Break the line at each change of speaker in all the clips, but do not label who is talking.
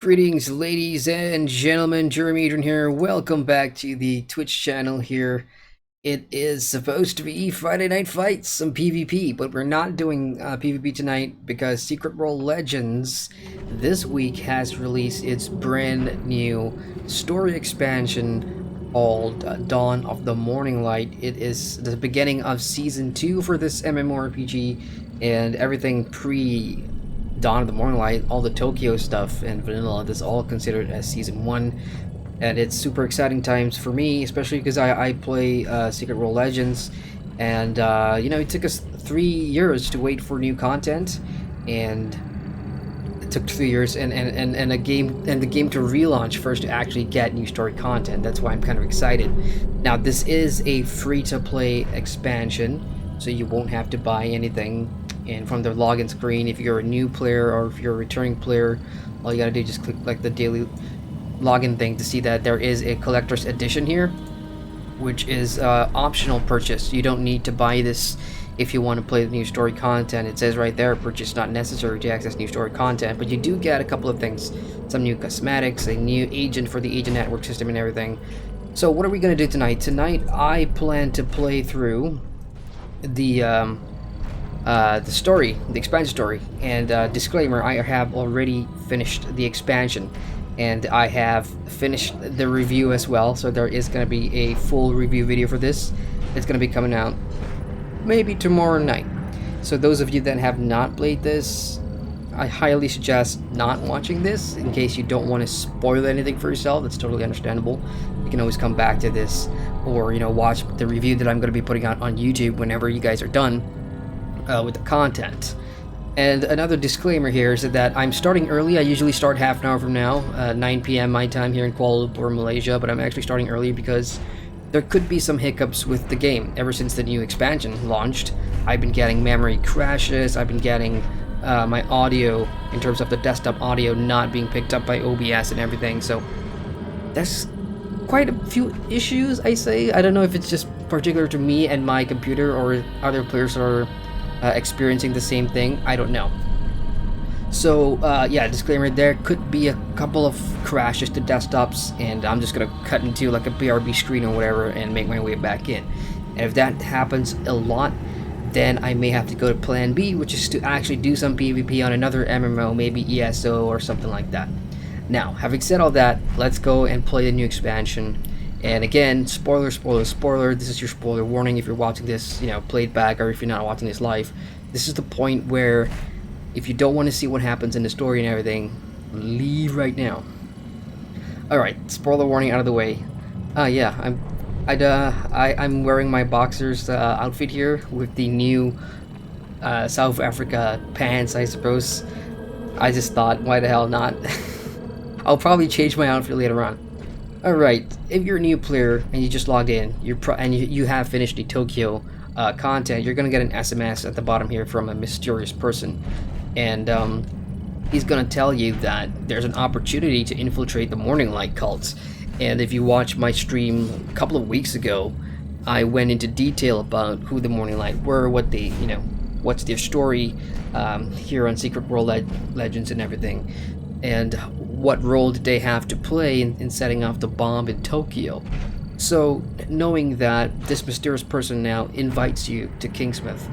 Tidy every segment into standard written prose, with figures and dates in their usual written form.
Greetings, ladies and gentlemen. Jeremy Adrian here. Welcome back to the Twitch channel here. It is supposed to be Friday Night Fights, some PvP, but we're not doing PvP tonight because Secret World Legends this week has released its brand new story expansion called Dawn of the Morninglight. It is the beginning of Season 2 for this MMORPG, and everything pre Dawn of the Morninglight, all the Tokyo stuff and vanilla, this is all considered as Season 1. And it's super exciting times for me, especially because I play Secret World Legends. And, it took us 3 years to wait for new content. And it took 3 years and the game to relaunch first to actually get new story content. That's why I'm kind of excited. Now, this is a free-to-play expansion, so you won't have to buy anything. And from the login screen, if you're a new player or if you're a returning player, all you gotta do is just click like the daily login thing to see that there is a collector's edition here, which is optional purchase. You don't need to buy this if you want to play the new story content. It says right there, purchase not necessary to access new story content, but you do get a couple of things, some new cosmetics, a new agent for the agent network system and everything. So what are we gonna do tonight? Tonight I plan to play through the story, the expansion story. And disclaimer, I have already finished the expansion, and I have finished the review as well, so there is going to be a full review video for this. It's going to be coming out maybe tomorrow night. So those of you that have not played this, I highly suggest not watching this in case you don't want to spoil anything for yourself. That's totally understandable. You can always come back to this, or watch the review that I'm going to be putting out on YouTube whenever you guys are done with the content. And another disclaimer here is that I'm starting early. I usually start half an hour from now, 9 p.m. my time here in Kuala Lumpur, Malaysia, but I'm actually starting early because there could be some hiccups with the game. Ever since the new expansion launched, I've been getting memory crashes, I've been getting my audio, in terms of the desktop audio, not being picked up by OBS and everything, so there's quite a few issues, I say. I don't know if it's just particular to me and my computer, or other players are experiencing the same thing. I don't know. So disclaimer, there could be a couple of crashes to desktops, and I'm just gonna cut into like a BRB screen or whatever and make my way back in. And if that happens a lot, then I may have to go to plan B, which is to actually do some PvP on another MMO, maybe ESO or something like that. Now, having said all that, let's go and play the new expansion. And again, spoiler, this is your spoiler warning if you're watching this, played back, or if you're not watching this live. This is the point where, if you don't want to see what happens in the story and everything, leave right now. Alright, spoiler warning out of the way. I'm wearing my boxer's outfit here with the new South Africa pants, I suppose. I just thought, why the hell not? I'll probably change my outfit later on. Alright, if you're a new player and you just logged in, you have finished the Tokyo content, you're gonna get an SMS at the bottom here from a mysterious person, and he's gonna tell you that there's an opportunity to infiltrate the Morninglight cult. And if you watch my stream a couple of weeks ago, I went into detail about who the Morninglight were, what they, what's their story here on Secret World Legends and everything, and what role did they have to play in setting off the bomb in Tokyo. So, knowing that this mysterious person now invites you to Kingsmouth,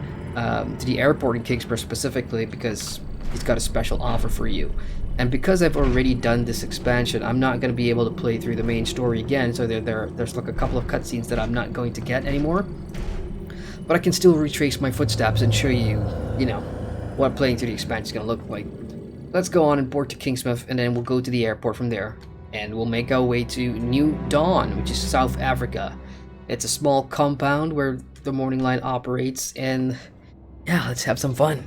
to the airport in Kingsmouth specifically, because he's got a special offer for you. And because I've already done this expansion, I'm not going to be able to play through the main story again, so there's like a couple of cutscenes that I'm not going to get anymore. But I can still retrace my footsteps and show you, what playing through the expansion is going to look like. Let's go on and board to Kingsmouth, and then we'll go to the airport from there. And we'll make our way to New Dawn, which is South Africa. It's a small compound where the Morninglight operates, and yeah, let's have some fun.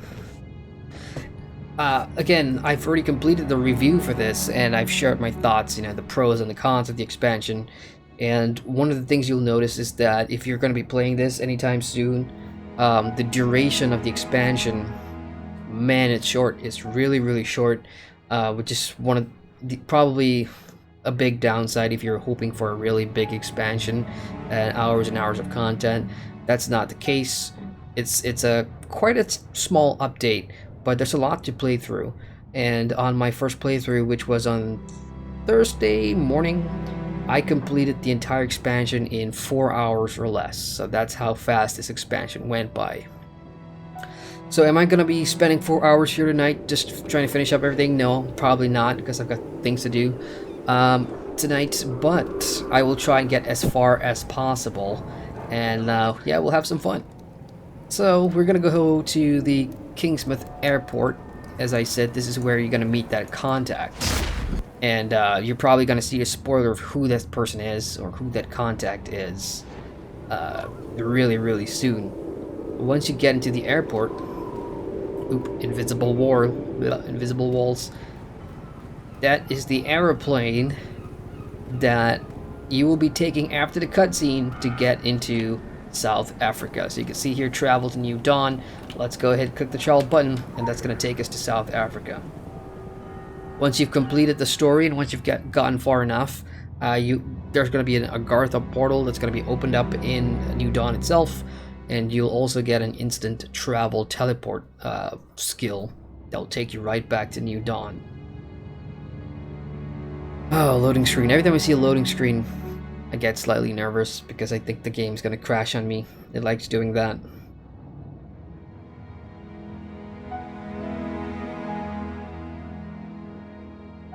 Again, I've already completed the review for this, and I've shared my thoughts, the pros and the cons of the expansion. And one of the things you'll notice is that if you're going to be playing this anytime soon, the duration of the expansion, man, it's short. It's really short, which is one of the, probably a big downside if you're hoping for a really big expansion and hours of content. That's not the case. It's a quite a small update, but there's a lot to play through. And on my first playthrough, which was on Thursday morning, I completed the entire expansion in 4 hours or less. So that's how fast this expansion went by. So am I going to be spending 4 hours here tonight just trying to finish up everything? No, probably not, because I've got things to do tonight. But I will try and get as far as possible. And yeah, we'll have some fun. So we're going to go to the Kingsmouth Airport. As I said, this is where you're going to meet that contact. And you're probably going to see a spoiler of who that person is or who that contact is really, really soon. Once you get into the airport, invisible walls. That is the aeroplane that you will be taking after the cutscene to get into South Africa. So you can see here, travel to New Dawn. Let's go ahead and click the travel button, and that's going to take us to South Africa. Once you've completed the story and once you've gotten far enough, there's going to be a Gartha portal that's going to be opened up in New Dawn itself, and you'll also get an instant travel teleport skill that will take you right back to New Dawn. Oh, loading screen. Every time I see a loading screen, I get slightly nervous because I think the game's going to crash on me. It likes doing that.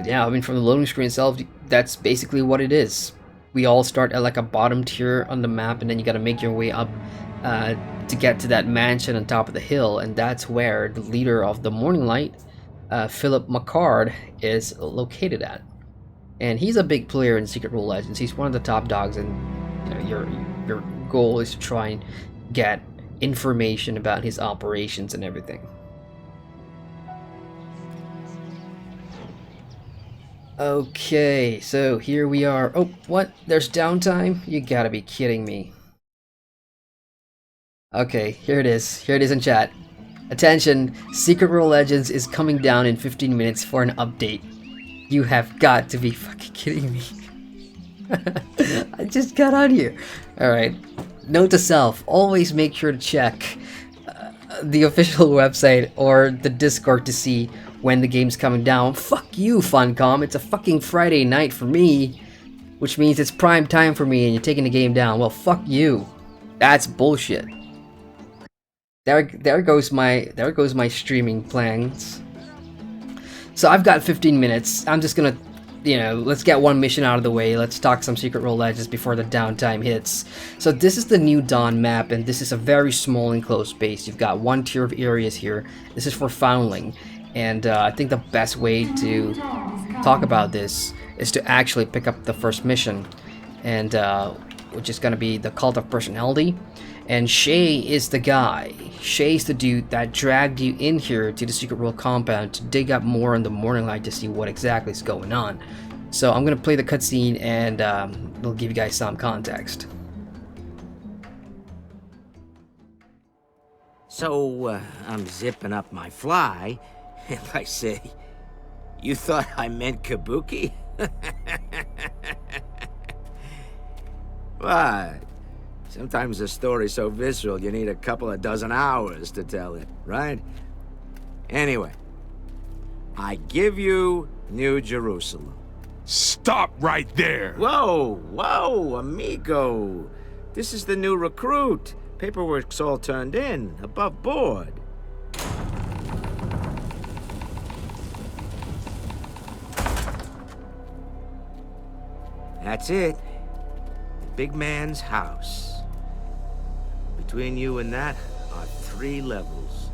Yeah, I mean, from the loading screen itself, that's basically what it is. We all start at like a bottom tier on the map, and then you gotta make your way up to get to that mansion on top of the hill, and that's where the leader of the Morninglight, Philip McCord, is located at. And he's a big player in Secret Rule Legends. He's one of the top dogs, and you know, your goal is to try and get information about his operations and everything. Okay, so here we are. Oh, what? There's downtime? You gotta be kidding me. Okay, here it is. Here it is in chat. Attention, Secret Rule Legends is coming down in 15 minutes for an update. You have got to be fucking kidding me. I just got on here. Alright. Note to self, always make sure to check the official website or the Discord to see when the game's coming down. Fuck you, Funcom. It's a fucking Friday night for me, which means it's prime time for me and you're taking the game down. Well, fuck you. That's bullshit. There goes my streaming plans. So I've got 15 minutes. I'm just gonna, you know, let's get one mission out of the way. Let's talk some Secret Role Legends before the downtime hits. So this is the New Dawn map, and this is a very small enclosed space. You've got one tier of areas here. This is for foundling, and I think the best way to talk about this is to actually pick up the first mission, and which is gonna be the Cult of Personality. And Shay is the guy. Shay's the dude that dragged you in here to the Secret World compound to dig up more on the Morninglight to see what exactly is going on. So I'm gonna play the cutscene and it'll give you guys some context.
So I'm zipping up my fly, and I say, "You thought I meant kabuki?" What? Sometimes a story's so visceral you need a couple of dozen hours to tell it, right? Anyway, I give you New Jerusalem.
Stop right there!
Whoa, amigo. This is the new recruit. Paperwork's all turned in, above board. That's it. The big man's house. Between you and that are 3 levels.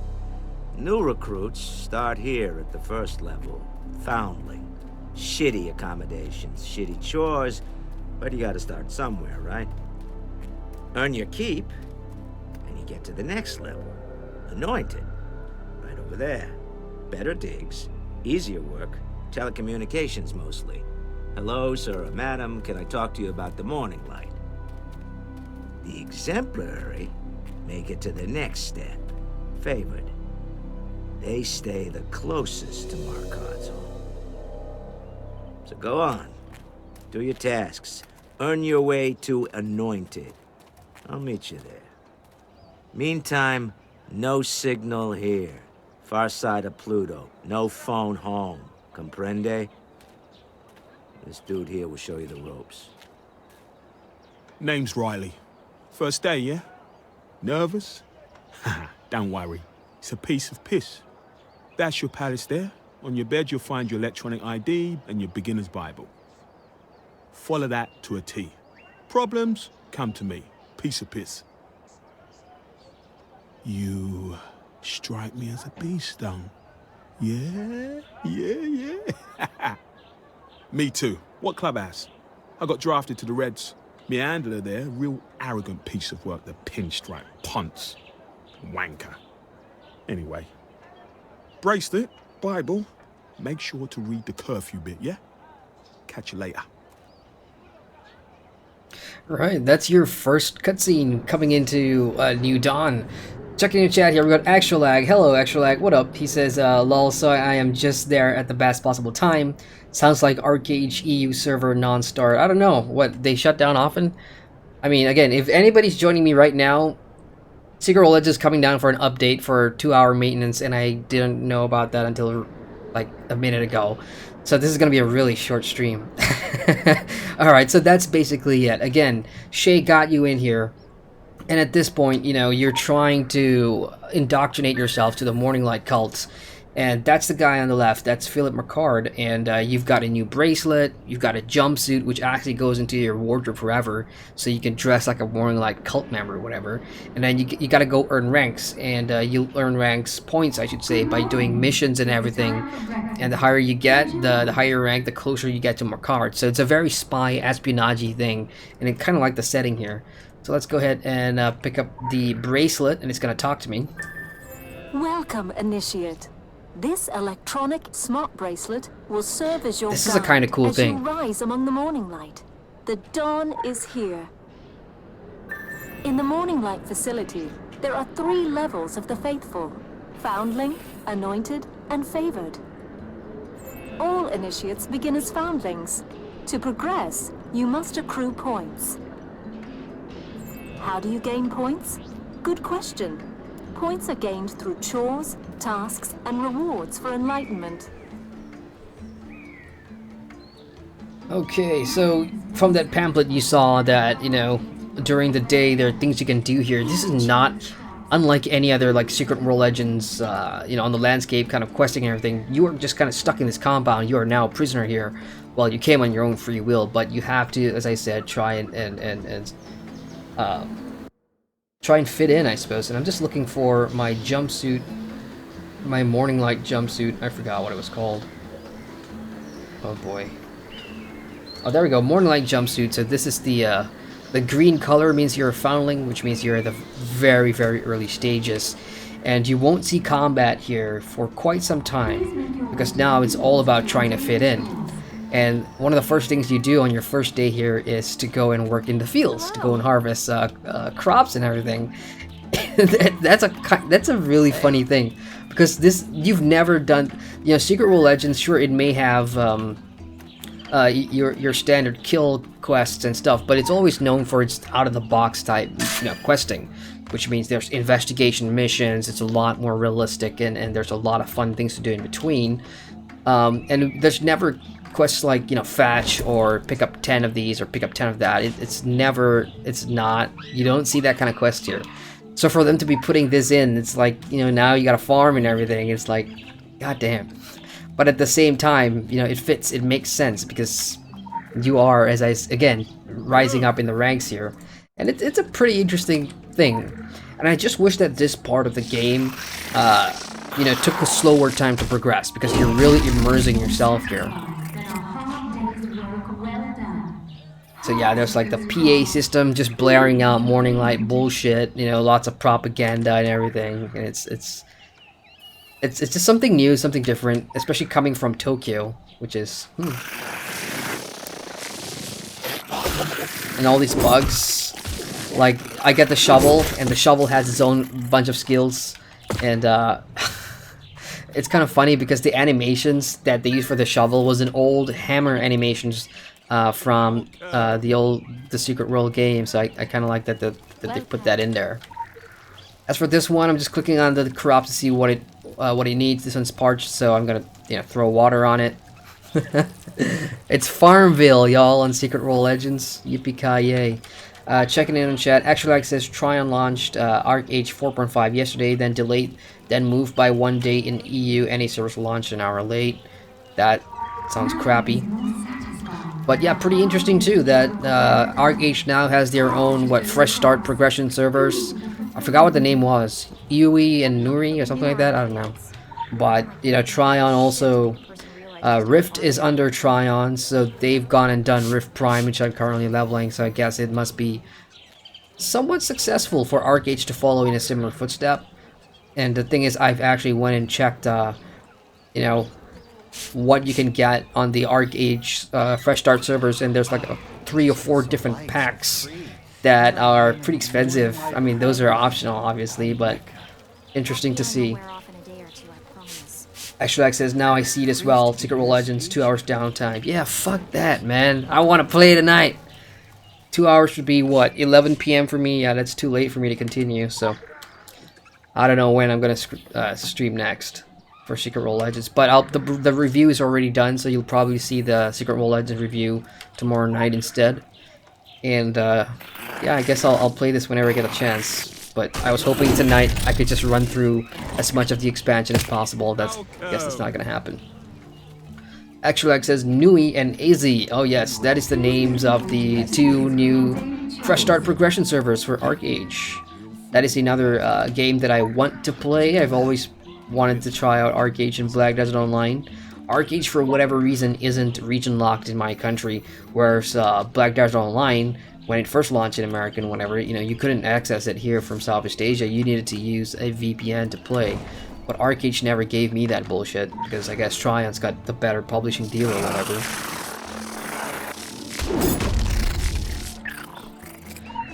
New recruits start here at the first level, foundling. Shitty accommodations, shitty chores, but you gotta start somewhere, right? Earn your keep, and you get to the next level, anointed. Right over there. Better digs, easier work, telecommunications mostly. Hello, sir or madam, can I talk to you about the Morninglight? The exemplary make it to the next step, favored. They stay the closest to Marik's home. So go on, do your tasks, earn your way to anointed. I'll meet you there. Meantime, no signal here. Far side of Pluto. No phone home. Comprende? This dude here will show you the ropes.
Name's Riley. First day, yeah? Nervous? Haha, don't worry. It's a piece of piss. That's your palace there. On your bed, you'll find your electronic ID and your beginner's Bible. Follow that to a T. Problems? Come to me. Piece of piss. You strike me as a beast, don't? Yeah. Me too. What clubhouse? I got drafted to the Reds. Me handler there, real arrogant piece of work, the pinstripe punts. Wanker. Anyway. Bracelet, Bible. Make sure to read the curfew bit, yeah? Catch you later.
Right, that's your first cutscene coming into New Dawn. Checking your chat here, we got Actual Lag. Hello, Actual Lag. What up? He says, lol, so I am just there at the best possible time. Sounds like Arcade EU server non-start. I don't know. What, they shut down often? I mean, again, if anybody's joining me right now, Secret Roulette is coming down for an update for 2-hour maintenance, and I didn't know about that until like a minute ago. So this is going to be a really short stream. Alright, so that's basically it. Again, Shay got you in here. And at this point, you know, you're trying to indoctrinate yourself to the Morninglight cults. And that's the guy on the left. That's Philip McCord. And you've got a new bracelet. You've got a jumpsuit, which actually goes into your wardrobe forever. So you can dress like a Morninglight cult member or whatever. And then you got to go earn ranks. And you'll earn ranks, points, I should say, by doing missions and everything. And the higher you get, the higher rank, the closer you get to McCord. So it's a very spy, espionage thing. And it kind of like the setting here. So let's go ahead and pick up the bracelet, and it's going to talk to me.
Welcome, Initiate. This electronic smart bracelet will serve as your
This is a kind of cool
as
thing.
you rise among the morning light. The dawn is here. In the morning light facility, there are 3 levels of the faithful: foundling, anointed, and favored. All initiates begin as foundlings. To progress, you must accrue points. How do you gain points? Good question. Points are gained through chores, tasks, and rewards for enlightenment.
Okay, so from that pamphlet you saw that, you know, during the day there are things you can do here. This is not unlike any other, like, Secret World Legends, you know, on the landscape kind of questing and everything. You are just kind of stuck in this compound. You are now a prisoner here. Well, you came on your own free will, but you have to, as I said, try and fit in, I suppose. And I'm just looking for my jumpsuit, my Morninglight jumpsuit. I forgot what it was called. Oh boy. Oh, there we go. Morninglight jumpsuit. So this is the green color means you're a foundling, which means you're at the very, very early stages. And you won't see combat here for quite some time, because now it's all about trying to fit in. And one of the first things you do on your first day here is to go and work in the fields, to go and harvest crops and everything. That's a really funny thing, because this, you've never done, you know, Secret World Legends. Sure, it may have your standard kill quests and stuff, but it's always known for its out of the box type, you know, questing, which means there's investigation missions. It's a lot more realistic, and there's a lot of fun things to do in between. And there's never quests like, you know, fetch or pick up 10 of these or pick up 10 of that. It's not, you don't see that kind of quest here. So for them to be putting this in, it's like, you know, now you got a farm and everything. It's like, goddamn. But at the same time, you know, it fits, it makes sense, because you are, again, rising up in the ranks here. And it's a pretty interesting thing. And I just wish that this part of the game, you know, took a slower time to progress, because you're really immersing yourself here. So yeah, there's like the PA system just blaring out Morninglight bullshit, you know, lots of propaganda and everything, and it's just something new, something different, especially coming from Tokyo, which is and all these bugs. Like, I get the shovel, and the shovel has its own bunch of skills, and it's kind of funny because the animations that they used for the shovel was an old hammer animations from the Secret World game, so I kind of like that they put that in there. As for this one, I'm just clicking on the crops to see what what he needs. This one's parched, so I'm gonna throw water on it. It's Farmville, y'all, on Secret Role Legends. Yippee-ki-yay. Checking in on chat. Actual Access Tryon launched ArcH 4.5 yesterday, then delayed, then moved by 1 day in EU. Any servers launched an hour late. That sounds crappy. But yeah, pretty interesting too that ArcH now has their own, fresh start progression servers. I forgot what the name was. Iui and Nuri or something like that? I don't know. But, Tryon also... Rift is under Tryon, so they've gone and done Rift Prime, which I'm currently leveling, so I guess it must be somewhat successful for ArcH to follow in a similar footstep. And the thing is, I've actually went and checked, what you can get on the ArcH Fresh Start servers, and there's like 3 or 4 different packs that are pretty expensive. I mean, those are optional, obviously, but interesting to see. Extra says, now I see it as well. Secret Role Legends, 2 hours downtime. Yeah, fuck that, man. I want to play tonight. 2 hours would be, what, 11 p.m. for me? Yeah, that's too late for me to continue, so... I don't know when I'm going to stream next for Secret Role Legends. But the review is already done, so you'll probably see the Secret Role Legends review tomorrow night instead. And, yeah, I guess I'll play this whenever I get a chance. But I was hoping tonight I could just run through as much of the expansion as possible. I guess that's not gonna happen. Actual says Nui and AZ. Oh yes, that is the names of the 2 new Fresh Start progression servers for ArcH. That is another game that I want to play. I've always wanted to try out ArcH and Black Desert Online. ArcH, for whatever reason, isn't region locked in my country, whereas Black Desert Online, when it first launched in America and whatever, you couldn't access it here from Southeast Asia. You needed to use a VPN to play. But ArcH never gave me that bullshit, because I guess Tryon's got the better publishing deal or whatever.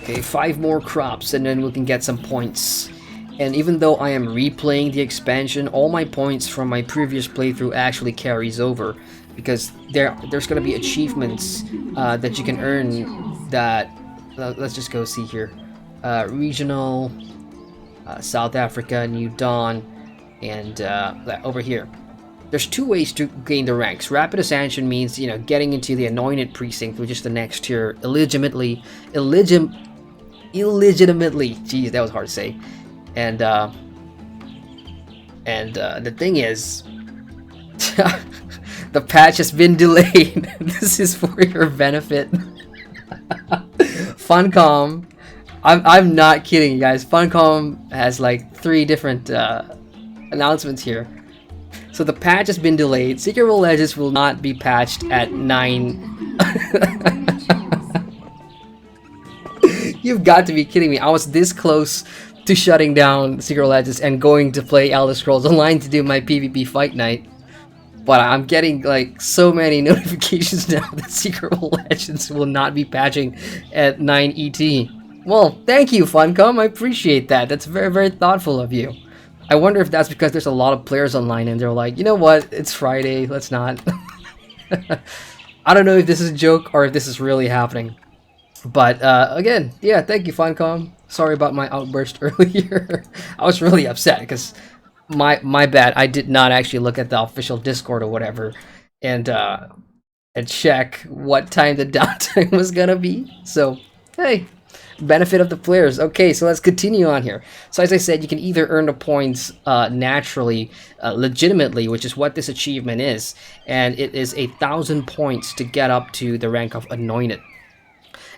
Okay, 5 more crops and then we can get some points. And even though I am replaying the expansion, all my points from my previous playthrough actually carries over. Because there's going to be achievements that you can earn that, let's just go see here. Regional, South Africa, New Dawn, and over here. There's 2 ways to gain the ranks. Rapid Ascension means, getting into the Anointed Precinct, which is the next tier, illegitimately, geez, that was hard to say. And the thing is, the patch has been delayed. This is for your benefit. Funcom, I'm not kidding you guys. Funcom has like 3 different announcements here. So the patch has been delayed. Secret Role Legends will not be patched at 9. You've got to be kidding me. I was this close to shutting down Secret Role Legends and going to play Elder Scrolls Online to do my PvP fight night. But I'm getting like so many notifications now that Secret Role Legends will not be patching at 9 ET. Well, thank you, Funcom. I appreciate that. That's very, very thoughtful of you. I wonder if that's because there's a lot of players online and they're like, you know what? It's Friday. Let's not. I don't know if this is a joke or if this is really happening. But again, yeah, thank you, Funcom. Sorry about my outburst earlier. I was really upset because my bad. I did not actually look at the official Discord or whatever and check what time the downtime was gonna be. So hey, benefit of the players. Okay, so let's continue on here. So as I said, you can either earn the points naturally, legitimately, which is what this achievement is, and it is 1,000 points to get up to the rank of Anointed.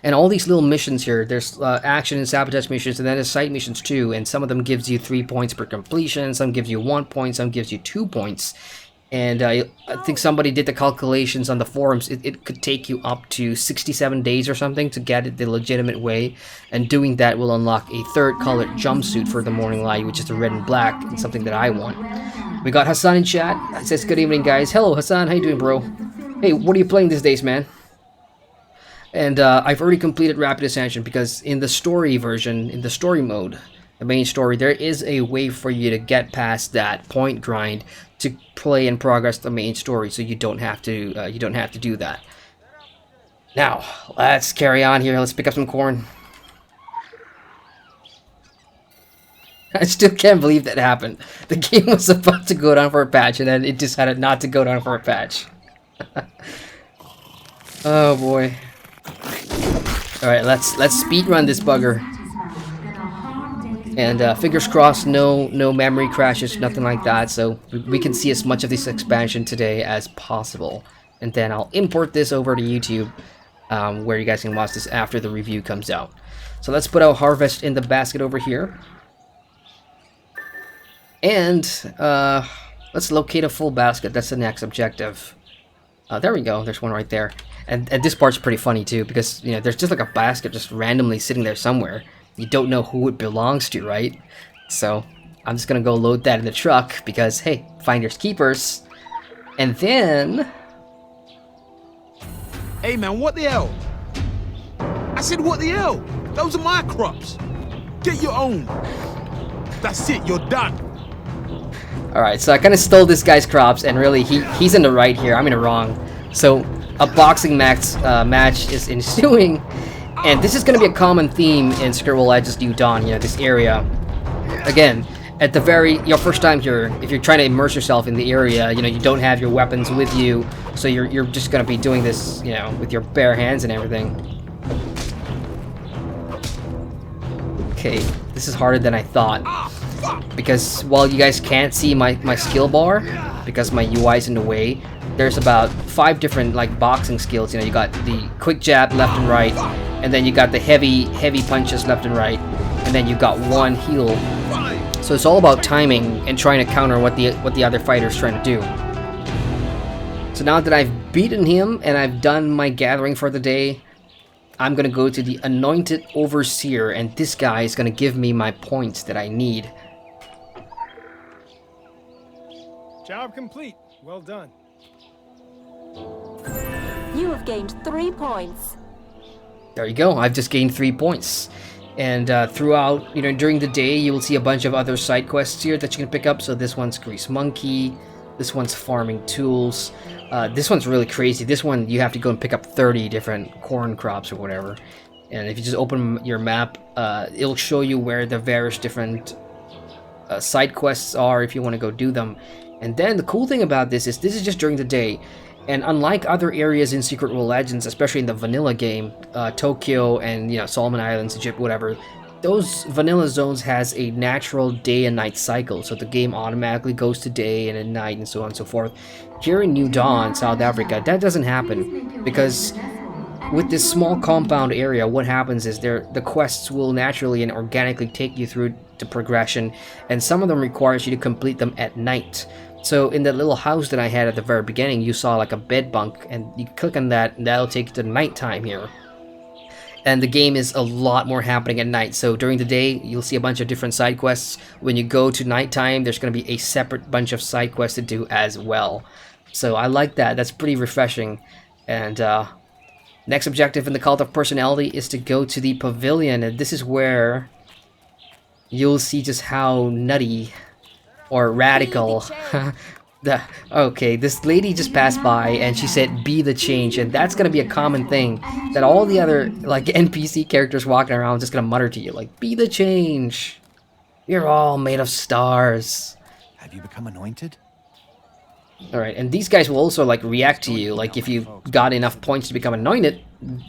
And all these little missions here, there's action and sabotage missions, and then there's side missions too, and some of them gives you 3 points per completion, some gives you 1 point, some gives you 2 points. And I think somebody did the calculations on the forums. It could take you up to 67 days or something to get it the legitimate way, and doing that will unlock a 3rd colored jumpsuit for the Morninglight, which is the red and black, and something that I want. We got Hassan in chat. It says, good evening, guys. Hello, Hassan. How you doing, bro? Hey, what are you playing these days, man? And I've already completed Rapid Ascension because in the story version, in the story mode, the main story, there is a way for you to get past that point grind to play and progress the main story, so you don't have to do that. Now, let's carry on here. Let's pick up some corn. I still can't believe that happened. The game was about to go down for a patch, and then it decided not to go down for a patch. Oh boy. Alright, let's speedrun this bugger. And fingers crossed, no memory crashes, nothing like that, so we can see as much of this expansion today as possible. And then I'll import this over to YouTube, where you guys can watch this after the review comes out. So let's put our harvest in the basket over here. And let's locate a full basket. That's the next objective. There we go. There's one right there. And this part's pretty funny too, because you know there's just like a basket just randomly sitting there somewhere. You don't know who it belongs to, right? So I'm just gonna go load that in the truck because hey, finders keepers. And then,
Hey man, what the hell? I said what the hell? Those are my crops. Get your own. That's it, you're done.
alright, so I kind of stole this guy's crops, and really he's in the right here. I'm in the wrong. So a boxing match is ensuing, and this is going to be a common theme in Secret World Legends New Dawn. You know, this area. Again, at the your first time here, if you're trying to immerse yourself in the area, you know, you don't have your weapons with you, so you're just going to be doing this, you know, with your bare hands and everything. Okay, this is harder than I thought, because while you guys can't see my skill bar, because my UI is in the way, there's about 5 different like boxing skills. You know, you got the quick jab left and right, and then you got the heavy punches left and right, and then you got one heal. So it's all about timing and trying to counter what the other fighter's trying to do. So now that I've beaten him and I've done my gathering for the day, I'm gonna go to the Anointed Overseer, and this guy is gonna give me my points that I need.
Job complete. Well done.
You have gained 3 points.
There you go. I've just gained 3 points. And throughout, you know, during the day, you will see a bunch of other side quests here that you can pick up. So this one's Grease Monkey. This one's Farming Tools. This one's really crazy. This one, you have to go and pick up 30 different corn crops or whatever. And if you just open your map, it'll show you where the various different side quests are if you want to go do them. And then the cool thing about this is just during the day. And unlike other areas in Secret World Legends, especially in the vanilla game, Tokyo and, you know, Solomon Islands, Egypt, whatever, those vanilla zones has a natural day and night cycle. So the game automatically goes to day and at night and so on and so forth. Here in New Dawn, South Africa, that doesn't happen, because with this small compound area, what happens is the quests will naturally and organically take you through the progression, and some of them requires you to complete them at night. So in that little house that I had at the very beginning, you saw like a bed bunk, and you click on that and that'll take you to nighttime here. And the game is a lot more happening at night. So during the day, you'll see a bunch of different side quests. When you go to nighttime, there's going to be a separate bunch of side quests to do as well. So I like that. That's pretty refreshing. And next objective in the Cult of Personality is to go to the pavilion. And this is where you'll see just how nutty or radical. Okay, this lady just passed by and she said, "Be the change," and that's gonna be a common thing that all the other like NPC characters walking around just gonna mutter to you, like, "Be the change. You're all made of stars."
Have you become anointed?
Alright, and these guys will also like react to you. Like if you got enough points to become anointed,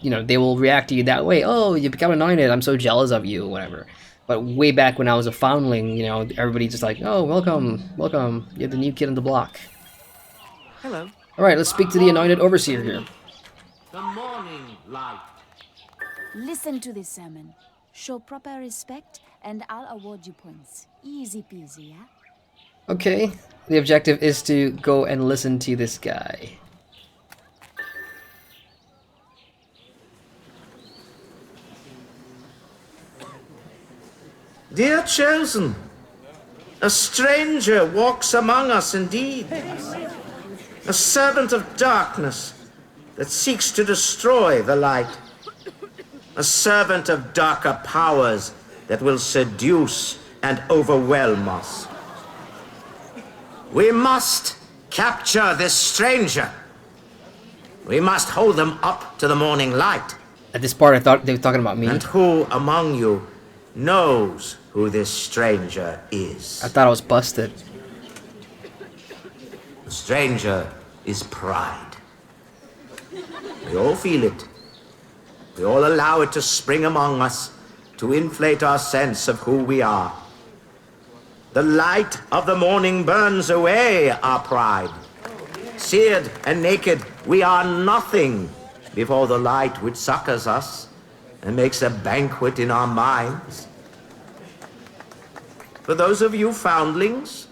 you know, they will react to you that way. "Oh, you become anointed, I'm so jealous of you," whatever. But way back when I was a foundling, you know, everybody just like, "Oh, welcome, welcome, you're the new kid on the block."
Hello.
Alright, let's speak to the Anointed Overseer here.
The Morninglight.
Listen to this sermon. Show proper respect, and I'll award you points. Easy peasy, yeah?
Okay, the objective is to go and listen to this guy.
Dear chosen, a stranger walks among us indeed. A servant of darkness that seeks to destroy the light. A servant of darker powers that will seduce and overwhelm us. We must capture this stranger. We must hold them up to the morning light.
At this part, I thought they were talking about me.
And who among you knows who this stranger is.
I thought I was busted.
The stranger is pride. We all feel it. We all allow it to spring among us, to inflate our sense of who we are. The light of the morning burns away our pride. Seared and naked, we are nothing before the light which succors us and makes a banquet in our minds. For those of you foundlings,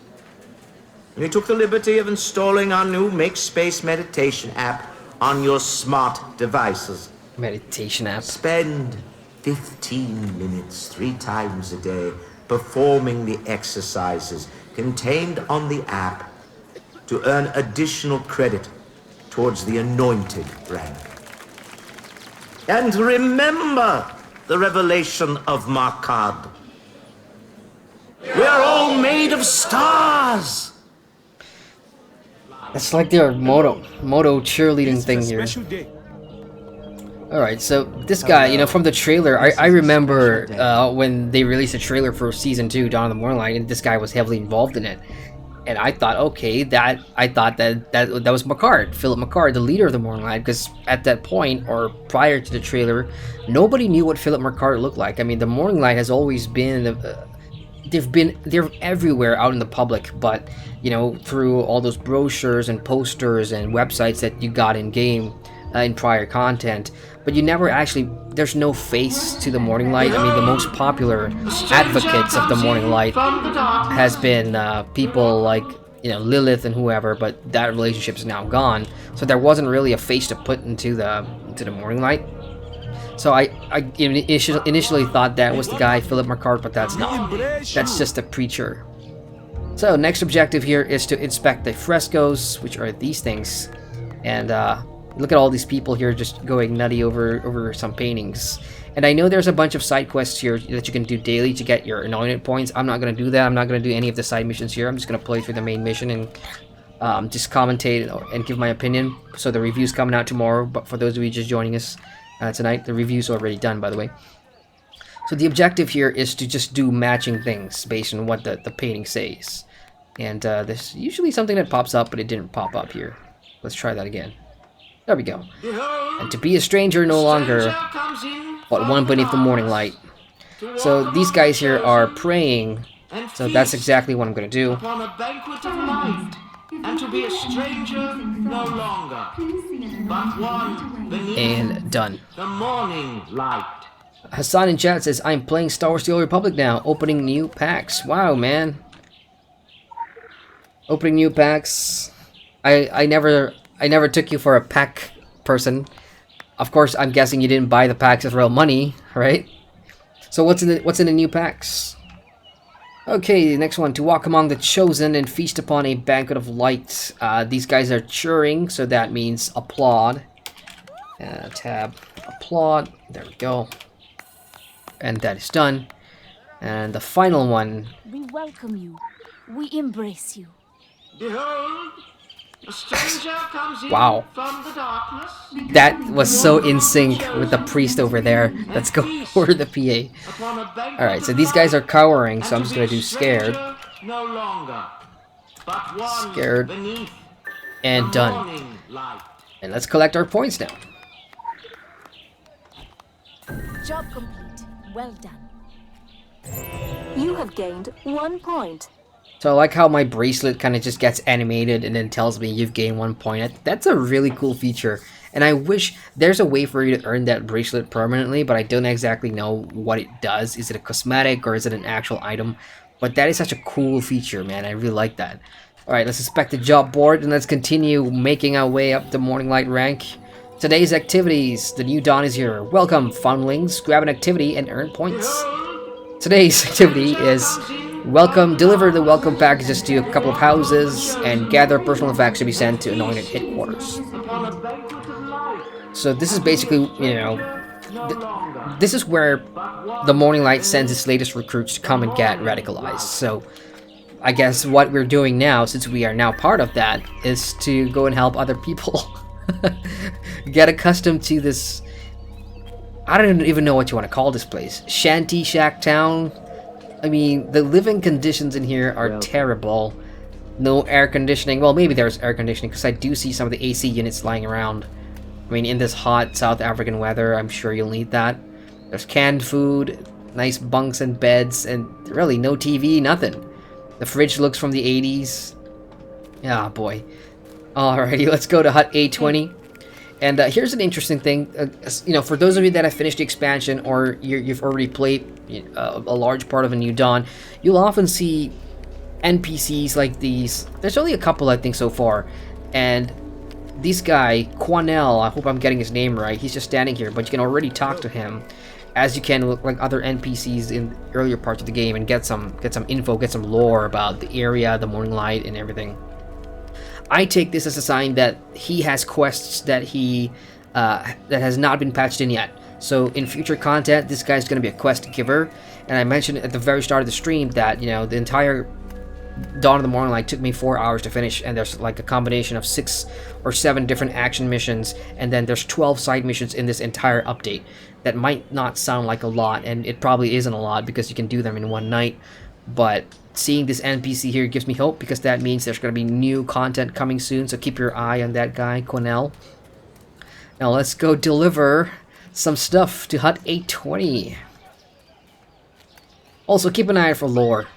we took the liberty of installing our new Make Space meditation app on your smart devices.
Meditation app.
Spend 15 minutes 3 times a day performing the exercises contained on the app to earn additional credit towards the anointed rank. And remember the revelation of McCord. We are all made of stars.
It's like their moto cheerleading thing here.
Special day.
Alright, so this guy, you know, from the trailer, I remember when they released a trailer for Season 2, Dawn of the Morninglight, and this guy was heavily involved in it. And I thought, okay, that was McCord, Philip McCord, the leader of the Morninglight, because at that point, or prior to the trailer, nobody knew what Philip McCord looked like. I mean, the Morninglight has always been, they're everywhere out in the public, but, you know, through all those brochures and posters and websites that you got in-game, in prior content, but you never actually, there's no face to the Morninglight. I mean, the most popular advocates of the Morninglight has been people like, you know, Lilith and whoever, but that relationship is now gone, so there wasn't really a face to put into the Morninglight. So I initially thought that was the guy, Philip McCord, but that's not. That's just a preacher. So next objective here is to inspect the frescoes, which are these things, and look at all these people here just going nutty over some paintings. And I know there's a bunch of side quests here that you can do daily to get your anointed points. I'm not going to do that. I'm not going to do any of the side missions here. I'm just going to play through the main mission and just commentate and give my opinion. So the review's coming out tomorrow, but for those of you just joining us tonight, the review's already done, by the way. So the objective here is to just do matching things based on what the painting says. And there's usually something that pops up, but it didn't pop up here. Let's try that again. There we go. And to be a stranger no longer, but one beneath the Morninglight. So these guys here are praying, so that's exactly what I'm going to do.
Upon a banquet of light, and to be a stranger no longer, but one beneath
And done.
the morning light.
Hassan in chat says, I'm playing Star Wars The Old Republic now, opening new packs. Wow, man. Opening new packs. I never took you for a pack person. Of course, I'm guessing you didn't buy the packs with real money, right? So what's in the new packs? Okay, the next one. To walk among the chosen and feast upon a banquet of light. These guys are cheering, so that means applaud. Tab, applaud. There we go. And that is done. And the final one.
We welcome you. We embrace you.
Behold, a stranger comes in
Wow.
from the darkness.
That was so in sync with the priest over there. Let's go over the PA. Alright, so these guys are cowering, so I'm just going to do scared.
No longer, but one
Scared.
beneath
And
the
done.
morning light.
And let's collect our points now.
Job complete. Well done.
You have gained 1 point.
So I like how my bracelet kind of just gets animated and then tells me you've gained 1 point. That's a really cool feature. And I wish there's a way for you to earn that bracelet permanently, but I don't exactly know what it does. Is it a cosmetic or is it an actual item? But that is such a cool feature, man. I really like that. Alright, let's inspect the job board and let's continue making our way up the Morninglight rank. Today's activities. The new dawn is here. Welcome, foundlings. Grab an activity and earn points. Today's activity is deliver the welcome packages to a couple of houses and gather personal effects to be sent to anointed headquarters. So this is basically, you know, this is where the Morninglight sends its latest recruits to come and get radicalized. So I guess what we're doing now, since we are now part of that, is to go and help other people get accustomed to this. I don't even know what you want to call this place. Shanty Shack Town? I mean, the living conditions in here are terrible. No air conditioning. Well, maybe there's air conditioning because I do see some of the AC units lying around. I mean, in this hot South African weather, I'm sure you'll need that. There's canned food, nice bunks and beds, and really no TV, nothing. The fridge looks from the 80s. Ah, boy. Alrighty, let's go to Hut A20. And here's an interesting thing. You know, for those of you that have finished the expansion or you've already played a large part of A New Dawn, you'll often see NPCs like these. There's only a couple, I think, so far. And this guy, Quanell, I hope I'm getting his name right, he's just standing here, but you can already talk to him as you can with like other NPCs in earlier parts of the game and get some info, get some lore about the area, the Morninglight, and everything. I take this as a sign that he has quests that that has not been patched in yet. So in future content, this guy's going to be a quest giver. And I mentioned at the very start of the stream that, you know, the entire Dawn of the Morninglight took me 4 hours to finish, and there's like a combination of 6 or 7 different action missions, and then there's 12 side missions in this entire update. That might not sound like a lot, and it probably isn't a lot because you can do them in one night, but seeing this NPC here gives me hope because that means there's going to be new content coming soon, so keep your eye on that guy, Quanell. Now let's go deliver some stuff to Hut 820. Also, keep an eye out for lore.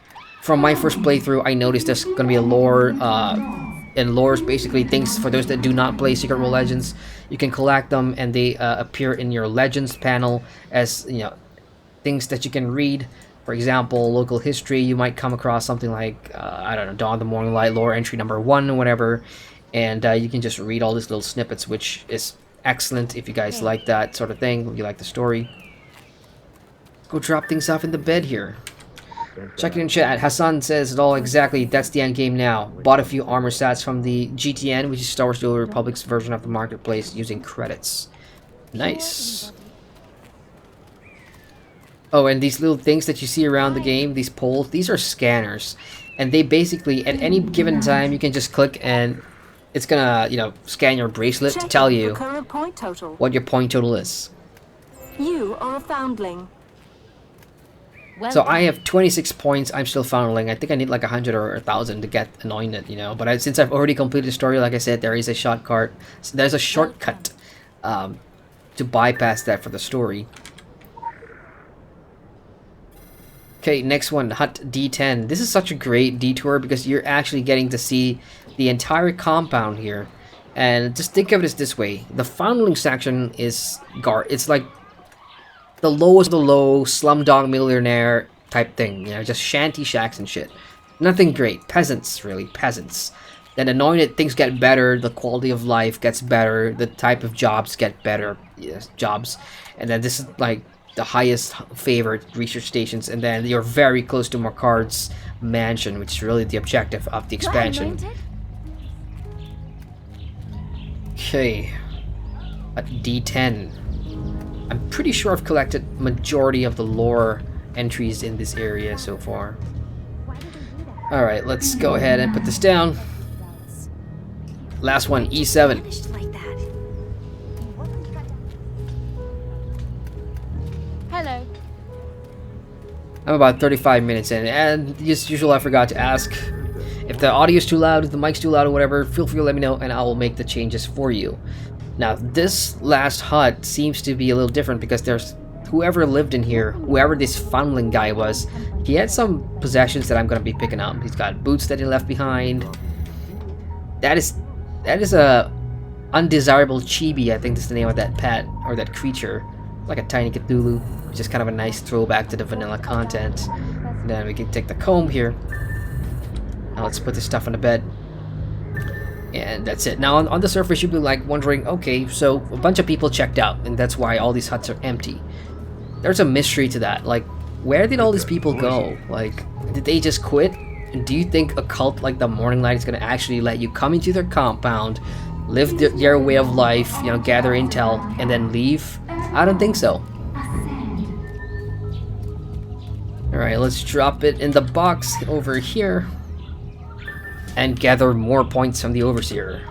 From my first playthrough, I noticed there's going to be a lore, and lore is basically things for those that do not play Secret World Legends. You can collect them, and they appear in your Legends panel as, you know, things that you can read. For example, local history, you might come across something like, I don't know, Dawn of the Morninglight, lore entry number 1 or whatever, and you can just read all these little snippets, which is excellent if you guys like that sort of thing, if you like the story. Go drop things off in the bed here. Check it in chat. Hassan says it all exactly. That's the end game now. Bought a few armor stats from the GTN, which is Star Wars: The Old Republic's version of the marketplace, using credits. Nice. Oh, and these little things that you see around the game, these poles, these are scanners. And they basically, at any given time, you can just click and it's gonna, you know, scan your bracelet to tell you what your point total is.
You are a foundling.
So I have 26 points. I'm still foundling. I think I need like 100 or 1,000 to get anointed, you know. But since I've already completed the story, like I said, there is a shortcut. So there's a shortcut to bypass that for the story. Okay, next one, Hut D10. This is such a great detour because you're actually getting to see the entire compound here. And just think of it as this way. The foundling section is it's like the lowest of the low, slumdog millionaire type thing, you know, just shanty shacks and shit. Nothing great. Peasants, really, peasants. Then anointed, things get better, the quality of life gets better, the type of jobs get better, yes, jobs. And then this is like the highest favored research stations, and then you're very close to McCord's mansion, which is really the objective of the expansion. Okay, at D10. I'm pretty sure I've collected majority of the lore entries in this area so far. Alright, let's go ahead and put this down. Last one, E7.
Hello.
I'm about 35 minutes in, and as usual, I forgot to ask if the audio is too loud, if the mic's too loud or whatever. Feel free to let me know and I will make the changes for you. Now, this last hut seems to be a little different because there's whoever lived in here, whoever this foundling guy was, he had some possessions that I'm going to be picking up. He's got boots that he left behind. That is a undesirable chibi, I think that's the name of that pet, or that creature. Like a tiny Cthulhu, which is kind of a nice throwback to the vanilla content. And then we can take the comb here. Now let's put this stuff on the bed. And that's it. Now on the surface you'll be like wondering, okay, so a bunch of people checked out and that's why all these huts are empty. There's a mystery to that. Like, where did all these people go? Like, did they just quit? And do you think a cult like the Morninglight is going to actually let you come into their compound, live their way of life, you know, gather intel, and then leave? I don't think so. Alright, let's drop it in the box over here and gather more points from the Overseer.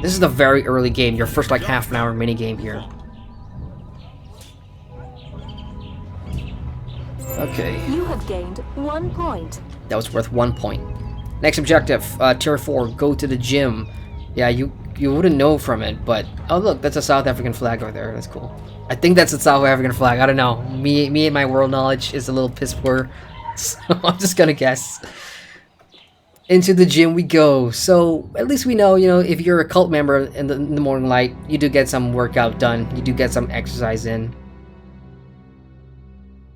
This is the very early game, your first like half an hour mini game here. Okay.
You have gained 1 point.
That was worth 1 point. Next objective, tier 4, go to the gym. Yeah, you wouldn't know from it, but oh look, that's a South African flag over there. That's cool. I think that's a South African flag. I don't know. Me and my world knowledge is a little piss poor, so I'm just gonna guess. Into the gym we go. So at least we know, if you're a cult member in the Morninglight, you do get some workout done. You do get some exercise in.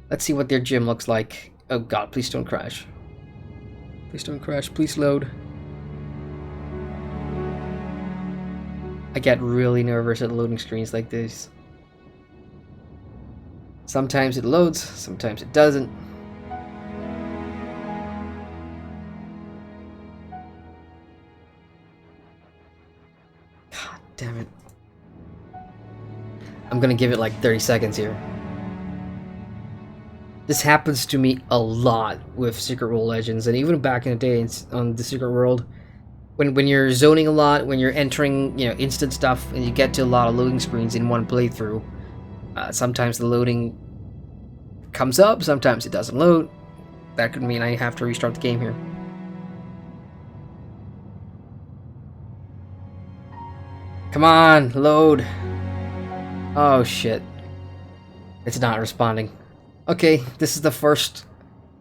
Let's see what their gym looks like. Oh god, please don't crash. Please don't crash. Please load. I get really nervous at loading screens like this. Sometimes it loads, sometimes it doesn't. God damn it. I'm gonna give it like 30 seconds here. This happens to me a lot with Secret World Legends, and even back in the day on the Secret World. When you're zoning a lot, when you're entering, instant stuff, and you get to a lot of loading screens in one playthrough, sometimes the loading comes up, sometimes it doesn't load. That could mean I have to restart the game here. Come on, load. Oh shit. It's not responding. Okay, this is the first.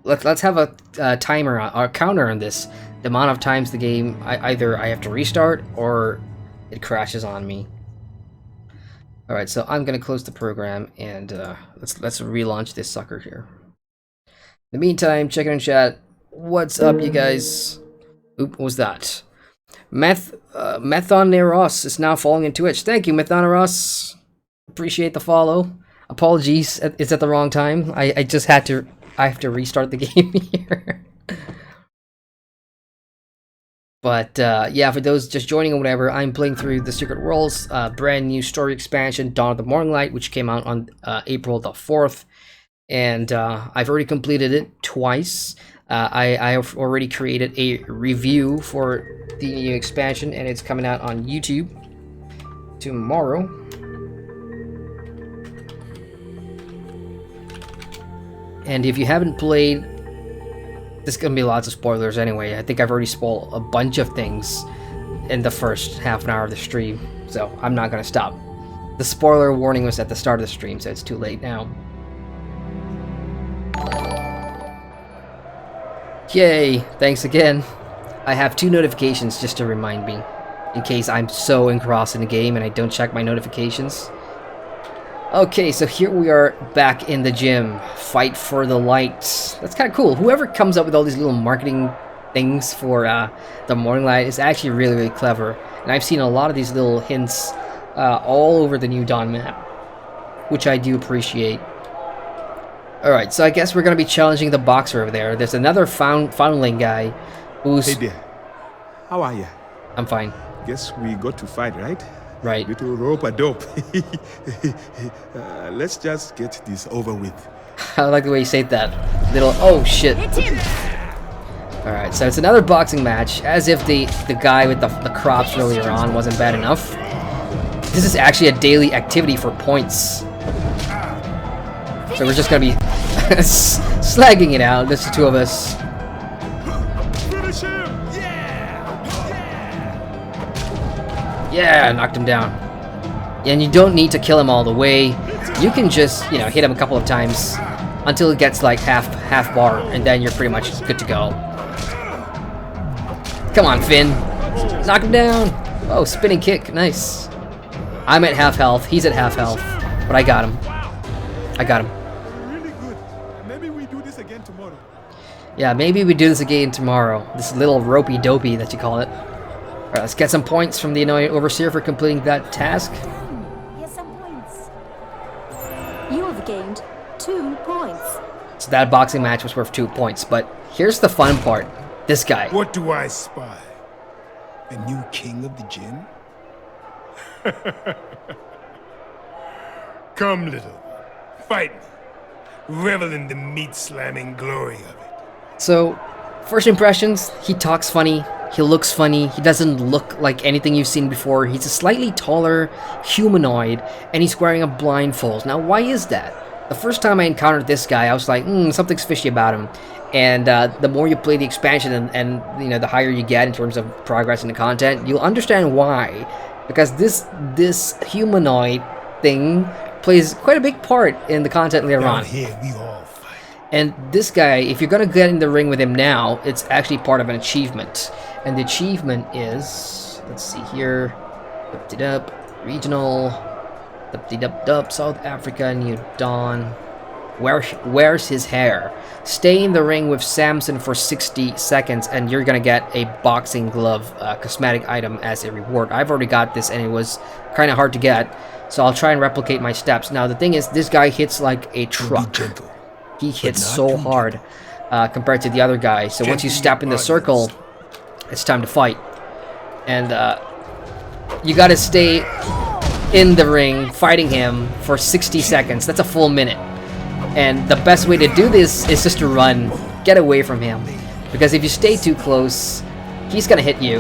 Let's have a timer or a counter on this. The amount of times the game either I have to restart or it crashes on me. All right, so I'm gonna close the program and let's relaunch this sucker here. In the meantime, check it in chat. What's up, you guys? Oop, what was that? Methoneros is now following in Twitch. Thank you, Methoneros. Appreciate the follow. Apologies, it's at the wrong time. I just had to. I have to restart the game here. But yeah, for those just joining or whatever, I'm playing through the Secret Worlds brand new story expansion, Dawn of the Morninglight, which came out on April the 4th. And I've already completed it twice. I have already created a review for the new expansion, and it's coming out on YouTube tomorrow. And if you haven't played, there's gonna be lots of spoilers anyway. I think I've already spoiled a bunch of things in the first half an hour of the stream, so I'm not gonna stop. The spoiler warning was at the start of the stream, so it's too late now. Yay, thanks again. I have 2 notifications just to remind me, in case I'm so engrossed in the game and I don't check my notifications. Okay, so here we are back in the gym. Fight for the light. That's kind of cool. Whoever comes up with all these little marketing things for the Morninglight is actually really, really clever. And I've seen a lot of these little hints all over the new Dawn map, which I do appreciate. Alright, so I guess we're going to be challenging the boxer over there. There's another foundling guy who's...
Hey there. How are you?
I'm fine.
Guess we got to fight, right?
Right.
Little rope-a-dope. Let's just get this over with.
I like the way you say that. Little... Oh, shit. Alright, so it's another boxing match. As if the guy with the crops earlier on wasn't bad enough. This is actually a daily activity for points. So we're just gonna be slagging it out, just the 2 of us.
Finish him!
Yeah, knocked him down. And you don't need to kill him all the way. You can just, hit him a couple of times until it gets like half bar, and then you're pretty much good to go. Come on, Finn. Knock him down. Oh, spinning kick. Nice. I'm at half health. He's at half health. But I got him. I got him.
Really good. Maybe we do this again tomorrow.
Yeah, maybe we do this again tomorrow. This little ropey dopey that you call it. Alright, let's get some points from the annoying overseer for completing that task.
Here's some points.
You have gained 2 points.
So that boxing match was worth 2 points, but here's the fun part. This guy.
What do I spy? A new king of the gym? Come, little one. Fight me. Revel in the meat-slamming glory of it.
So, first impressions, he talks funny, he looks funny, he doesn't look like anything you've seen before. He's a slightly taller humanoid, and he's wearing a blindfold. Now, why is that? the first time I encountered this guy, I was like, something's fishy about him. And the more you play the expansion and you know, the higher you get in terms of progress in the content, you'll understand why. Because this humanoid thing plays quite a big part in the content later on.
Here we all fight.
And this guy, if you're gonna get in the ring with him now, it's actually part of an achievement. And the achievement is, let's see here, up, regional, up, South Africa, New Dawn. Where's his hair? Stay in the ring with Samson for 60 seconds and you're gonna get a boxing glove cosmetic item as a reward. I've already got this and it was kind of hard to get, so I'll try and replicate my steps. Now the thing is, this guy hits like a truck. He hits so hard compared to the other guy. So once you step in the circle, it's time to fight. And you gotta stay in the ring fighting him for 60 seconds. That's a full minute. And the best way to do this is just to run, get away from him. Because if you stay too close, he's gonna hit you.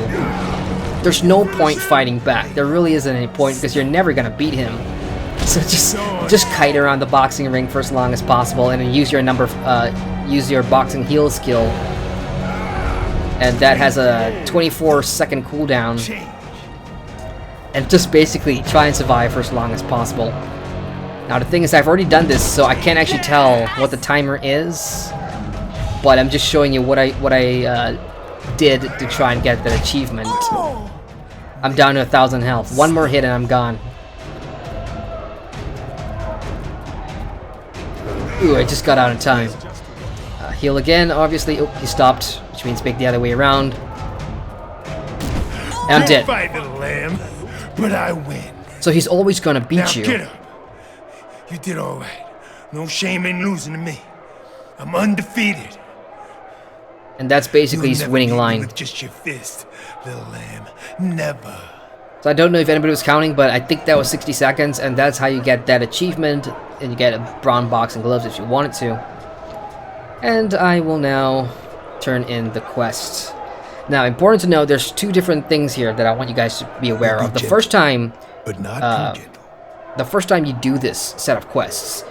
There's no point fighting back. There really isn't any point because you're never gonna beat him. So just kite around the boxing ring for as long as possible, and then use your use your boxing heal skill. And that has a 24-second cooldown. And just basically try and survive for as long as possible. Now the thing is, I've already done this, so I can't actually tell what the timer is, but I'm just showing you what I did to try and get that achievement. I'm down to 1,000 health. One more hit and I'm gone. Ooh, I just got out of time. Heal again, obviously. Oh, he stopped, which means make the other way around. And I'm dead.
Fight, little lamb, but I win.
So he's always gonna beat
Now
you.
get up. You did all right. No shame in losing to me. I'm undefeated.
And that's basically
You'll
his
never
winning
beat me
line.
with just your fist, little lamb. Never.
So I don't know if anybody was counting, but I think that was 60 seconds, and that's how you get that achievement, and you get a brown box and gloves if you wanted to. And I will now turn in the quest. Now, important to know, there's two different things here that I want you guys to be aware of. The first time,
But not too gentle.
the first time you do this set of quests,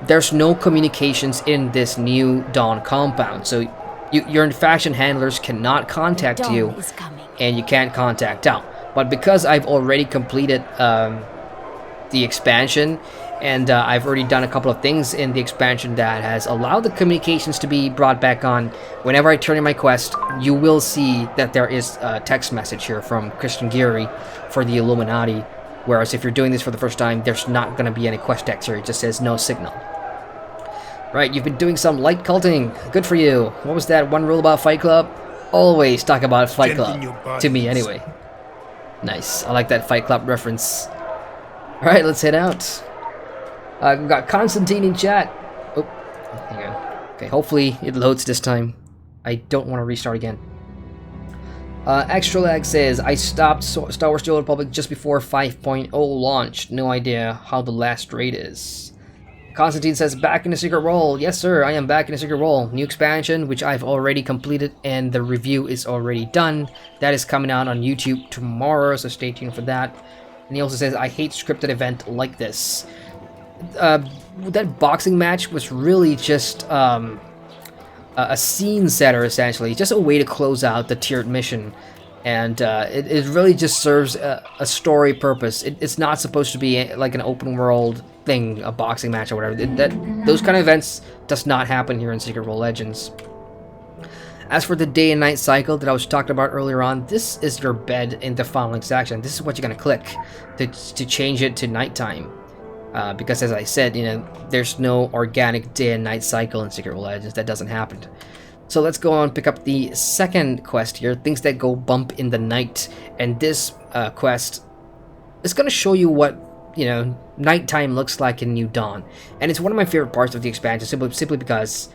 there's no communications in this new Dawn compound. So your faction handlers cannot contact
Dawn
you,
is coming.
and you can't contact out. But because I've already completed the expansion, and I've already done a couple of things in the expansion that has allowed the communications to be brought back on, whenever I turn in my quest, you will see that there is a text message here from Christian Geary for the Illuminati. Whereas if you're doing this for the first time, there's not going to be any quest text here. It just says no signal. Right, you've been doing some light culting. Good for you. What was that one rule about Fight Club? Always talk about Fight Club. To me, anyway. Nice. I like that Fight Club reference. Alright, let's head out. We've got Constantine in chat. Oh, hang on. Okay, hopefully it loads this time. I don't want to restart again. Extra Lag says, I stopped Star Wars The Old Republic just before 5.0 launched. No idea how the last raid is. Constantine says, back in the secret role. Yes, sir, I am back in the secret role. New expansion, which I've already completed, and the review is already done. That is coming out on YouTube tomorrow, so stay tuned for that. And he also says, I hate scripted event like this. That boxing match was really just a scene setter, essentially, just a way to close out the tiered mission, and it really just serves a story purpose. It's not supposed to be like an open world thing, a boxing match or whatever. Those kind of events does not happen here in Secret Role Legends. As for the day and night cycle that I was talking about earlier on, this is your bed in the following section. This is what you're gonna click to change it to nighttime. Because as I said, you know, there's no organic day and night cycle in Secret Role Legends. That doesn't happen. So let's go on and pick up the second quest here, things that go bump in the night. And this quest is going to show you what, you know, nighttime looks like in New Dawn. And it's one of my favorite parts of the expansion, simply because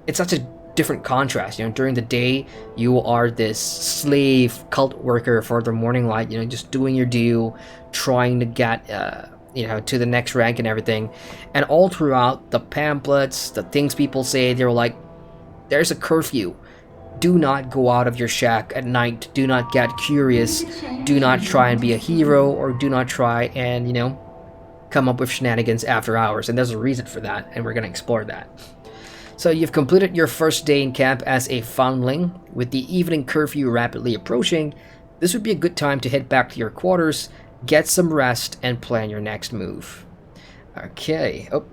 it's such a different contrast. You know, during the day, you are this slave cult worker for the Morninglight, you know, just doing your due, trying to get you know, to the next rank and everything. And all throughout the pamphlets, the things people say, they're like, there's a curfew. Do not go out of your shack at night. Do not get curious. Do not try and be a hero, or do not try and, you know, come up with shenanigans after hours, and there's a reason for that, and we're going to explore that. So you've completed your first day in camp as a foundling. With the evening curfew rapidly approaching, this would be a good time to head back to your quarters, get some rest, and plan your next move. Okay. Oh,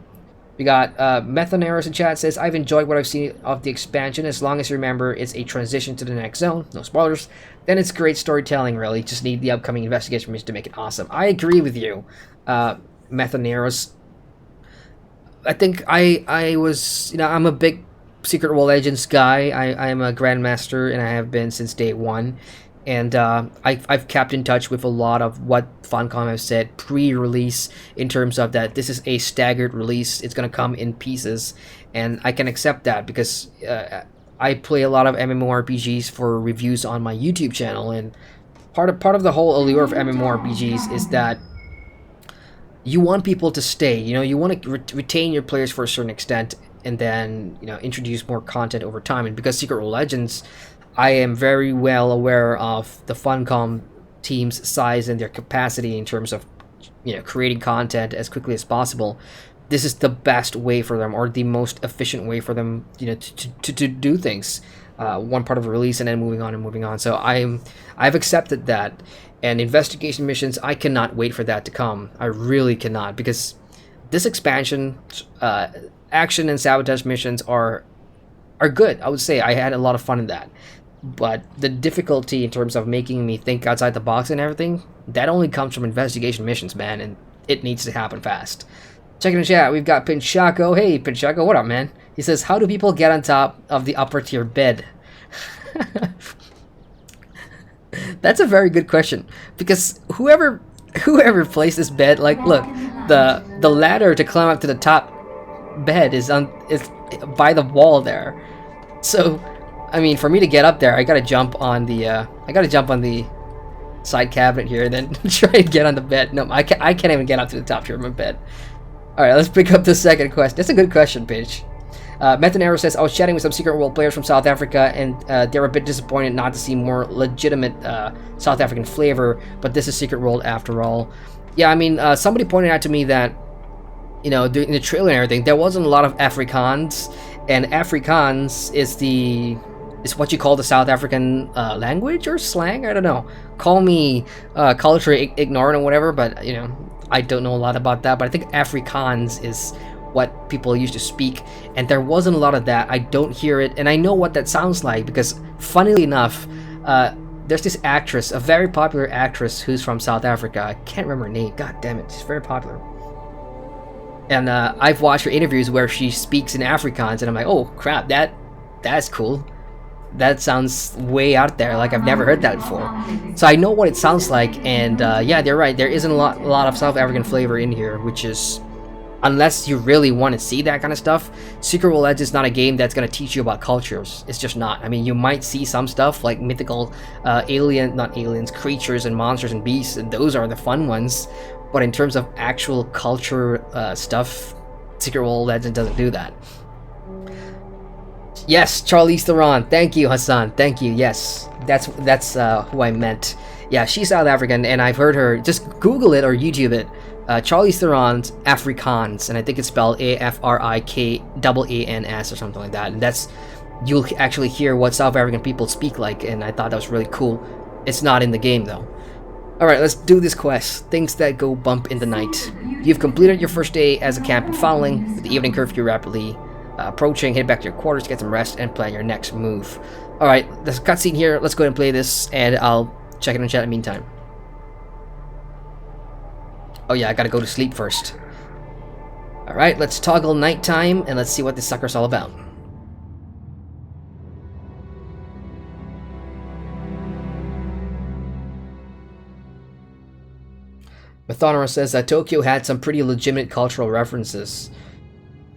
we got Methaneros in chat says, I've enjoyed what I've seen of the expansion. As long as you remember it's a transition to the next zone, no spoilers, then it's great storytelling, really. Just need the upcoming investigation mission to make it awesome. I agree with you, Methaneros. I think I was, I'm a big Secret World Legends guy. I am a Grandmaster, and I have been since day one. And I've kept in touch with a lot of what Funcom have said pre-release in terms of that this is a staggered release. It's going to come in pieces, and I can accept that because I play a lot of MMORPGs for reviews on my YouTube channel, and part of the whole allure of MMORPGs is that you want people to stay. You want to retain your players for a certain extent, and then introduce more content over time. And because Secret World Legends, I am very well aware of the Funcom team's size and their capacity in terms of creating content as quickly as possible. This is the best way for them, or the most efficient way for them, to do things. One part of a release and then moving on. So I've accepted that. And investigation missions, I cannot wait for that to come. I really cannot, because this expansion, action and sabotage missions are good. I would say I had a lot of fun in that. But the difficulty in terms of making me think outside the box and everything, that only comes from investigation missions, man, and it needs to happen fast. Checking the chat, we've got Pinchaco. Hey, Pinchaco, what up, man? He says, how do people get on top of the upper tier bed? That's a very good question, because whoever placed this bed, like, look, the ladder to climb up to the top bed is by the wall there. So, I mean, for me to get up there, I gotta jump on the side cabinet here, and then try and get on the bed. No, I can't even get up to the top tier of my bed. All right, let's pick up the second question. That's a good question, Paige. Methanero says, I was chatting with some Secret World players from South Africa, and they were a bit disappointed not to see more legitimate South African flavor, but this is Secret World after all. Yeah, I mean, somebody pointed out to me that, during the trailer and everything, there wasn't a lot of Afrikaans, and Afrikaans is what you call the South African language or slang? I don't know. Call me culturally ignorant or whatever, but, I don't know a lot about that, but I think Afrikaans is what people used to speak, and there wasn't a lot of that. I don't hear it, and I know what that sounds like, because funnily enough, there's this actress, a very popular actress who's from South Africa. I can't remember her name. God damn it, she's very popular. And I've watched her interviews where she speaks in Afrikaans, and I'm like, oh crap, that's cool. That sounds way out there, like I've never heard that before. So I know what it sounds like, and yeah, they're right. There isn't a lot of South African flavor in here, which is, unless you really want to see that kind of stuff, Secret World Legends is not a game that's going to teach you about cultures. It's just not. I mean, you might see some stuff like mythical creatures and monsters and beasts, and those are the fun ones. But in terms of actual culture stuff, Secret World Legends doesn't do that. Yes, Charlize Theron. Thank you, Hassan. Thank you. Yes, that's who I meant. Yeah, she's South African, and I've heard her. Just Google it or YouTube it. Charlize Theron's Afrikaans, and I think it's spelled AFRIKAANS or something like that. And you'll actually hear what South African people speak like, and I thought that was really cool. It's not in the game though. All right, let's do this quest. Things that go bump in the night. You've completed your first day as a camp in Foundling, with the evening curfew rapidly approaching. Head back to your quarters to get some rest and plan your next move. All right, there's a cutscene here. Let's go ahead and play this, and I'll check it in chat in the meantime. Oh yeah, I gotta go to sleep first. All right, let's toggle nighttime, and let's see what this sucker's all about. Mathonora says that Tokyo had some pretty legitimate cultural references.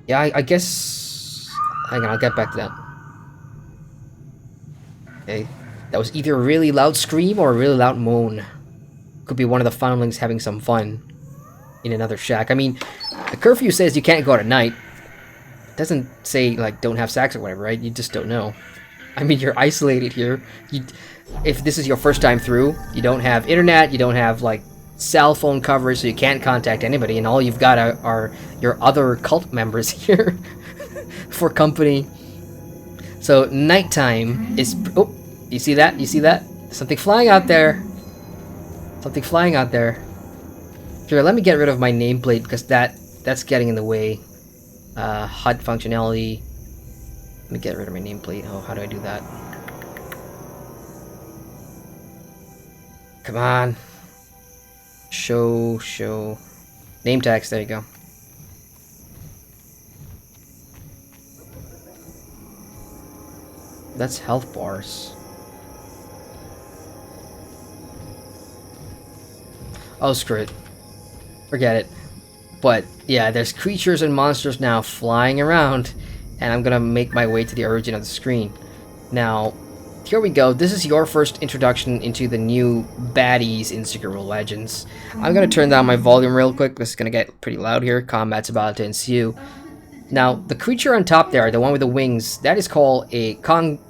Yeah, I guess... Hang on, I'll get back to that. Okay, that was either a really loud scream or a really loud moan. Could be one of the foundlings having some fun in another shack. I mean, the curfew says you can't go out at night. It doesn't say, like, don't have sex or whatever, right? You just don't know. I mean, you're isolated here. If this is your first time through, you don't have internet, you don't have, like, cell phone coverage so you can't contact anybody, and all you've got are your other cult members here for company. So nighttime is... Oh, you see that? You see that? Something flying out there. Something flying out there. Here, let me get rid of my nameplate because that's getting in the way. HUD functionality. Let me get rid of my nameplate. Oh, how do I do that? Come on. Show. Name tags, there you go. That's health bars. Oh, screw it. Forget it. But, yeah, there's creatures and monsters now flying around, and I'm gonna make my way to the origin of the screen. Now, here we go. This is your first introduction into the new baddies in Secret World Legends. I'm gonna turn down my volume real quick. This is gonna get pretty loud here. Combat's about to ensue. Now, the creature on top there, the one with the wings, that is called a Congo...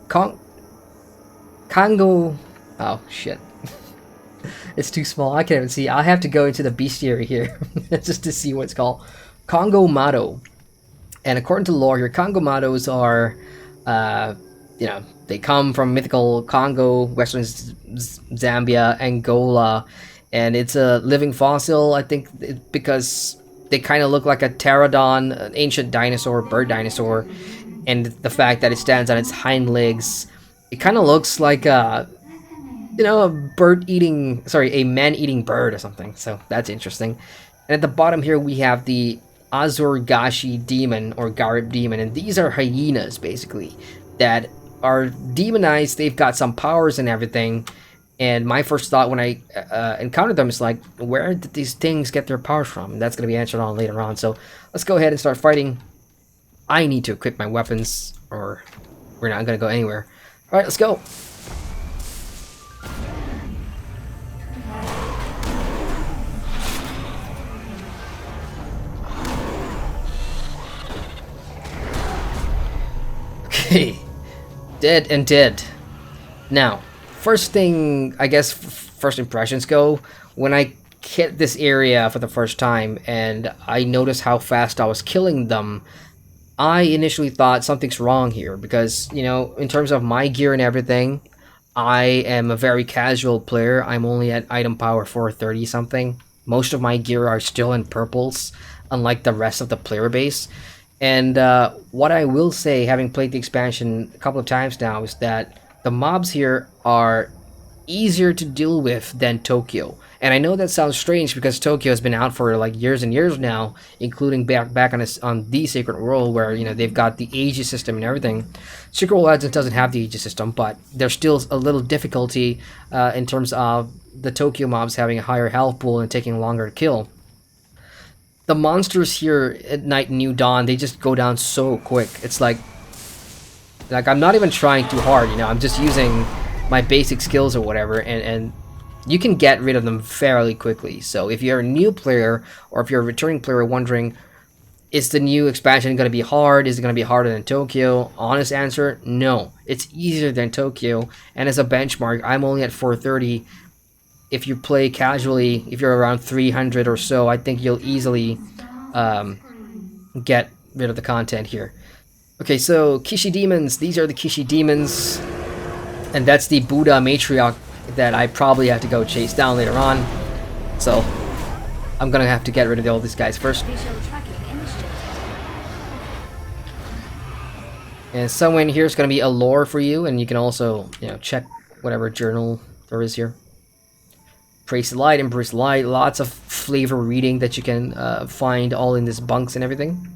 Oh, shit. It's too small. I can't even see. I'll have to go into the bestiary here just to see what it's called. Congo Mado. And according to lore, your Congo Mados are, you know, they come from mythical Congo, Western Zambia, Angola, and it's a living fossil, I think, because they kind of look like a pterodon, an ancient dinosaur, bird dinosaur, and the fact that it stands on its hind legs, it kind of looks like a, you know, a man-eating bird or something. So that's interesting. And at the bottom here we have the Azurgashi demon or Garib demon, and these are hyenas basically that are demonized. They've got some powers and everything. And my first thought when I encountered them is like, where did these things get their powers from? And that's going to be answered on later on. So let's go ahead and start fighting. I need to equip my weapons or we're not going to go anywhere. All right, let's go. Okay, dead and dead. Now, first thing, I guess, first impressions go, when I hit this area for the first time and I noticed how fast I was killing them, I initially thought something's wrong here because, you know, in terms of my gear and everything, I am a very casual player. I'm only at item power 430 something. Most of my gear are still in purples, unlike the rest of the player base. And what I will say, having played the expansion a couple of times now, is that the mobs here are easier to deal with than Tokyo. And I know that sounds strange because Tokyo has been out for like years and years now, including back on the Sacred World, where, you know, they've got the Aegis system and everything. Secret World Legends doesn't have the Aegis system, but there's still a little difficulty in terms of the Tokyo mobs having a higher health pool and taking longer to kill. The monsters here at Night and New Dawn, they just go down so quick. It's like I'm not even trying too hard, you know, I'm just using my basic skills or whatever, and you can get rid of them fairly quickly. So if you're a new player, or if you're a returning player wondering, is the new expansion going to be hard? Is it going to be harder than Tokyo? Honest answer, no. It's easier than Tokyo, and as a benchmark, I'm only at 430. If you play casually, if you're around 300 or so, I think you'll easily get rid of the content here. Okay, so Kishi Demons. These are the Kishi Demons. And that's the Buddha matriarch that I probably have to go chase down later on. So I'm going to have to get rid of all these guys first. And somewhere in here is going to be a lore for you. And you can also, you know, check whatever journal there is here. Praise the light, embrace the light. Lots of flavor reading that you can find all in this bunks and everything.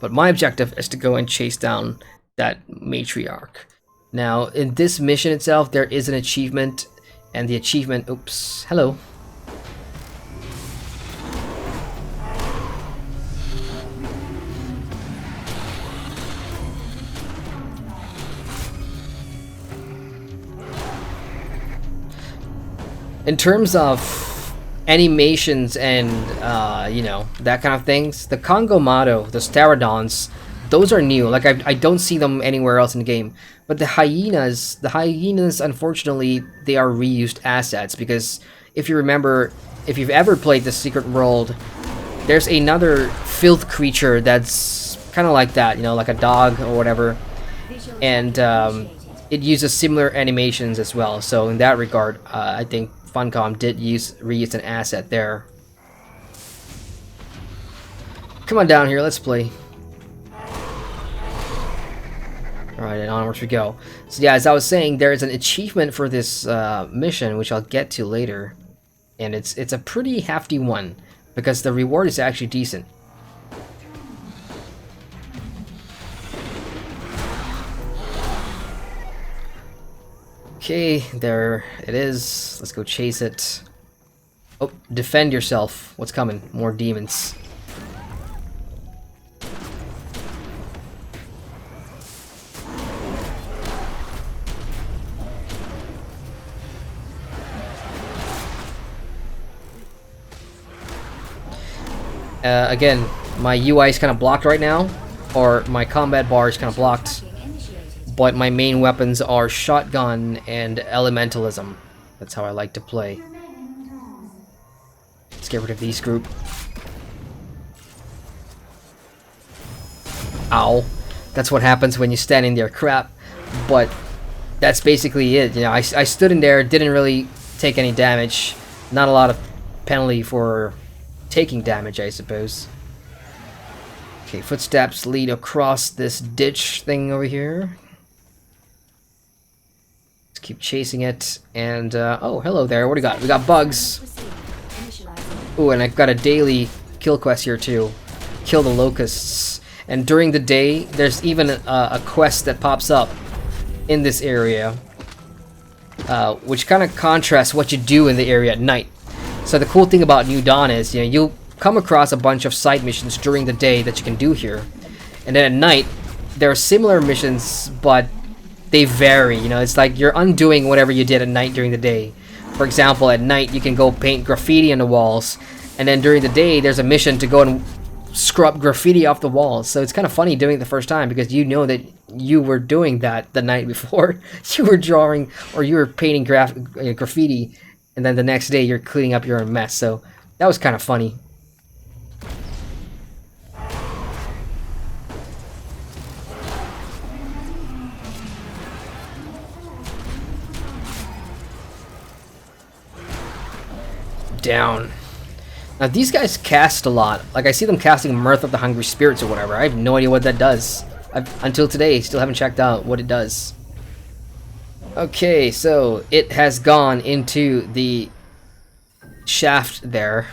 But my objective is to go and chase down that matriarch. Now, in this mission itself, there is an achievement, and the achievement... Oops. Hello. In terms of animations and, you know, that kind of things, the Congo Mado, the Pterodons, those are new. Like, I don't see them anywhere else in the game. But the hyenas, unfortunately, they are reused assets because if you remember, if you've ever played the Secret World, there's another filth creature that's kind of like that, you know, like a dog or whatever, and it uses similar animations as well. So in that regard, I think Funcom did reuse an asset there. Come on down here, let's play. Alright, and onwards we go. So yeah, as I was saying, there is an achievement for this mission, which I'll get to later. And it's a pretty hefty one, because the reward is actually decent. Okay, there it is. Let's go chase it. Oh, defend yourself. What's coming? More demons. Again, my UI is kind of blocked right now, or my combat bar is kind of blocked, but my main weapons are shotgun and elementalism. That's how I like to play. Let's get rid of these group. Ow. That's what happens when you stand in there, crap. But that's basically it. You know, I stood in there, didn't really take any damage. Not a lot of penalty for taking damage, I suppose. Okay, footsteps lead across this ditch thing over here. Let's keep chasing it. And, oh, hello there. What do we got? We got bugs. Ooh, and I've got a daily kill quest here, too. Kill the locusts. And during the day, there's even a quest that pops up in this area, which kind of contrasts what you do in the area at night. So the cool thing about New Dawn is, you know, you'll come across a bunch of side missions during the day that you can do here. And then at night, there are similar missions, but they vary. You know, it's like you're undoing whatever you did at night during the day. For example, at night, you can go paint graffiti on the walls. And then during the day, there's a mission to go and scrub graffiti off the walls. So it's kind of funny doing it the first time, because you know that you were doing that the night before. You were drawing, or you were painting graffiti. And then the next day you're cleaning up your own mess. So that was kind of funny. Down. Now these guys cast a lot. Like I see them casting Mirth of the Hungry Spirits or whatever. I have no idea what that does. Until today, still haven't checked out what it does. Okay, so it has gone into the shaft there,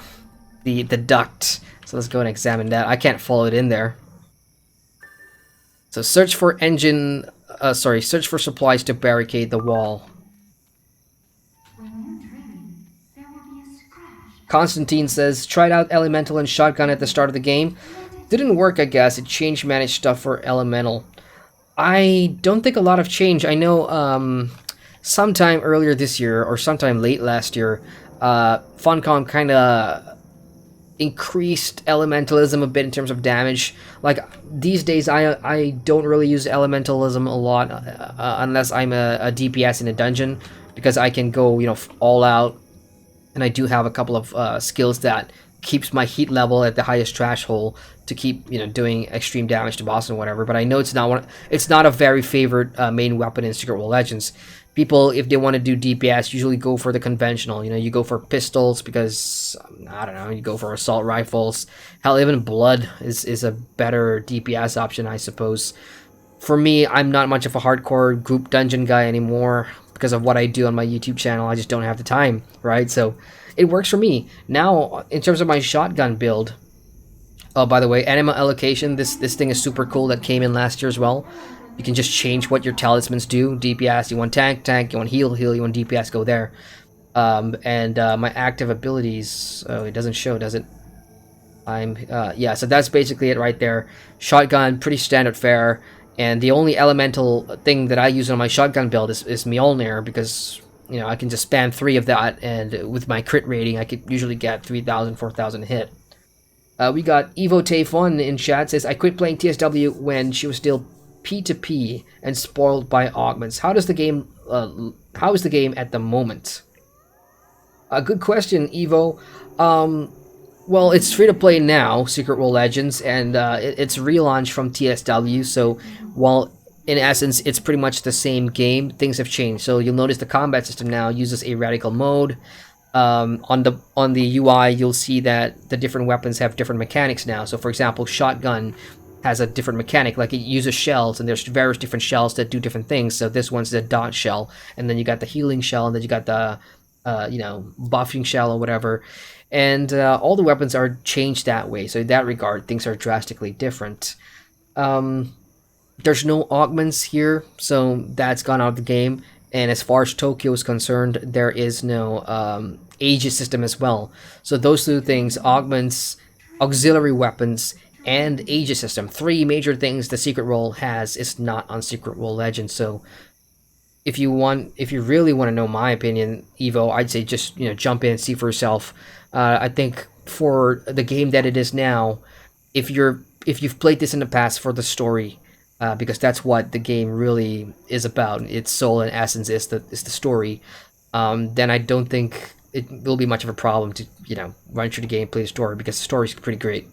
the duct. So let's go and examine that. I can't follow it in there. So search for search for supplies to barricade the wall. Constantine says, tried out Elemental and Shotgun at the start of the game. Didn't work, I guess. It changed managed stuff for Elemental. I don't think a lot of change. I know sometime earlier this year or sometime late last year, Funcom kind of increased elementalism a bit in terms of damage. Like these days, I don't really use elementalism a lot unless I'm a DPS in a dungeon, because I can go, you know, all out, and I do have a couple of skills that keeps my heat level at the highest threshold to keep, you know, doing extreme damage to boss and whatever. But I know it's not a very favorite main weapon in Secret World Legends. People, if they want to do DPS, usually go for the conventional. You know, you go for pistols because, I don't know, you go for assault rifles. Hell, even blood is a better DPS option, I suppose. For me, I'm not much of a hardcore group dungeon guy anymore because of what I do on my YouTube channel. I just don't have the time, right? So it works for me. Now, in terms of my shotgun build, oh, by the way, anima allocation, this thing is super cool that came in last year as well. You can just change what your talismans do. DPS, you want tank, you want heal, you want DPS, go there. My active abilities, oh, it doesn't show, does it? Yeah, so that's basically it right there. Shotgun, pretty standard fare. And the only elemental thing that I use on my shotgun build is Mjolnir, because, you know, I can just spam 3 of that, and with my crit rating, I could usually get 3,000, 4,000 hit. We got Evo Tayfun in chat, says, I quit playing TSW when she was still P2P and spoiled by augments. How is the game at the moment? A good question, Evo. Well, it's free to play now, Secret World Legends, and it's relaunched from TSW. So, while in essence it's pretty much the same game, things have changed. So you'll notice the combat system now uses a radical mode. On the UI, you'll see that the different weapons have different mechanics now. So, for example, shotgun has a different mechanic, like it uses shells, and there's various different shells that do different things. So this one's the dot shell, and then you got the healing shell, and then you got the buffing shell or whatever. And all the weapons are changed that way. So in that regard, things are drastically different. There's no augments here, so that's gone out of the game. And as far as Tokyo is concerned, there is no Aegis system as well. So those two things, augments, auxiliary weapons, and Aegis system, three major things the Secret World has, is not on Secret World Legends. So if you really want to know my opinion, Evo, I'd say just jump in, see for yourself. I think for the game that it is now, if you've played this in the past for the story, because that's what the game really is about, its soul and essence is the story, then I don't think it will be much of a problem to run through the game, play the story, because the story is pretty great,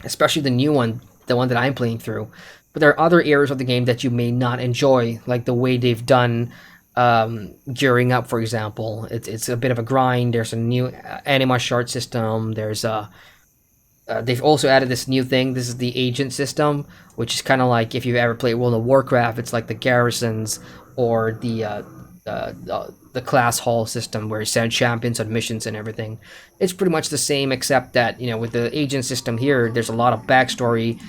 especially the new one, the one that I'm playing through. But there are other areas of the game that you may not enjoy, like the way they've done gearing up, for example. It's a bit of a grind. There's a new anima shard system. There's they've also added this new thing. This is the agent system, which is kind of like if you've ever played World of Warcraft. It's like the garrisons or the class hall system where you send champions on missions and everything. It's pretty much the same, except that with the agent system here, there's a lot of backstory,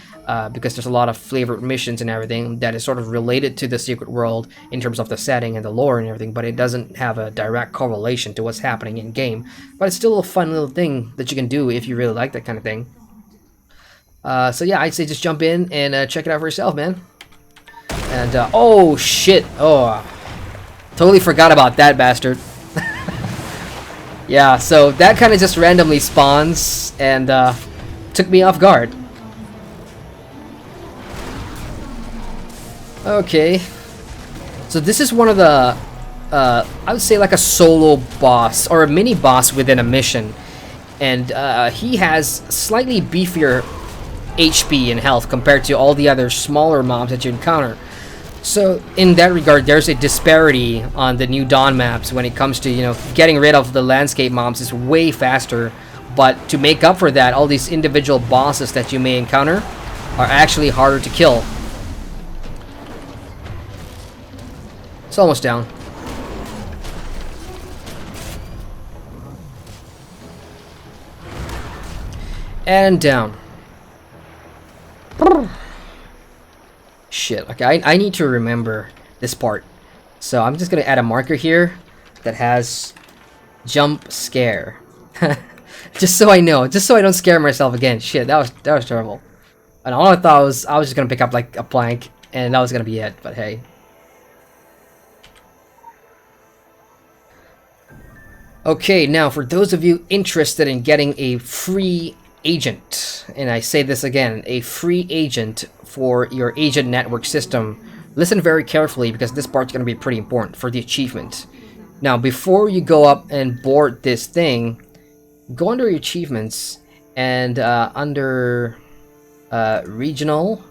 because there's a lot of flavored missions and everything that is sort of related to the Secret World in terms of the setting and the lore and everything, but it doesn't have a direct correlation to what's happening in game. But it's still a fun little thing that you can do if you really like that kind of thing. So yeah, I'd say just jump in and check it out for yourself, man. And oh shit! Oh, totally forgot about that bastard. Yeah, so that kind of just randomly spawns and took me off guard. Okay, so this is one of the I would say like a solo boss or a mini boss within a mission, and he has slightly beefier HP and health compared to all the other smaller mobs that you encounter. So in that regard, there's a disparity on the new Dawn maps when it comes to getting rid of the landscape mobs is way faster, but to make up for that, all these individual bosses that you may encounter are actually harder to kill. It's almost down. And down. Shit, okay, I need to remember this part. So I'm just gonna add a marker here that has jump scare. Just so I know, just so I don't scare myself again. Shit, that was terrible. And all I thought was I was just gonna pick up like a plank and that was gonna be it, but hey. Okay, now for those of you interested in getting a free agent, and I say this again, a free agent for your agent network system, listen very carefully because this part's going to be pretty important for the achievement. Now, before you go up and board this thing, go under your achievements and under regional,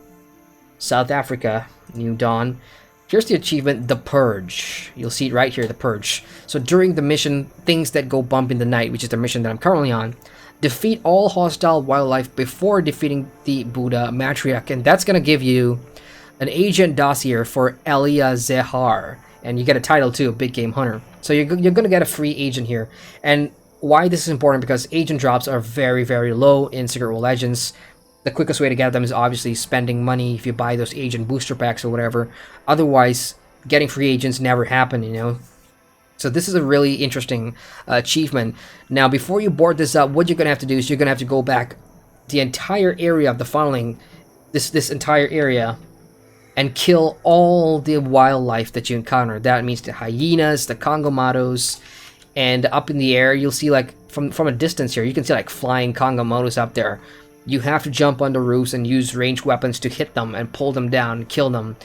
South Africa, New Dawn. Here's the achievement, The Purge. You'll see it right here, The Purge. So during the mission, Things That Go Bump in the Night, which is the mission that I'm currently on, defeat all hostile wildlife before defeating the Buddha matriarch. And that's going to give you an agent dossier for Elia Zehar. And you get a title too, Big Game Hunter. So you're going to get a free agent here. And why this is important, because agent drops are very, very low in Secret World Legends. The quickest way to get them is obviously spending money if you buy those agent booster packs or whatever. Otherwise, getting free agents never happen, So this is a really interesting achievement. Now, before you board this up, what you're going to have to do is you're going to have to go back the entire area of the funneling, this entire area, and kill all the wildlife that you encounter. That means the hyenas, the congomatos, and up in the air, you'll see like from a distance here, you can see like flying congomatos up there. You have to jump on the roofs and use ranged weapons to hit them and pull them down, kill them.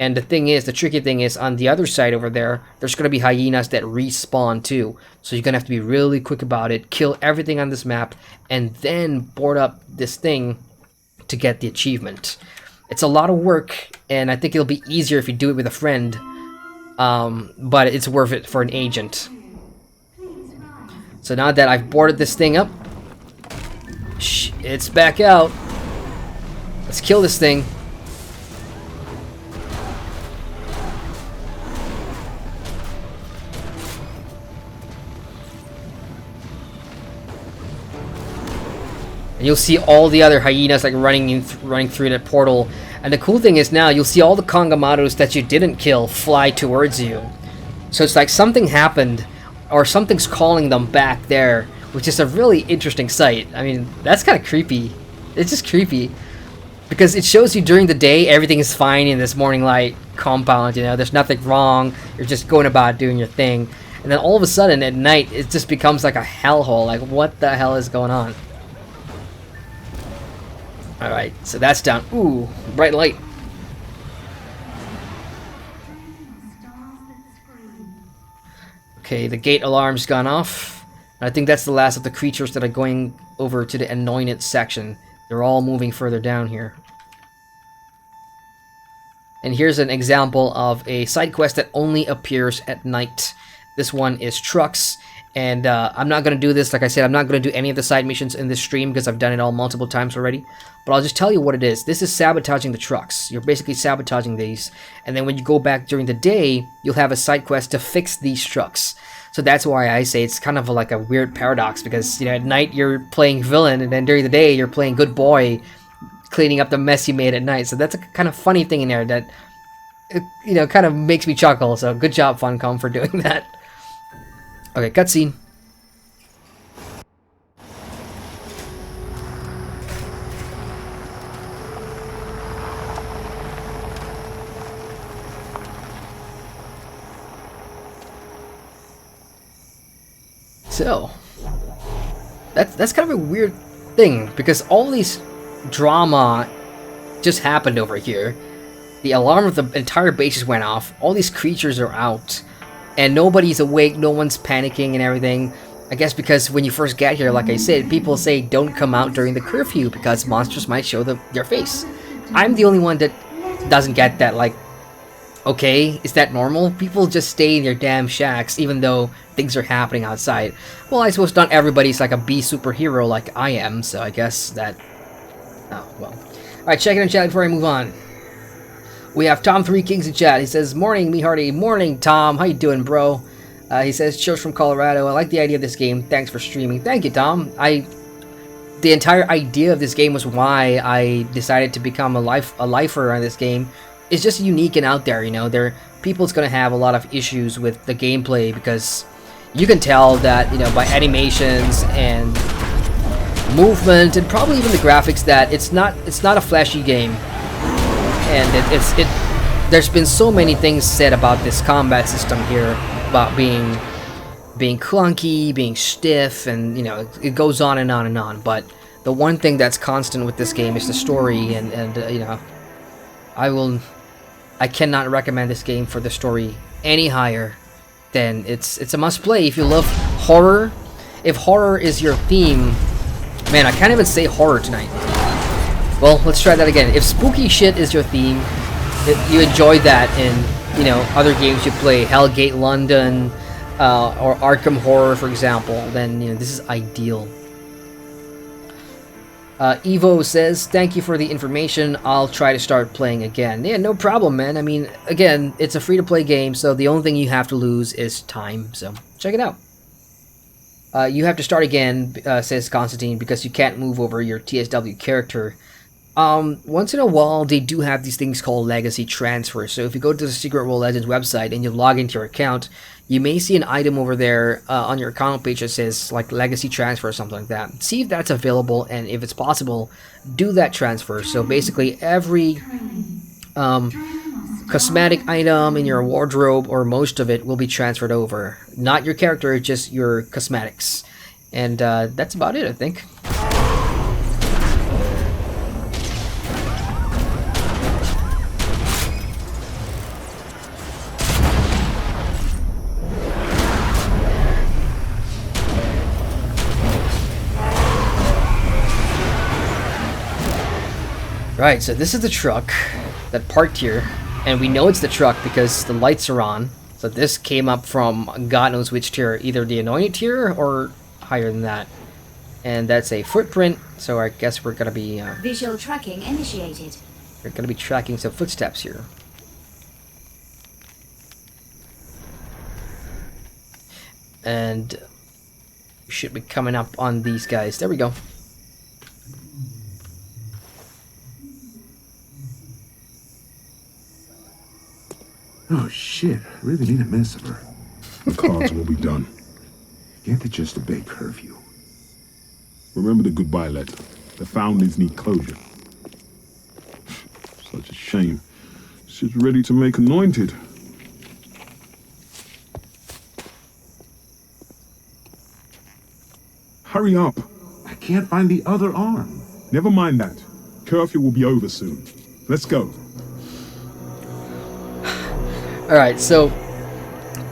And the thing is, the tricky thing is, on the other side over there, there's going to be hyenas that respawn too. So you're going to have to be really quick about it, kill everything on this map, and then board up this thing to get the achievement. It's a lot of work, and I think it'll be easier if you do it with a friend. But it's worth it for an agent. So now that I've boarded this thing up, it's back out. Let's kill this thing. And you'll see all the other hyenas like running through that portal. And the cool thing is now you'll see all the Kangamaros that you didn't kill fly towards you. So it's like something happened, or something's calling them back there, which is a really interesting sight. I mean, that's kind of creepy. It's just creepy. Because it shows you during the day everything is fine in this Morninglight compound, you know, there's nothing wrong, you're just going about doing your thing. And then all of a sudden at night it just becomes like a hellhole, like what the hell is going on? Alright, so that's down. Ooh, bright light. Okay, the gate alarm's gone off. I think that's the last of the creatures that are going over to the anointed section. They're all moving further down here. And here's an example of a side quest that only appears at night. This one is trucks. And I'm not going to do this, like I said, I'm not going to do any of the side missions in this stream because I've done it all multiple times already. But I'll just tell you what it is. This is sabotaging the trucks. You're basically sabotaging these. And then when you go back during the day, you'll have a side quest to fix these trucks. So that's why I say it's kind of like a weird paradox because, you know, at night you're playing villain and then during the day you're playing good boy, cleaning up the mess you made at night. So that's a kind of funny thing in there that, you know, kind of makes me chuckle. So good job, Funcom, for doing that. Okay, cutscene. So, that's kind of a weird thing because all these drama just happened over here. The alarm of the entire base just went off. All these creatures are out. And nobody's awake, no one's panicking and everything. I guess because when you first get here, like I said, people say don't come out during the curfew because monsters might show their face. I'm the only one that doesn't get that, like, okay, is that normal? People just stay in their damn shacks even though things are happening outside. Well, I suppose not everybody's like a B superhero like I am, so I guess that... Oh, well. Alright, check it in chat before I move on. We have Tom 3 Kings in chat. He says, "Morning, me hearty." Morning, Tom. How you doing, bro? He says, "Chores from Colorado. I like the idea of this game. Thanks for streaming." Thank you, Tom. The entire idea of this game was why I decided to become a lifer on this game. It's just unique and out there, you know. People's gonna have a lot of issues with the gameplay because you can tell that, you know, by animations and movement and probably even the graphics that it's not a flashy game. And there's been so many things said about this combat system here, about being clunky, being stiff, and, you know, it goes on and on and on. But the one thing that's constant with this game is the story, and you know, I cannot recommend this game for the story any higher than it's a must play if you love horror. If horror is your theme, man, I can't even say horror tonight. Well, let's try that again. If spooky shit is your theme, if you enjoy that in, you know, other games you play, Hellgate London, or Arkham Horror, for example, then, you know, this is ideal. Evo says, "Thank you for the information. I'll try to start playing again." Yeah, no problem, man. I mean, again, it's a free-to-play game, so the only thing you have to lose is time. So, check it out. You have to start again, says Constantine, because you can't move over your TSW character. Once in a while, they do have these things called legacy transfers. So if you go to the Secret World Legends website and you log into your account, you may see an item over there on your account page that says like legacy transfer or something like that. See if that's available, and if it's possible, do that transfer. So basically every cosmetic item in your wardrobe, or most of it, will be transferred over. Not your character, just your cosmetics. And that's about it, I think. Right, so this is the truck that parked here, and we know it's the truck because the lights are on. So this came up from God knows which tier, either the anointed tier or higher than that. And that's a footprint, so I guess we're gonna be
Visual tracking initiated.
tracking some footsteps here. And we should be coming up on these guys. There we go.
Oh shit, I really need a mess of her.
The cards will be done.
Can't they just obey curfew?
Remember the goodbye letter. The foundlings need closure. Such a shame. She's ready to make anointed. Hurry up.
I can't find the other arm.
Never mind that. Curfew will be over soon. Let's go.
Alright, so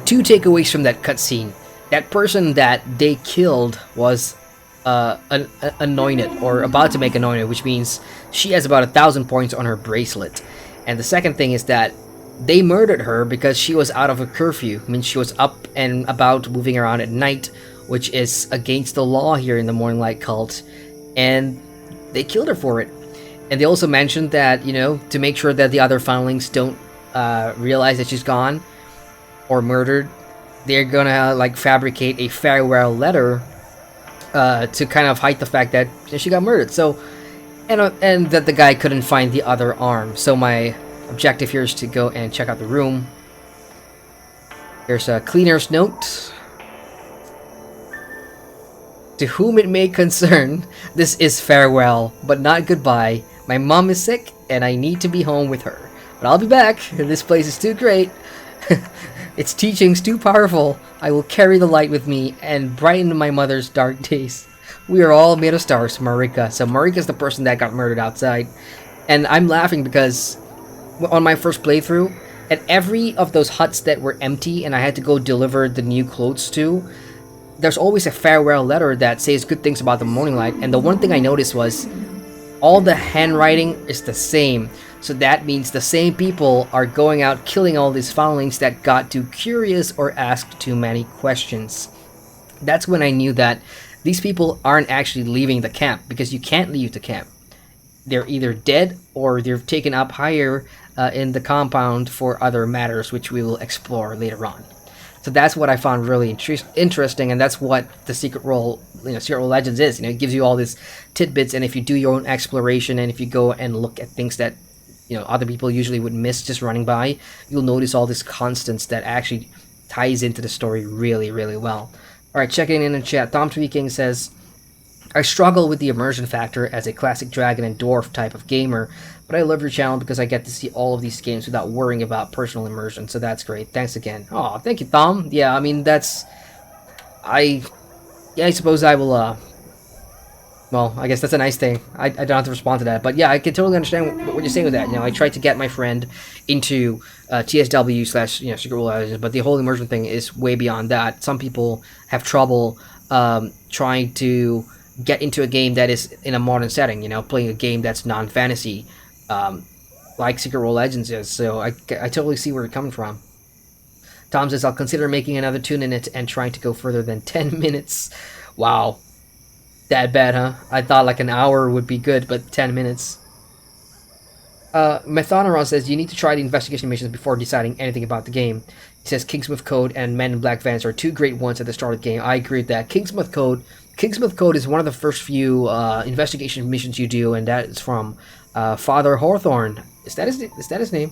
2 takeaways from that cutscene. That person that they killed was anointed, or about to make anointed, which means she has about 1,000 points on her bracelet. And the second thing is that they murdered her because she was out of a curfew. I mean, she was up and about moving around at night, which is against the law here in the Morninglight cult, and they killed her for it. And they also mentioned that, you know, to make sure that the other foundlings don't realize that she's gone or murdered, they're gonna like fabricate a farewell letter to kind of hide the fact that she got murdered. So, and that the guy couldn't find the other arm. So my objective here is to go and check out the room. There's a cleaner's note. To whom it may concern, this is farewell, but not goodbye. My mom is sick, and I need to be home with her. But I'll be back. This place is too great. Its teachings too powerful. I will carry the light with me and brighten my mother's dark days. We are all made of stars, Marika. So Marika's the person that got murdered outside. And I'm laughing because on my first playthrough, at every of those huts that were empty and I had to go deliver the new clothes to, there's always a farewell letter that says good things about the Morninglight. And the one thing I noticed was all the handwriting is the same. So that means the same people are going out killing all these foundlings that got too curious or asked too many questions. That's when I knew that these people aren't actually leaving the camp, because you can't leave the camp. They're either dead or they're taken up higher in the compound for other matters, which we will explore later on. So that's what I found really interesting, and that's what the Secret Role, Secret Role Legends is. It gives you all these tidbits, and if you do your own exploration, and if you go and look at things that other people usually would miss just running by, you'll notice all these constants that actually ties into the story really, really well. Alright, checking in the chat. Tom Tweaking says, I struggle with the immersion factor as a classic dragon and dwarf type of gamer, but I love your channel because I get to see all of these games without worrying about personal immersion, so that's great. Thanks again. Oh, thank you, Tom. Yeah, I mean, I suppose I will, well, I guess that's a nice thing. I don't have to respond to that. But yeah, I can totally understand what you're saying with that. I tried to get my friend into TSW / Secret Role Legends, but the whole immersion thing is way beyond that. Some people have trouble trying to get into a game that is in a modern setting, playing a game that's non-fantasy, like Secret Role Legends is. So I totally see where you're coming from. Tom says, I'll consider making another tune in it and trying to go further than 10 minutes. Wow. That bad, huh? I thought like an hour would be good, but 10 minutes. Methoneron says, you need to try the investigation missions before deciding anything about the game. He says Kingsmouth Code and Men in Black Vans are 2 great ones at the start of the game. I agree with that. Kingsmouth Code is one of the first few investigation missions you do, and that is from Father Hawthorne. Is that his name?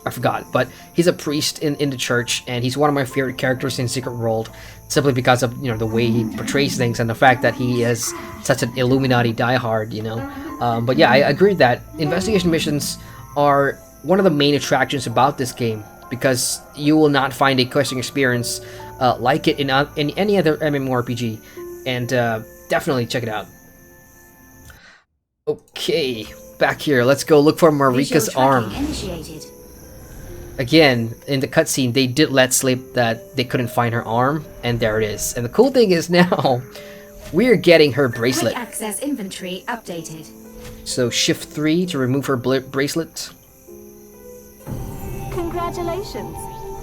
I forgot, but he's a priest in the church, and he's one of my favorite characters in Secret World, simply because of the way he portrays things and the fact that he is such an Illuminati diehard, But yeah, I agree that investigation missions are one of the main attractions about this game, because you will not find a questing experience like it in any other MMORPG, and definitely check it out. Okay, back here. Let's go look for Marika's arm.
Initiated.
Again, in the cutscene, they did let slip that they couldn't find her arm, and there it is. And the cool thing is now, we're getting her bracelet.
Quick access inventory updated.
So shift 3 to remove her bracelet.
Congratulations!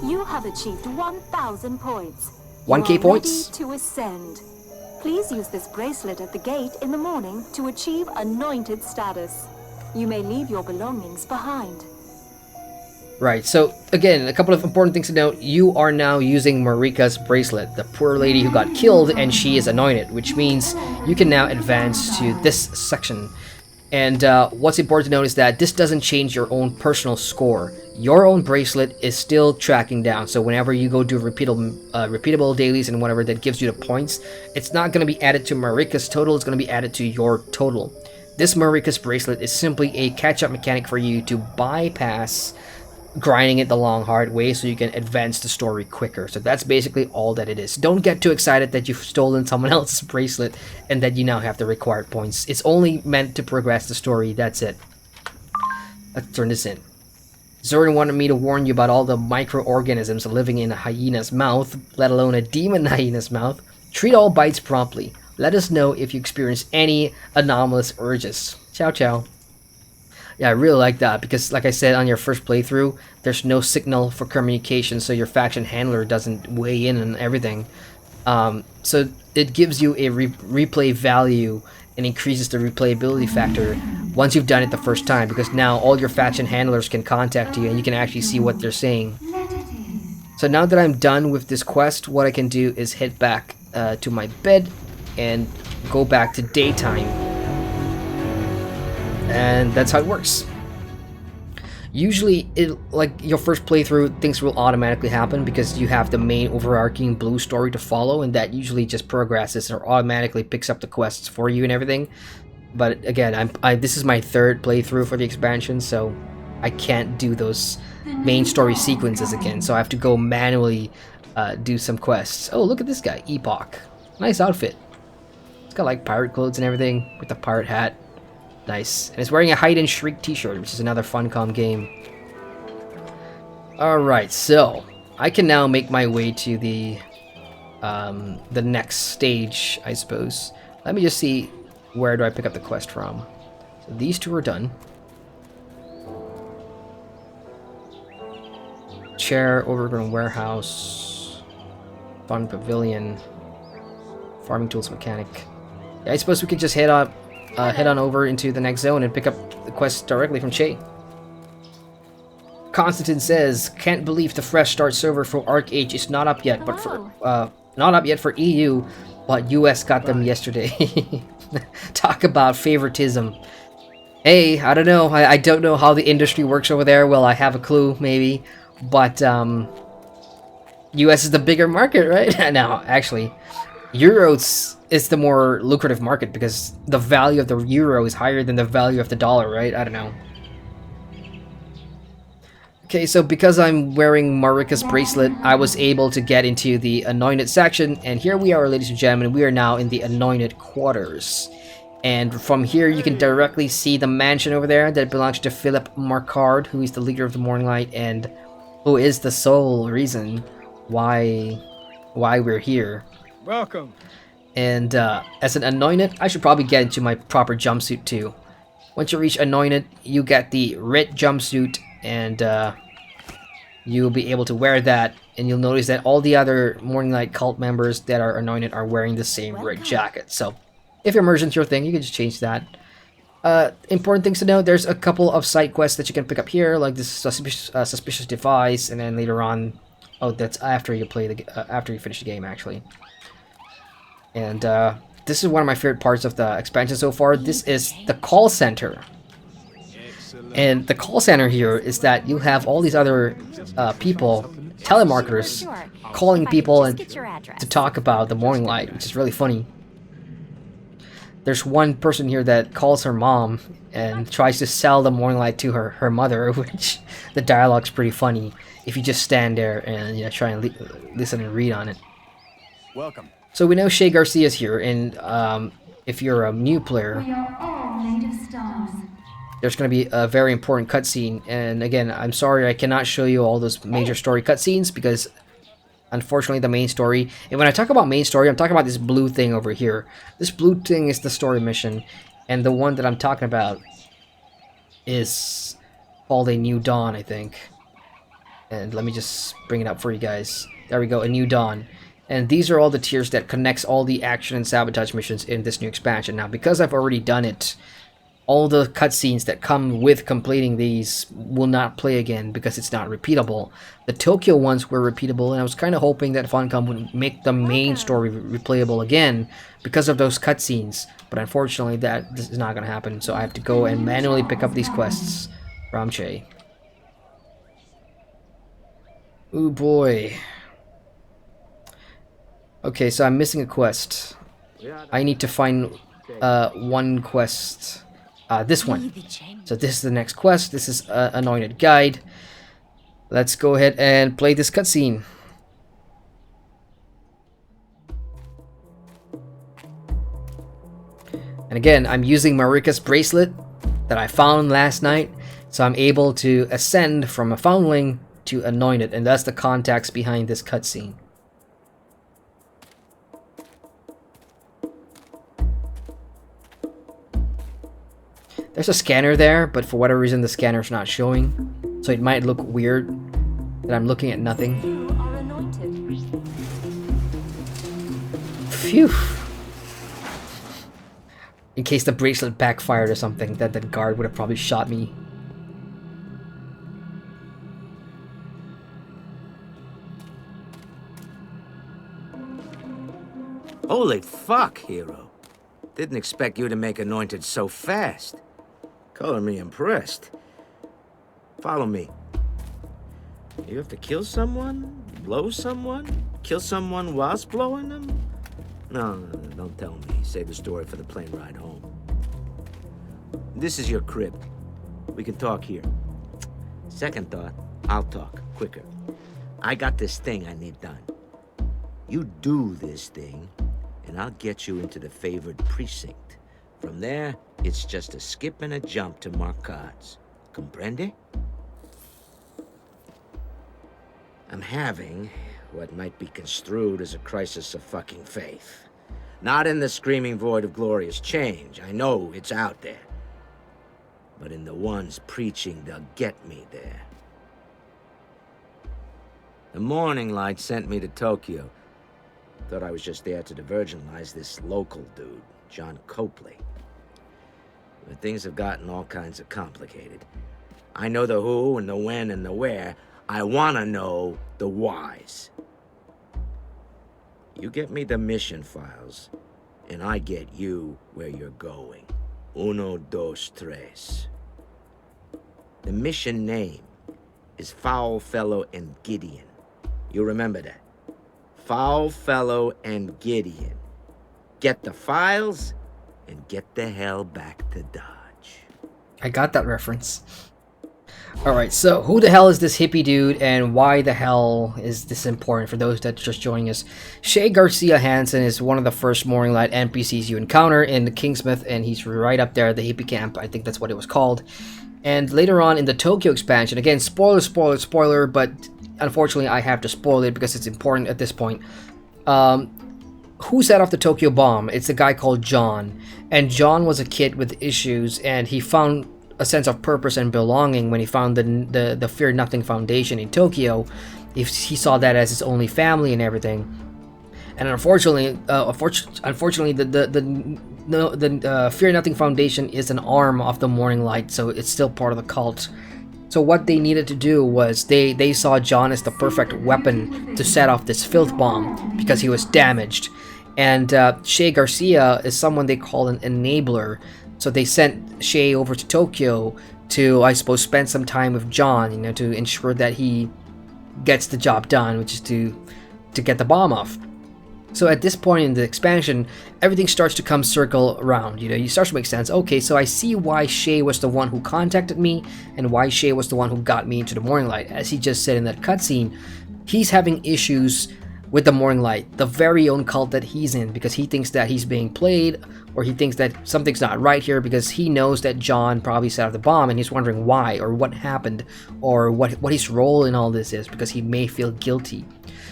You have achieved 1,000 points.
1k points?
Ready to ascend. Please use this bracelet at the gate in the morning to achieve anointed status. You may leave your belongings behind.
Right, so again, a couple of important things to note. You are now using Marika's bracelet, the poor lady who got killed, and she is anointed, which means you can now advance to this section. And what's important to note is that this doesn't change your own personal score. Your own bracelet is still tracking down, so whenever you go do repeatable dailies and whatever that gives you the points, it's not going to be added to Marika's total, it's going to be added to your total. This Marika's bracelet is simply a catch-up mechanic for you to bypass grinding it the long hard way so you can advance the story quicker. So that's basically all that it is. Don't get too excited that you've stolen someone else's bracelet and that you now have the required points. It's only meant to progress the story, that's it. Let's turn this in. Zorin wanted me to warn you about all the microorganisms living in a hyena's mouth, let alone a demon hyena's mouth. Treat all bites promptly. Let us know if you experience any anomalous urges. Ciao ciao. Yeah, I really like that because, like I said on your first playthrough, there's no signal for communication, so your faction handler doesn't weigh in on everything. So it gives you a replay value and increases the replayability factor once you've done it the first time, because now all your faction handlers can contact you and you can actually see what they're saying. So now that I'm done with this quest, what I can do is head back to my bed and go back to daytime. And that's how it works. Usually, like your first playthrough, things will automatically happen because you have the main overarching blue story to follow, and that usually just progresses or automatically picks up the quests for you and everything. But again, this is my third playthrough for the expansion, so I can't do those main story sequences again. So I have to go manually do some quests. Oh, look at this guy, Epoch. Nice outfit. It's got like pirate clothes and everything with the pirate hat. Nice. And it's wearing a Hide and Shriek t-shirt, which is another Funcom game. Alright, so I can now make my way to the next stage, I suppose. Let me just see, where do I pick up the quest from? So these two are done. Chair, Overgrown Warehouse, Farm Pavilion, Farming Tools Mechanic. Yeah, I suppose we could just head on over into the next zone and pick up the quest directly from Che. Constantine says, "Can't believe the fresh start server for ArcH is not up yet, but for not up yet for EU, but US got them yesterday." Talk about favoritism. Hey, I don't know. I don't know how the industry works over there. Well, I have a clue, maybe, but US is the bigger market, right? Now, actually, Euros is the more lucrative market because the value of the euro is higher than the value of the dollar, right? I don't know. Okay, so because I'm wearing Marika's bracelet, I was able to get into the Anointed section, and here we are, ladies and gentlemen. We are now in the Anointed quarters. And from here, you can directly see the mansion over there that belongs to Philip Marcard, who is the leader of the Morninglight, and who is the sole reason why we're here.
Welcome.
And as an Anointed, I should probably get into my proper jumpsuit too. Once you reach Anointed, you get the red jumpsuit, and you'll be able to wear that, and you'll notice that all the other Morninglight cult members that are Anointed are wearing the same red jacket. So if immersion's your thing, you can just change that. Important things to note, there's a couple of side quests that you can pick up here, like this suspicious device, and then later on, oh, that's after you play after you finish the game, actually. And this is one of my favorite parts of the expansion so far. This is the call center. And the call center here is that you have all these other people, telemarketers, calling people and to talk about the Morninglight, which is really funny. There's one person here that calls her mom and tries to sell the Morninglight to her mother, which the dialogue's pretty funny if you just stand there and try and listen and read on it.
Welcome.
So we know Shay Garcia's here, and if you're a new player,
We are all made of stars.
there's going to be a very important cutscene. And again, I'm sorry I cannot show you all those major story cutscenes because unfortunately the main story, and when I talk about main story, I'm talking about this blue thing over here. This blue thing is the story mission, And the one that I'm talking about is called A New Dawn, I think. And let me just bring it up for you guys. There we go, A New Dawn. And these are all the tiers that connects all the action and sabotage missions in this new expansion. Now, because I've already done it, all the cutscenes that come with completing these will not play again because it's not repeatable. The Tokyo ones were repeatable, and I was kind of hoping that Funcom would make the main story replayable again because of those cutscenes. But unfortunately, that is not going to happen, so I have to go and manually pick up these quests from Che. Ooh boy. Okay, so I'm missing a quest. I need to find one quest. This one. So this is the next quest. This is Anointed Guide. Let's go ahead and play this cutscene. And again, I'm using Marika's bracelet that I found last night. So I'm able to ascend from a foundling to Anointed. And that's the context behind this cutscene. There's a scanner there, but for whatever reason the scanner's not showing. So it might look weird that I'm looking at nothing.
You are anointed.
Phew. In case the bracelet backfired or something, that the guard would have probably shot me.
Holy fuck, hero. Didn't expect you to make Anointed so fast. Color me impressed. Follow me. You have to kill someone? Blow someone? Kill someone whilst blowing them? No, don't tell me. Save the story for the plane ride home. This is your crib. We can talk here. Second thought, I'll talk quicker. I got this thing I need done. You do this thing, and I'll get you into the favored precinct. From there, it's just a skip and a jump to Markards. Comprende? I'm having what might be construed as a crisis of fucking faith. Not in the screaming void of glorious change. I know it's out there. But in the ones preaching they'll get me there. The Morninglight sent me to Tokyo. Thought I was just there to divergentalize this local dude, John Copley. But things have gotten all kinds of complicated. I know the who and the when and the where. I want to know the whys. You get me the mission files, and I get you where you're going. Uno, dos, tres. The mission name is Foul Fellow and Gideon. You remember that? Foul Fellow and Gideon. Get the files and get the hell back to Dodge.
I got that reference. Alright, so who the hell is this hippie dude and why the hell is this important for those that are just joining us? Shay Garcia Hansen is one of the first Morninglight NPCs you encounter in the Kingsmith, and he's right up there at the hippie camp. I think that's what it was called. And later on in the Tokyo expansion, again, spoiler, but unfortunately I have to spoil it because it's important at this point. Who set off the Tokyo bomb? It's a guy called John. And John was a kid with issues, and he found a sense of purpose and belonging when he found the Fear Nothing Foundation in Tokyo. He saw that as his only family and everything. And unfortunately, the Fear Nothing Foundation is an arm of the Morninglight, so it's still part of the cult. So what they needed to do was they saw John as the perfect weapon to set off this filth bomb because he was damaged. And Shay Garcia is someone they call an enabler. So they sent Shay over to Tokyo to, I suppose, spend some time with John, you know, to ensure that he gets the job done, which is to get the bomb off. So at this point in the expansion, everything starts to come circle around. You know, it starts to make sense. Okay, so I see why Shay was the one who contacted me and why Shay was the one who got me into the Morninglight. As he just said in that cutscene, he's having issues with the Morninglight, the very own cult that he's in, because he thinks that he's being played, or he thinks that something's not right here because he knows that John probably set off the bomb and he's wondering why or what happened or what his role in all this is, because he may feel guilty.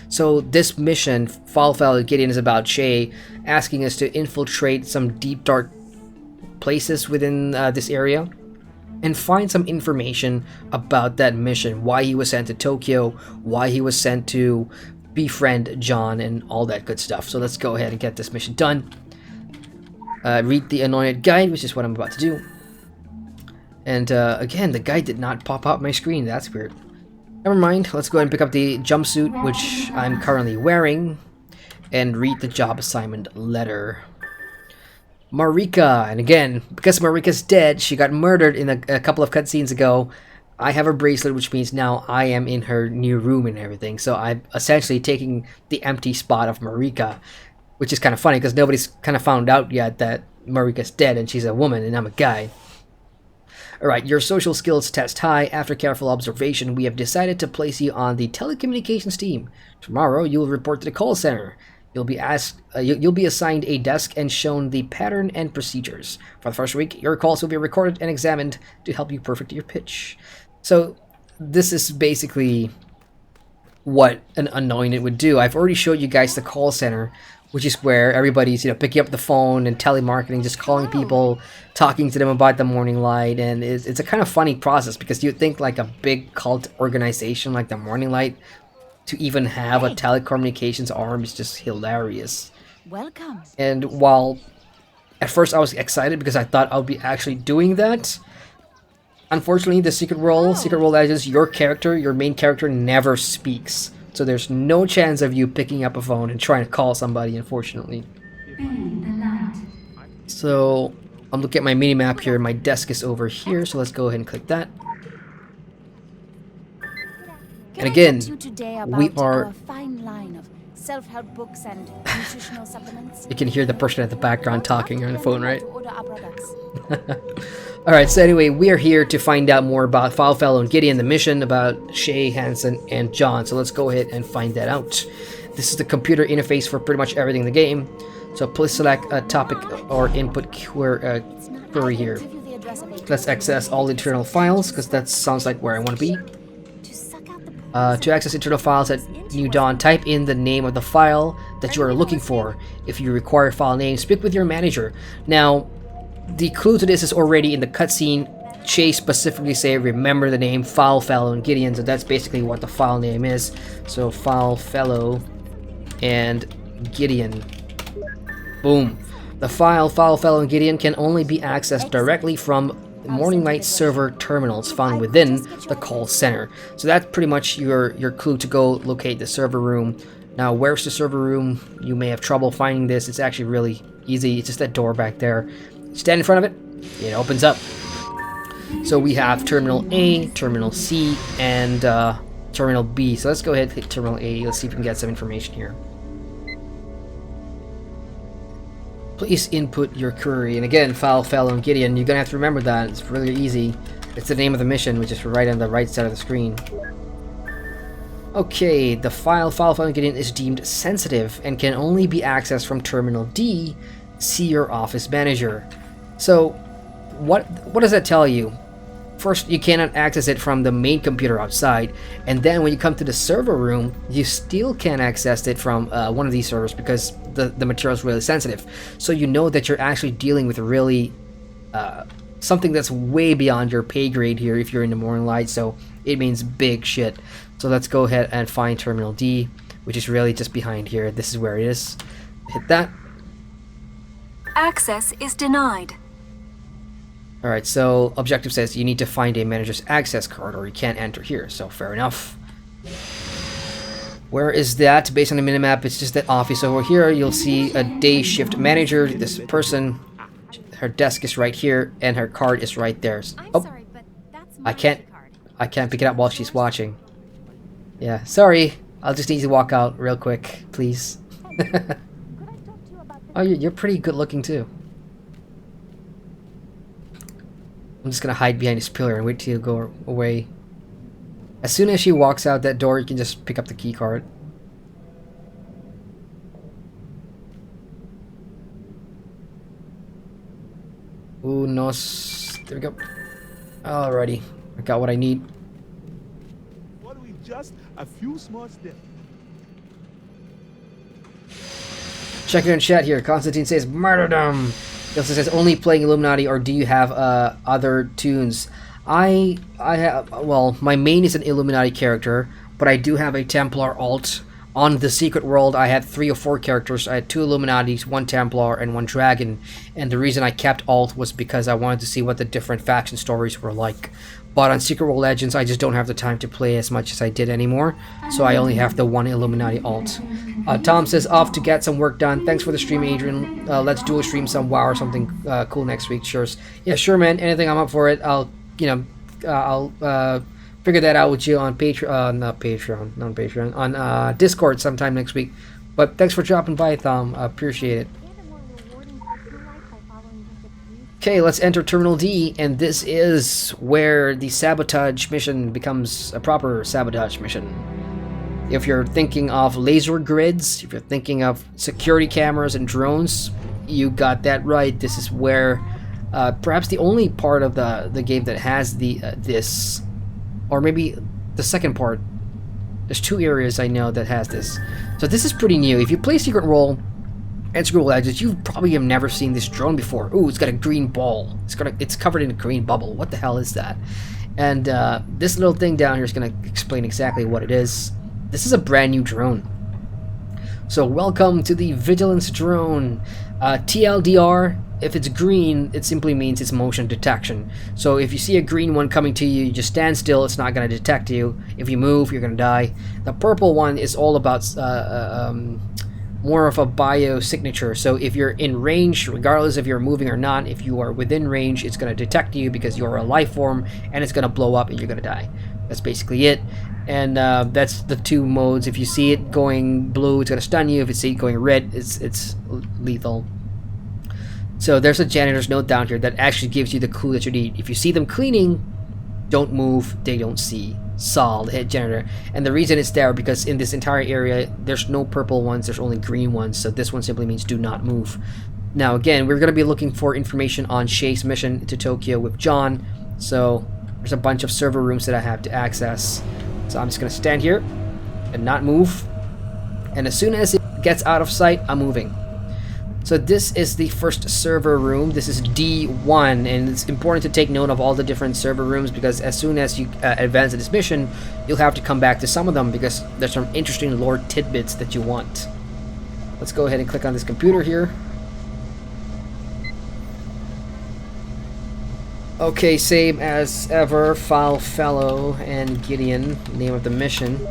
So this mission, Foul Fellow Gideon, is about Shay asking us to infiltrate some deep dark places within this area and find some information about that mission, why he was sent to Tokyo, why he was sent to befriend John, and all that good stuff. So let's go ahead and get this mission done. Read the Anointed Guide, which is what I'm about to do. And again, the guide did not pop up my screen. That's weird. Never mind. Let's go ahead and pick up the jumpsuit, which I'm currently wearing, and read the job assignment letter. Marika, and again, because Marika's dead, she got murdered in a couple of cutscenes ago. I have a bracelet, which means now I am in her new room and everything. So I'm essentially taking the empty spot of Marika, which is kind of funny because nobody's kind of found out yet that Marika's dead and she's a woman and I'm a guy. Alright, your social skills test high. After careful observation, we have decided to place you on the telecommunications team. Tomorrow, you will report to the call center. You'll be assigned a desk and shown the pattern and procedures. For the first week, your calls will be recorded and examined to help you perfect your pitch. So, this is basically what an anointed would do. I've already showed you guys the call center, which is where everybody's, picking up the phone and telemarketing, just calling people, talking to them about the Morninglight, and it's a kind of funny process because you'd think like a big cult organization like the Morninglight to even have a telecommunications arm is just hilarious.
Welcome.
And while at first I was excited because I thought I would be actually doing that, unfortunately the Secret World Legends, your main character never speaks. So there's no chance of you picking up a phone and trying to call somebody, unfortunately. So I'm looking at my mini-map here. My desk is over here, so let's go ahead and click that. And again, we are...
a fine line of self-help books and nutritional supplements.
You can hear the person at the background talking on the phone, right? Alright, so anyway, we are here to find out more about Foulfellow and Gideon, the mission about Shay, Hansen, and John. So let's go ahead and find that out. This is the computer interface for pretty much everything in the game. So please select a topic or input query here. Let's access all internal files, because that sounds like where I want to be. To access internal files at New Dawn, type in the name of the file that you are looking for. If you require file name, speak with your manager. Now, the clue to this is already in the cutscene. Chase specifically say, remember the name Foulfellow and Gideon, so that's basically what the file name is. So Foulfellow and Gideon. Boom. The file Foulfellow and Gideon can only be accessed directly from Morninglight server terminals found within the call center. So that's pretty much your clue to go locate the server room. Now, where's the server room? You may have trouble finding this. It's actually really easy. It's just that door back there. Stand in front of it, it opens up. So we have Terminal A, Terminal C, and Terminal B. So let's go ahead and hit Terminal A. Let's see if we can get some information here. Please input your query. And again, Foulfellow and Gideon, you're going to have to remember that. It's really easy. It's the name of the mission, which is right on the right side of the screen. Okay, the file Foulfellow and Gideon is deemed sensitive and can only be accessed from Terminal D. See your office manager. So, what does that tell you? First, you cannot access it from the main computer outside, and then when you come to the server room, you still can't access it from one of these servers because the material is really sensitive. So you know that you're actually dealing with really something that's way beyond your pay grade here if you're in the Morninglight, so it means big shit. So let's go ahead and find Terminal D, which is really just behind here. This is where it is. Hit that.
Access is denied.
Alright, so objective says you need to find a manager's access card or you can't enter here, so fair enough. Where is that? Based on the minimap, it's just that office over here. You'll see a day shift manager, this person. Her desk is right here, and her card is right there. Oh, I can't pick it up while she's watching. Yeah, sorry. I'll just need to walk out real quick, please. Oh, you're pretty good looking too. I'm just gonna hide behind this pillar and wait till you go away. As soon as she walks out that door, you can just pick up the key card. Ooh, no. There we go. Alrighty. I got what I need.
Following just a few small steps.
Check it in chat here. Constantine says, murder them. It also says only playing Illuminati, or do you have other tunes? I have, well, my main is an Illuminati character, but I do have a Templar alt. On the Secret World, I had 3 or 4 characters. I had 2 Illuminatis, 1 Templar, and 1 Dragon. And the reason I kept alt was because I wanted to see what the different faction stories were like. But on Secret World Legends, I just don't have the time to play as much as I did anymore. So I only have the 1 Illuminati alt. Tom says, off to get some work done. Thanks for the stream, Adrian. Let's do a stream some WoW or something cool next week. Sure. Yeah, sure, man. Anything, I'm up for it. I'll figure that out with you on Patreon, on Discord sometime next week. But thanks for dropping by, Tom. I appreciate it. Okay, let's enter Terminal D, and this is where the sabotage mission becomes a proper sabotage mission. If you're thinking of laser grids, if you're thinking of security cameras and drones, you got that right. This is where perhaps the only part of the game that has this, or maybe the second part. There's 2 areas I know that has this. So this is pretty new. If you play Secret Role and Secret Role Legends, you probably have never seen this drone before. Ooh, it's got a green ball. It's covered in a green bubble. What the hell is that? And this little thing down here is going to explain exactly what it is. This is a brand new drone. So welcome to the Vigilance drone. TLDR, if it's green, it simply means it's motion detection. So if you see a green one coming to you, you just stand still, it's not going to detect you. If you move, you're going to die. The purple one is all about more of a biosignature. So if you're in range, regardless if you're moving or not, if you are within range, it's going to detect you because you're a life form, and it's going to blow up and you're going to die. That's basically it. And that's the 2 modes. If you see it going blue, it's going to stun you. If you see it going red, it's lethal. So there's a janitor's note down here that actually gives you the clue that you need. If you see them cleaning, don't move, they don't see. Sol, the head janitor. And the reason it's there because in this entire area, there's no purple ones, there's only green ones. So this one simply means do not move. Now again, we're going to be looking for information on Shay's mission to Tokyo with John. So there's a bunch of server rooms that I have to access. So I'm just going to stand here and not move. And as soon as it gets out of sight, I'm moving. So this is the first server room. This is D1, and it's important to take note of all the different server rooms because as soon as you advance in this mission, you'll have to come back to some of them because there's some interesting lore tidbits that you want. Let's go ahead and click on this computer here. Okay, same as ever, File Fellow and Gideon, name of the mission.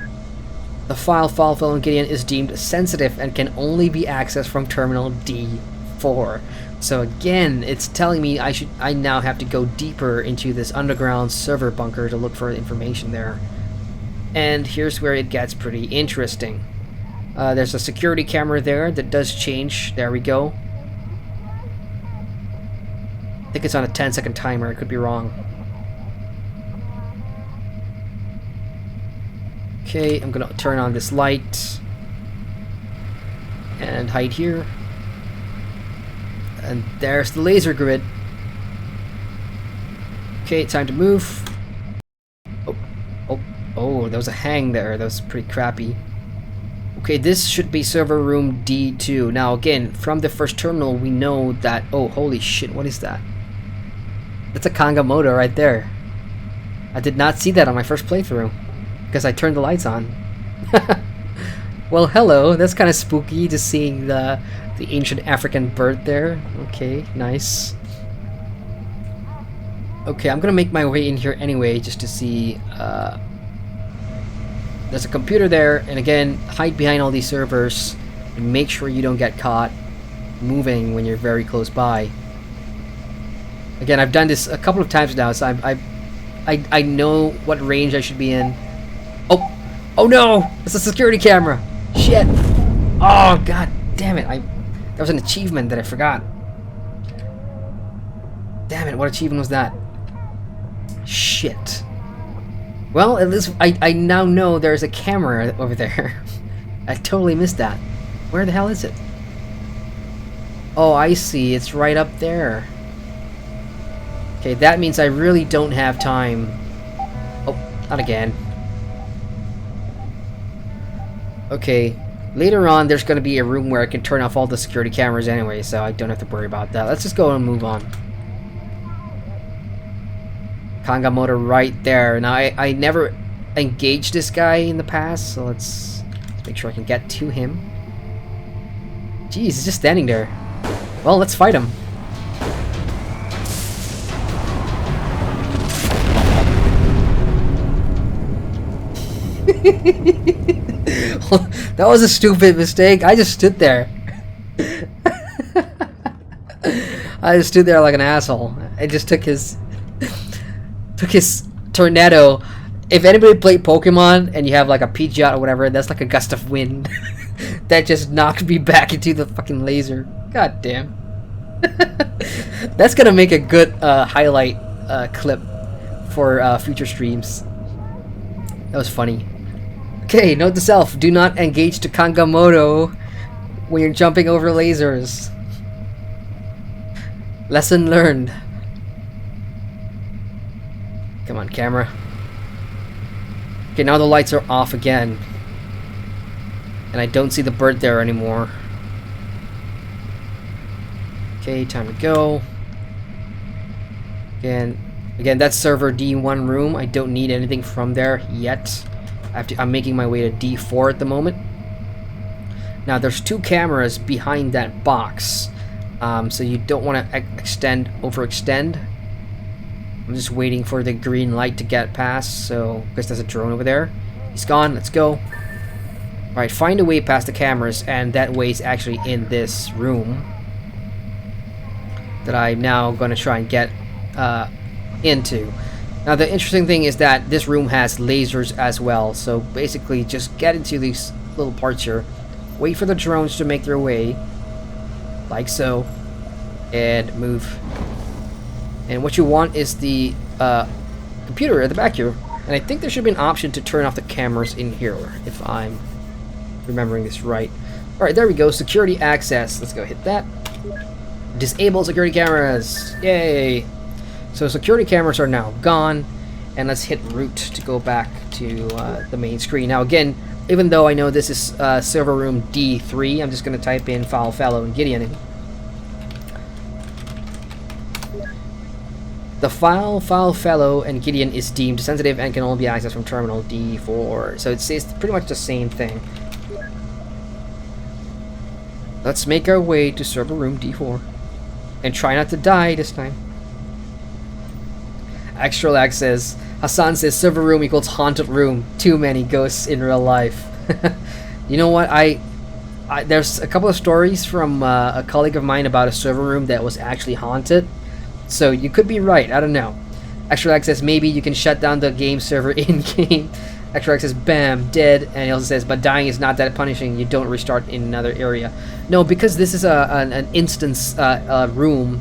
The file Fellow and Gideon is deemed sensitive and can only be accessed from Terminal D4. So again, it's telling me I now have to go deeper into this underground server bunker to look for information there. And here's where it gets pretty interesting. There's a security camera there that does change. There we go. I think it's on a 10-second timer. I could be wrong. Okay, I'm gonna turn on this light and hide here. And there's the laser grid. Okay, time to move. Oh, there was a hang there. That was pretty crappy. Okay, this should be server room D2. Now again, from the first terminal, we know that... Oh, holy shit, what is that? That's a Kanga motor right there. I did not see that on my first playthrough because I turned the lights on. Well, hello. That's kind of spooky, just seeing the ancient African bird there. Okay, nice. Okay, I'm gonna make my way in here anyway, just to see. There's a computer there, and again, hide behind all these servers and make sure you don't get caught moving when you're very close by. Again, I've done this a couple of times now, so I know what range I should be in. Oh no! It's a security camera! Shit! Oh god damn it! That was an achievement that I forgot. Damn it! What achievement was that? Shit. Well, at least I now know there's a camera over there. I totally missed that. Where the hell is it? Oh, I see. It's right up there. Okay, that means I really don't have time. Oh, not again. Okay, Later on, there's going to be a room where I can turn off all the security cameras anyway, so I don't have to worry about that. Let's just go and move on. Kangamoto right there. Now, I never engaged this guy in the past, so let's make sure I can get to him. Jeez, he's just standing there. Well, let's fight him. That was a stupid mistake. I just stood there. I just stood there like an asshole. I just took his tornado. If anybody played Pokemon and you have like a Pidgeot or whatever, that's like a gust of wind that just knocked me back into the fucking laser. God damn. That's gonna make a good highlight clip for future streams. That was funny. Okay, note to self, do not engage to Kangamoto when you're jumping over lasers. Lesson learned. Come on, camera. Okay, now the lights are off again. And I don't see the bird there anymore. Okay, time to go. Again, that's server D1 room. I don't need anything from there yet. I'm making my way to D4 at the moment. Now there's 2 cameras behind that box, so you don't want to overextend. I'm just waiting for the green light to get past. So because there's a drone over there. He's gone. Let's go. All right, find a way past the cameras, and that way is actually in this room that I'm now going to try and get into. Now the interesting thing is that this room has lasers as well, so basically just get into these little parts here, wait for the drones to make their way, like so, and move. And what you want is the computer at the back here, and I think there should be an option to turn off the cameras in here, if I'm remembering this right. Alright, there we go, security access, let's go hit that. Disable security cameras, yay! So security cameras are now gone, and let's hit root to go back to the main screen. Now again, even though I know this is server room D3, I'm just going to type in Foul Fellow and Gideon. The Foul Fellow and Gideon is deemed sensitive and can only be accessed from terminal D4. So it says pretty much the same thing. Let's make our way to server room D4 and try not to die this time. Extra lag says, Hassan says server room equals haunted room. Too many ghosts in real life. You know what? There's a couple of stories from a colleague of mine about a server room that was actually haunted. So you could be right. I don't know. Extra lag says maybe you can shut down the game server in game. Extra lag says bam, dead. And he also says, but dying is not that punishing. You don't restart in another area. No, because this is an instance room.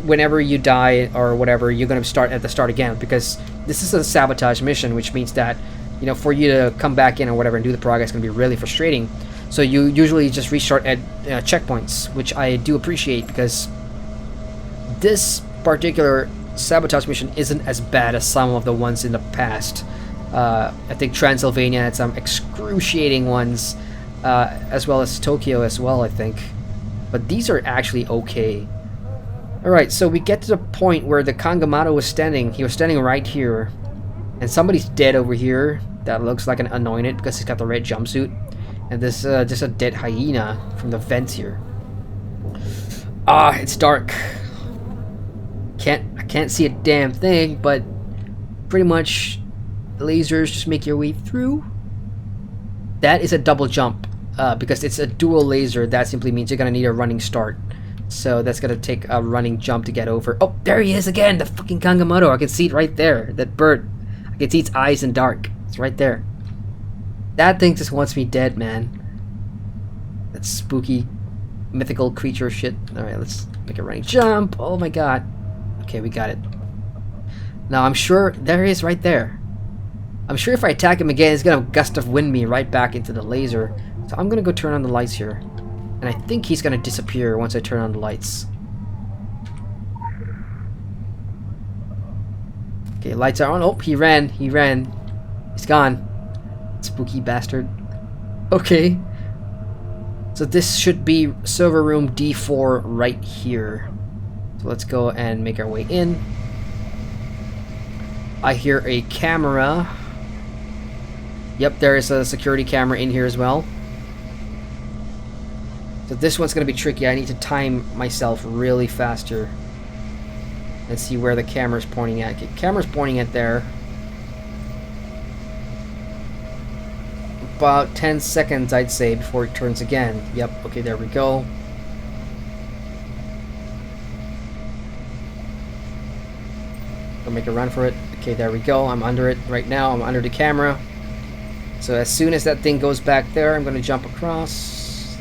Whenever you die or whatever, you're going to start at the start again, because this is a sabotage mission, which means that, you know, for you to come back in or whatever and do the progress is going to be really frustrating. So you usually just restart at checkpoints, which I do appreciate, because this particular sabotage mission isn't as bad as some of the ones in the past. I think Transylvania had some excruciating ones, as well as Tokyo as well, I think. But these are actually okay. Alright, so we get to the point where the Kangamoto was standing. He was standing right here. And somebody's dead over here. That looks like an anointed because he's got the red jumpsuit. And this just a dead hyena from the vents here. Ah, it's dark. I can't see a damn thing, but pretty much the lasers just make your way through. That is a double jump. Because it's a dual laser, that simply means you're gonna need a running start. So that's gonna take a running jump to get over. Oh, there he is again, the fucking Kangamoto. I can see it right there, that bird. I can see its eyes in dark. It's right there. That thing just wants me dead, man. That spooky, mythical creature shit. Alright, let's make a running jump. Oh my god. Okay, we got it. Now I'm sure, there he is right there. I'm sure if I attack him again, it's gonna gust of wind me right back into the laser. So I'm gonna go turn on the lights here. And I think he's gonna disappear once I turn on the lights. Okay, lights are on. Oh, he ran. He's gone. Spooky bastard. Okay. So this should be server room D4 right here. So let's go and make our way in. I hear a camera. Yep, there is a security camera in here as well. So this one's going to be tricky. I need to time myself really faster and see where the camera's pointing at. Okay, camera's pointing at there. About 10 seconds, I'd say, before it turns again. Yep, okay, there we go. I'll make a run for it. Okay, there we go. I'm under it right now. I'm under the camera. So as soon as that thing goes back there, I'm going to jump across.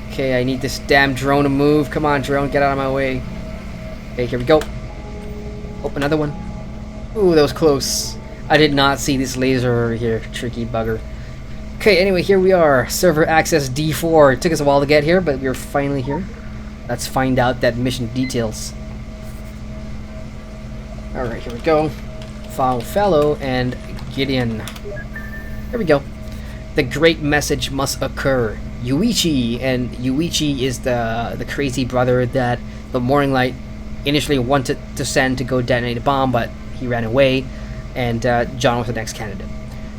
Okay, I need this damn drone to move. Come on, drone, get out of my way. Okay, here we go. Oh, another one. Ooh, that was close. I did not see this laser over here. Tricky bugger. Okay, anyway, here we are. Server access D4. It took us a while to get here, but we're finally here. Let's find out that mission details. Alright, here we go. Foul Fellow and Gideon. Here we go. The great message must occur. Yuichi, and Yuichi is the crazy brother that the Morninglight initially wanted to send to go detonate a bomb, but he ran away, and John was the next candidate.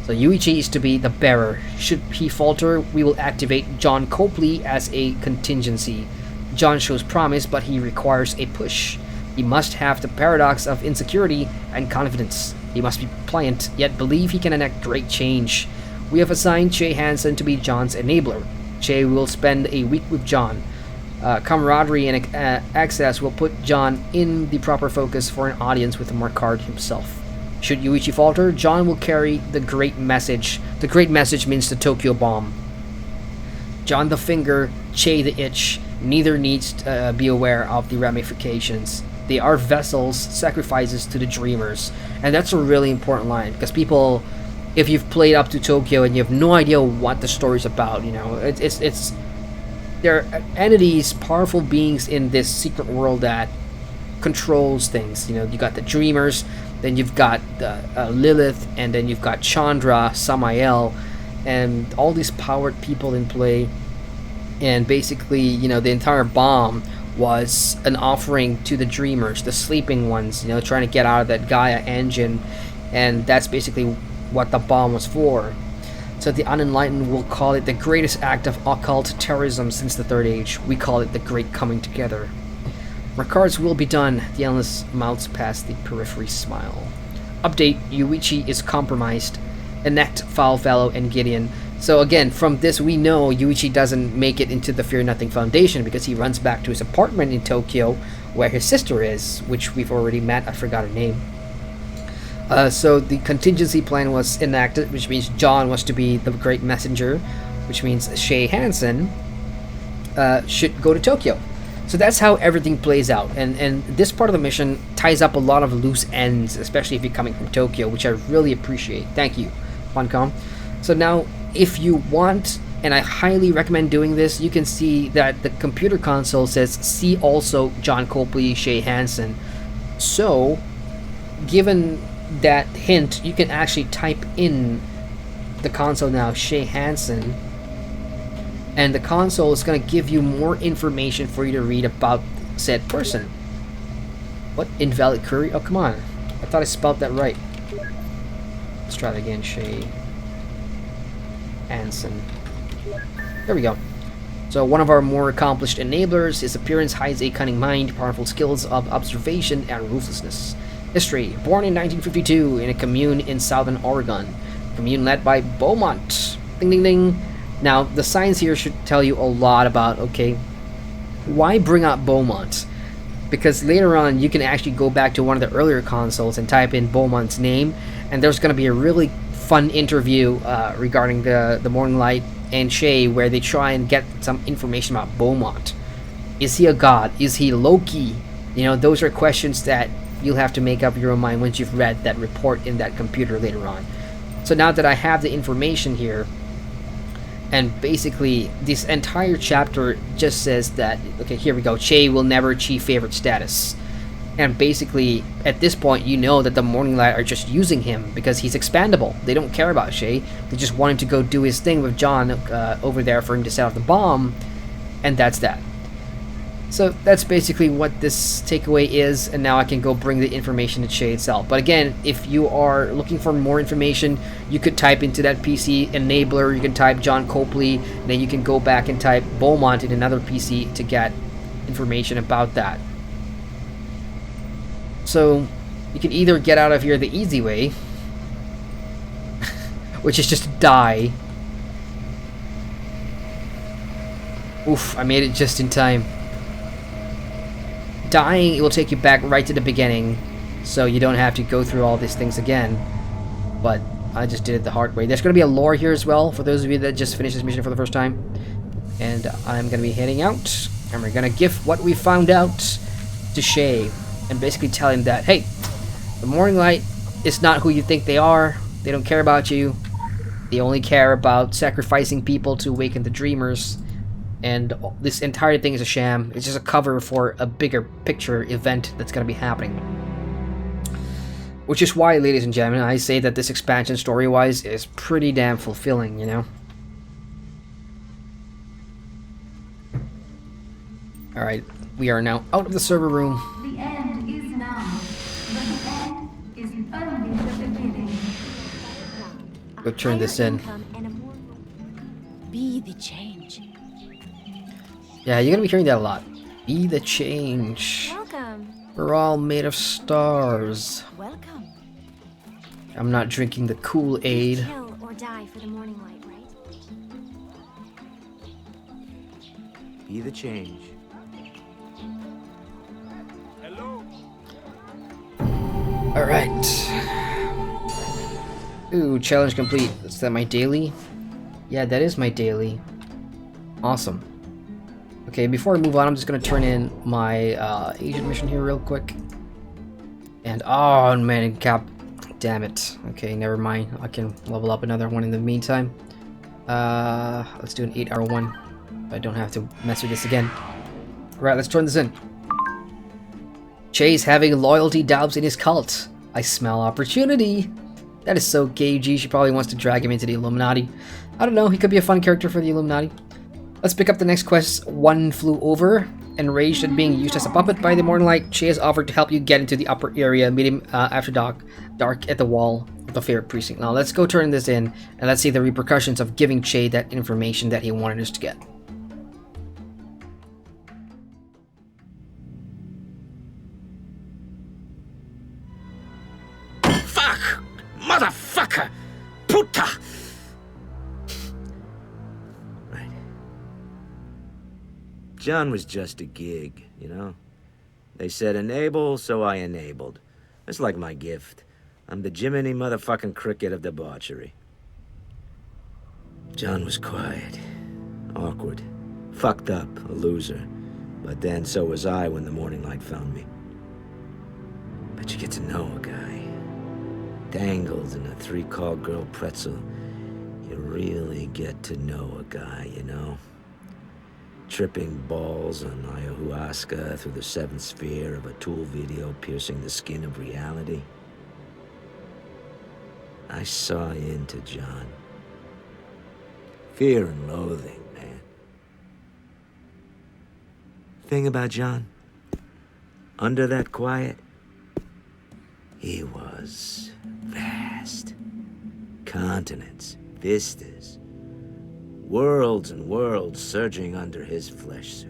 So Yuichi is to be the bearer. Should he falter, we will activate John Copley as a contingency. John shows promise, but he requires a push. He must have the paradox of insecurity and confidence. He must be pliant, yet believe he can enact great change. We have assigned Che Hansen to be John's enabler. Che will spend a week with John. Camaraderie and access will put John in the proper focus for an audience with the McCord himself. Should Yuichi falter, John will carry the great message. The great message means the Tokyo bomb. John the finger, Che the itch. Neither needs to be aware of the ramifications. They are vessels, sacrifices to the dreamers. And that's a really important line, because people, if you've played up to Tokyo and you have no idea what the story's about, you know, it's there are entities, powerful beings in this secret world that controls things. You know, you got the dreamers, then you've got Lilith, and then you've got Chandra, Samael, and all these powered people in play. And basically, you know, the entire bomb was an offering to the dreamers, the sleeping ones, you know, trying to get out of that Gaia engine, and that's basically what the bomb was for. So the unenlightened will call it the greatest act of occult terrorism since the Third Age. We call it the Great Coming Together. McCord's will be done. The endless mounts past the periphery smile. Update, Yuichi is compromised. Enact Foul Fellow and Gideon. So again, from this we know Yuichi doesn't make it into the Fear Nothing Foundation because he runs back to his apartment in Tokyo where his sister is, which we've already met. I forgot her name. So the contingency plan was enacted, which means John was to be the great messenger, which means Che Hansen should go to Tokyo. So that's how everything plays out, and this part of the mission ties up a lot of loose ends, especially if you're coming from Tokyo, which I really appreciate. Thank you, Funcom. So now, if you want, and I highly recommend doing this, you can see that the computer console says see also John Copley, Che Hansen. So, given that hint, you can actually type in the console now, Che Hansen, and the console is going to give you more information for you to read about said person. What? Invalid query? Oh, come on. I thought I spelled that right. Let's try that again. Che Hansen. There we go. So one of our more accomplished enablers, his appearance hides a cunning mind, powerful skills of observation, and ruthlessness. History. Born in 1952 in a commune in southern Oregon. Commune led by Beaumont. Ding ding ding. Now, the signs here should tell you a lot about, okay, why bring up Beaumont? Because later on, you can actually go back to one of the earlier consoles and type in Beaumont's name, and there's going to be a really fun interview regarding the Morninglight and Che, where they try and get some information about Beaumont. Is he a god? Is he Loki? You know, those are questions that you'll have to make up your own mind once you've read that report in that computer later on. So now that I have the information here, and basically this entire chapter just says that, okay, here we go, Che will never achieve favorite status. And basically, at this point, you know that the Morninglight are just using him because he's expandable. They don't care about Shay. They just want him to go do his thing with John over there for him to set off the bomb, and that's that. So that's basically what this takeaway is, and now I can go bring the information to Shay itself. But again, if you are looking for more information, you could type into that PC enabler, you can type John Copley, then you can go back and type Beaumont in another PC to get information about that. So you can either get out of here the easy way, which is just die. Oof, I made it just in time. Dying, it will take you back right to the beginning, so you don't have to go through all these things again. But I just did it the hard way. There's going to be a lore here as well, for those of you that just finished this mission for the first time. And I'm going to be heading out, and we're going to give what we found out to Shay, and basically tell him that, hey, the Morninglight is not who you think they are. They don't care about you. They only care about sacrificing people to awaken the dreamers. And this entire thing is a sham. It's just a cover for a bigger picture event that's going to be happening. Which is why, ladies and gentlemen, I say that this expansion story-wise is pretty damn fulfilling, you know? Alright, we are now out of the server room.
The end is now, but the end is only the beginning.
Go turn this in.
Be the change.
Yeah, you're gonna be hearing that a lot. Be the change.
Welcome.
We're all made of stars.
Welcome.
I'm not drinking the Kool-Aid.
Kill or die for the Morninglight, right?
Be the change.
Alright. Ooh, challenge complete. Is that my daily? Yeah, that is my daily. Awesome. Okay, before I move on, I'm just gonna turn in my agent mission here real quick. And, oh man, cap. Damn it. Okay, never mind. I can level up another one in the meantime. Let's do an 8-hour one. I don't have to mess with this again. Alright, let's turn this in. Chay's having loyalty doubts in his cult. I smell opportunity. That is so gagey. She probably wants to drag him into the Illuminati. I don't know. He could be a fun character for the Illuminati. Let's pick up the next quest. One flew over. Enraged at being used as a puppet by the Morninglight, Shay has offered to help you get into the upper area. Meet him after dark at the wall of the favorite precinct. Now let's go turn this in and let's see the repercussions of giving Shay that information that he wanted us to get.
Fuck! Motherfucker! Puta! Right. John was just a gig, you know? They said enable, so I enabled. It's like my gift. I'm the Jiminy motherfucking cricket of debauchery. John was quiet, awkward, fucked up, a loser. But then so was I when the Morninglight found me. But you get to know a guy. Dangled in a 3-call girl pretzel. You really get to know a guy, you know? Tripping balls on ayahuasca through the 7th sphere of a Tool video piercing the skin of reality. I saw into John. Fear and loathing, man. Thing about John, under that quiet, he was vast. Continents, vistas, worlds and worlds surging under his flesh suit.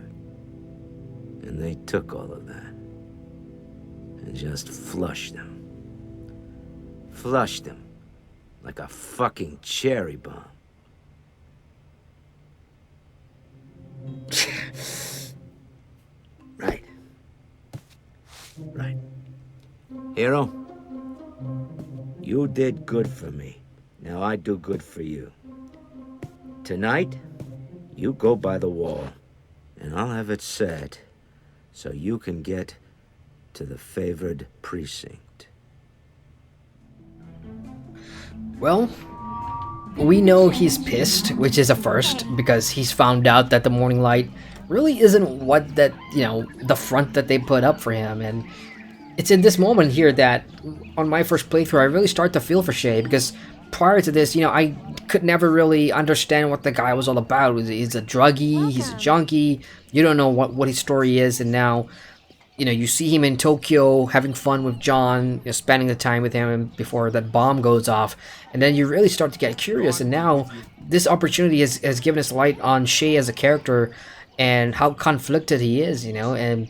And they took all of that and just flushed him. Flushed him like a fucking cherry bomb. Right. Right. Hero, you did good for me. Now I do good for you. Tonight, you go by the wall, and I'll have it set so you can get to the favored precinct.
Well, we know he's pissed, which is a first, because he's found out that the Morninglight really isn't what that, you know, the front that they put up for him, and it's in this moment here that on my first playthrough I really start to feel for Shay, because prior to this, you know, I could never really understand what the guy was all about. He's a druggie, he's a junkie, you don't know what his story is, and now, you know, you see him in Tokyo having fun with John, you know, spending the time with him before that bomb goes off, and then you really start to get curious, and now this opportunity has given us light on Shay as a character and how conflicted he is, you know. And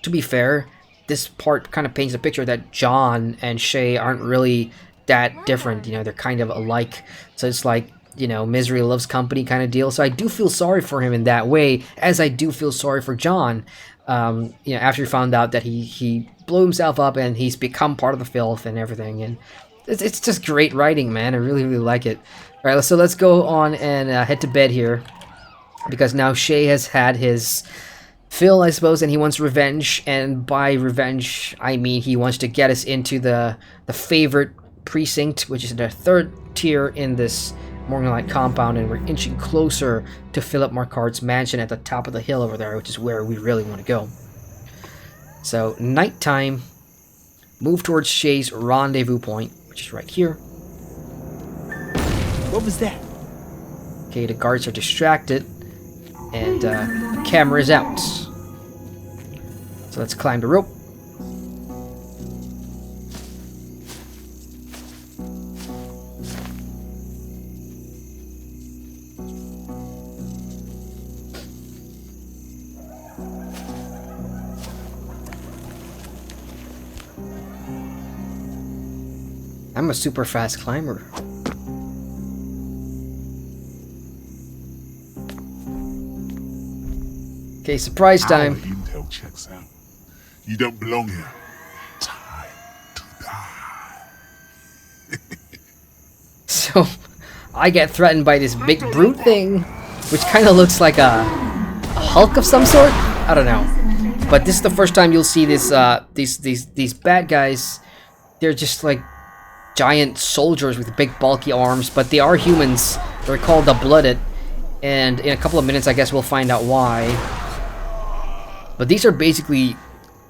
to be fair, this part kind of paints a picture that John and Shay aren't really that different, you know, they're kind of alike. So it's like, you know, misery loves company kind of deal. So I do feel sorry for him in that way, as I do feel sorry for John. You know, after he found out that he blew himself up and he's become part of the filth and everything, and it's just great writing, man. I really like it. All right, so let's go on and head to bed here, because now Shay has had his fill, I suppose, and he wants revenge. And by revenge, I mean he wants to get us into the favorite precinct, which is the third tier in this Morninglight compound, and we're inching closer to Philip McCord's mansion at the top of the hill over there, which is where we really want to go. So, nighttime, move towards Shay's rendezvous point, which is right here.
What was that?
Okay, the guards are distracted, and the camera is out. So let's climb the rope. I'm a super fast climber. Okay, surprise time.
Our intel checks out. You don't belong here. Time to die.
So, I get threatened by this big brute thing, which kind of looks like a Hulk of some sort. I don't know, but this is the first time you'll see this. These bad guys. They're just like giant soldiers with big bulky arms, but they are humans. They're called the Blooded, and in a couple of minutes, I guess we'll find out why. But these are basically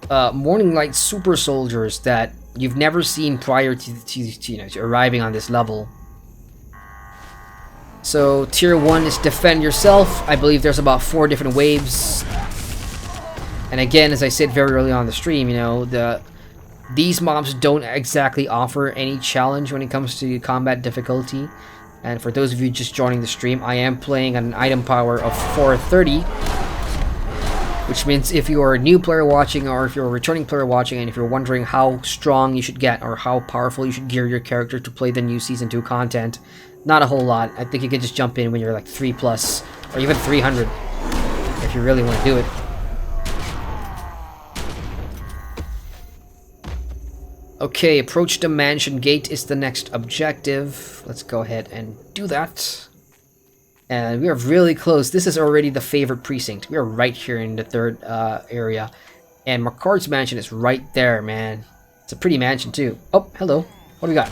Morninglight super soldiers that you've never seen prior to arriving on this level. So tier 1 is defend yourself. I believe there's about 4 different waves. And again, as I said very early on the stream, you know, these mobs don't exactly offer any challenge when it comes to combat difficulty. And for those of you just joining the stream, I am playing at an item power of 430. Which means if you are a new player watching, or if you're a returning player watching, and if you're wondering how strong you should get or how powerful you should gear your character to play the new Season 2 content, not a whole lot. I think you could just jump in when you're like 3+, or even 300, if you really want to do it. Okay, approach the mansion gate is the next objective. Let's go ahead and do that. And we are really close. This is already the favorite precinct. We are right here in the third area. And McCord's mansion is right there, man. It's a pretty mansion, too. Oh, hello. What do we got?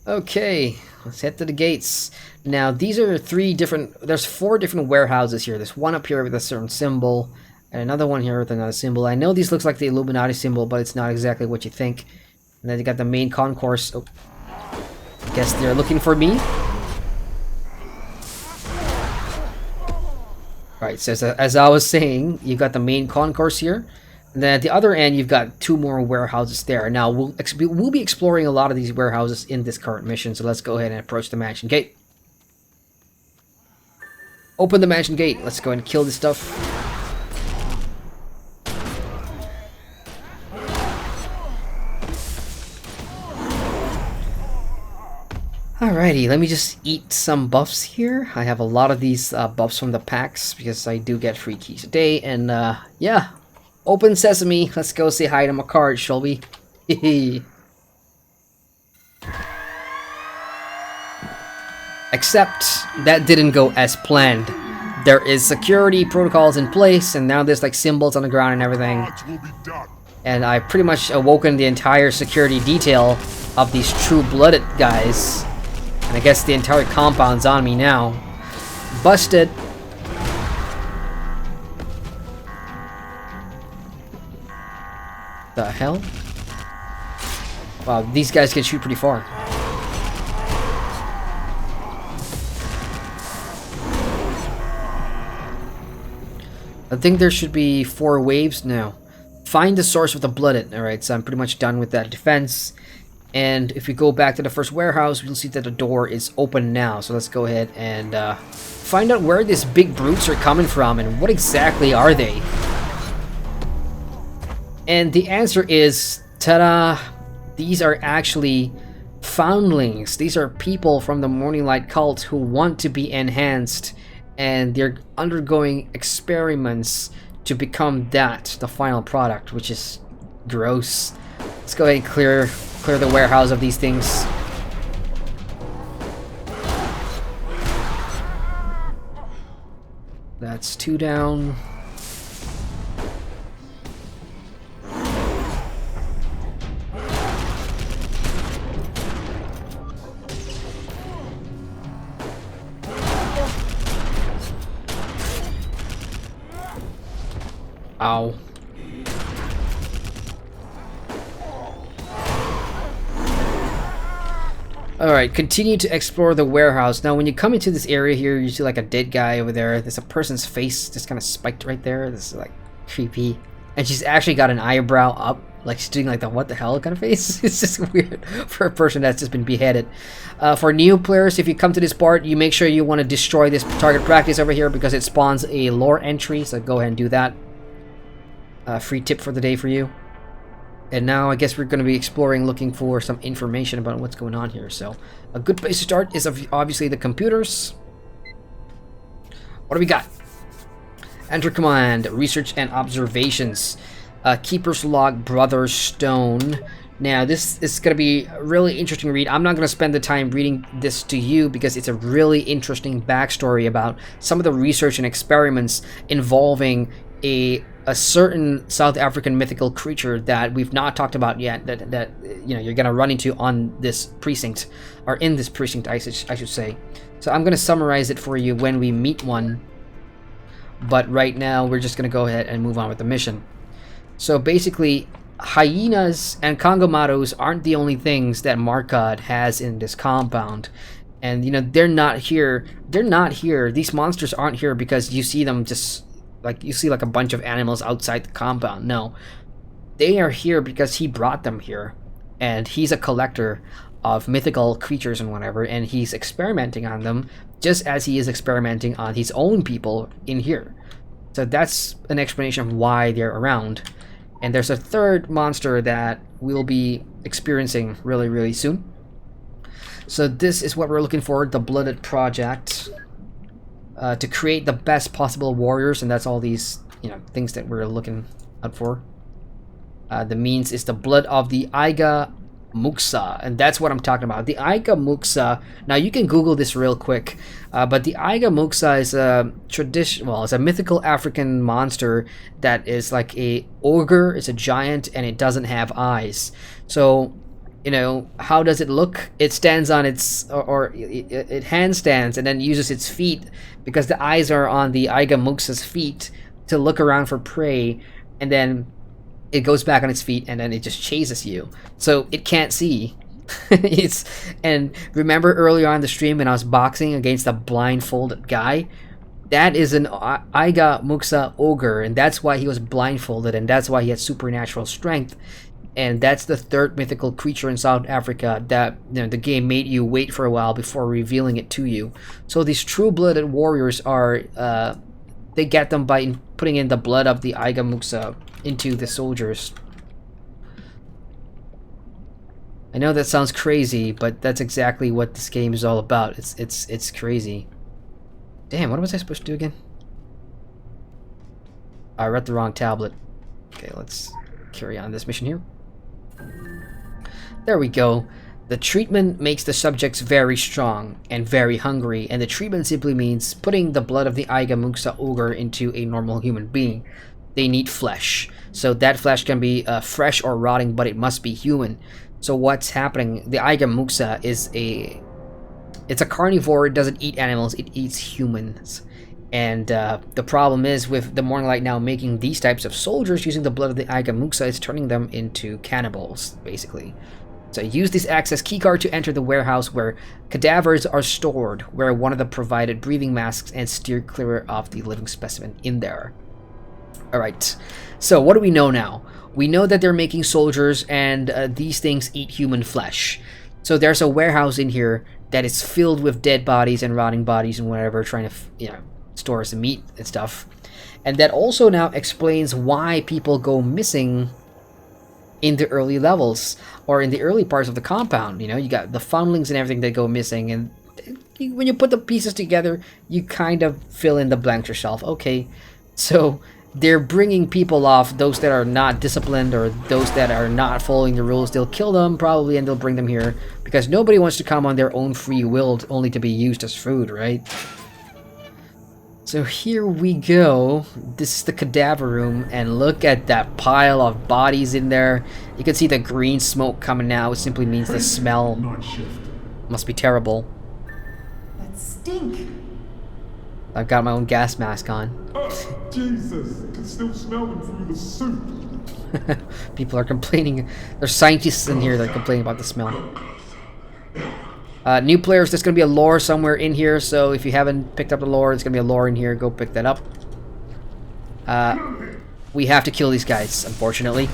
Okay, let's head to the gates. Now, these are there's 4 different warehouses here. There's one up here with a certain symbol, and another one here with another symbol. I know these looks like the Illuminati symbol, but it's not exactly what you think. And then you got the main concourse. Oh, I guess they're looking for me. Right, so as I was saying, you've got the main concourse here. And then at the other end, you've got 2 more warehouses there. Now, we'll be exploring a lot of these warehouses in this current mission, so let's go ahead and approach the mansion gate. Open the mansion gate. Let's go and kill this stuff. Alrighty, let me just eat some buffs here. I have a lot of these buffs from the packs because I do get free keys a day. And yeah, open sesame. Let's go say hi to McCord, shall we? Except that didn't go as planned. There is security protocols in place, and now there's like symbols on the ground and everything. And I pretty much awoken the entire security detail of these true-blooded guys. And I guess the entire compound's on me now. Busted. The hell? Wow, these guys can shoot pretty far. I think there should be 4 waves now. Find the source of the blooded. Alright, so I'm pretty much done with that defense. And if we go back to the first warehouse, we'll see that the door is open now. So let's go ahead and find out where these big brutes are coming from and what exactly are they. And the answer is, ta-da! These are actually foundlings. These are people from the Morninglight cult who want to be enhanced, and they're undergoing experiments to become the final product, which is gross. Let's go ahead and clear the warehouse of these things. That's 2 down. Ow. Alright, continue to explore the warehouse. Now, when you come into this area here, you see like a dead guy over there. There's a person's face just kind of spiked right there. This is like creepy. And she's actually got an eyebrow up. Like she's doing like the what the hell kind of face. It's just weird for a person that's just been beheaded. For new players, if you come to this part, you make sure you want to destroy this target practice over here because it spawns a lore entry. So go ahead and do that. Free tip for the day for you. And now I guess we're going to be exploring, looking for some information about what's going on here. So a good place to start is obviously the computers. What do we got? Enter command, research and observations. Keeper's log, Brother Stone. Now this is going to be a really interesting read. I'm not going to spend the time reading this to you because it's a really interesting backstory about some of the research and experiments involving a certain South African mythical creature that we've not talked about yet, that you know you're gonna run into on this precinct, or in this precinct, I should say. So I'm gonna summarize it for you when we meet one, but right now we're just gonna go ahead and move on with the mission. So basically, hyenas and Congomatos aren't the only things that Marika has in this compound. And you know, they're not here. These monsters aren't here because you see them just like you see like a bunch of animals outside the compound. No, they are here because he brought them here, and he's a collector of mythical creatures and whatever, and he's experimenting on them just as he is experimenting on his own people in here. So that's an explanation of why they're around. And there's a third monster that we'll be experiencing really soon. So this is what we're looking for, the Blooded Project. To create the best possible warriors, and that's all these, you know, things that we're looking out for. The means is the blood of the Iga Muksa, and that's what I'm talking about. The Iga Muksa. Now you can Google this real quick, but the Iga Muksa is a it's a mythical African monster that is like a ogre. It's a giant, and it doesn't have eyes. So, you know, how does it look? It stands on its, it handstands and then uses its feet, because the eyes are on the Iga Muksa's feet, to look around for prey, and then it goes back on its feet and then it just chases you. So it can't see. And remember earlier on the stream when I was boxing against a blindfolded guy? That is an Iga Muksa ogre, and that's why he was blindfolded, and that's why he had supernatural strength. And that's the third mythical creature in South Africa that, you know, the game made you wait for a while before revealing it to you. So these true-blooded warriors are, they get them by putting in the blood of the Iga Muksa into the soldiers. I know that sounds crazy, but that's exactly what this game is all about. It's crazy. Damn, what was I supposed to do again? I read the wrong tablet. Okay, let's carry on this mission here. There we go. The treatment makes the subjects very strong and very hungry, and the treatment simply means putting the blood of the Iga Muksa ogre into a normal human being. They need flesh, so that flesh can be fresh or rotting, but it must be human. So what's happening? The Iga Muksa is it's a carnivore. It doesn't eat animals. It eats humans. And the problem is with the Morninglight now making these types of soldiers using the blood of the Agamuksa, it's turning them into cannibals, basically. So use this access keycard to enter the warehouse where cadavers are stored, wear one of the provided breathing masks, and steer clear of the living specimen in there. Alright, so what do we know now? We know that they're making soldiers, and these things eat human flesh. So there's a warehouse in here that is filled with dead bodies and rotting bodies and whatever, trying to, you know, store some meat and stuff. And that also now explains why people go missing in the early levels, or in the early parts of the compound. You know, you got the foundlings and everything that go missing, and when you put the pieces together, you kind of fill in the blanks yourself. Okay, so they're bringing people off, those that are not disciplined or those that are not following the rules. They'll kill them probably, and they'll bring them here because nobody wants to come on their own free will only to be used as food, right? So here we go. This is the cadaver room, and look at that pile of bodies in there. You can see the green smoke coming out. It simply means the smell must be terrible.
That stink.
I've got my own gas mask on.
Oh, Jesus, I can still smell them through the soup.
People are complaining. There's scientists in here that are complaining about the smell. New players, there's going to be a lore somewhere in here, so if you haven't picked up the lore, there's going to be a lore in here. Go pick that up. We have to kill these guys, unfortunately.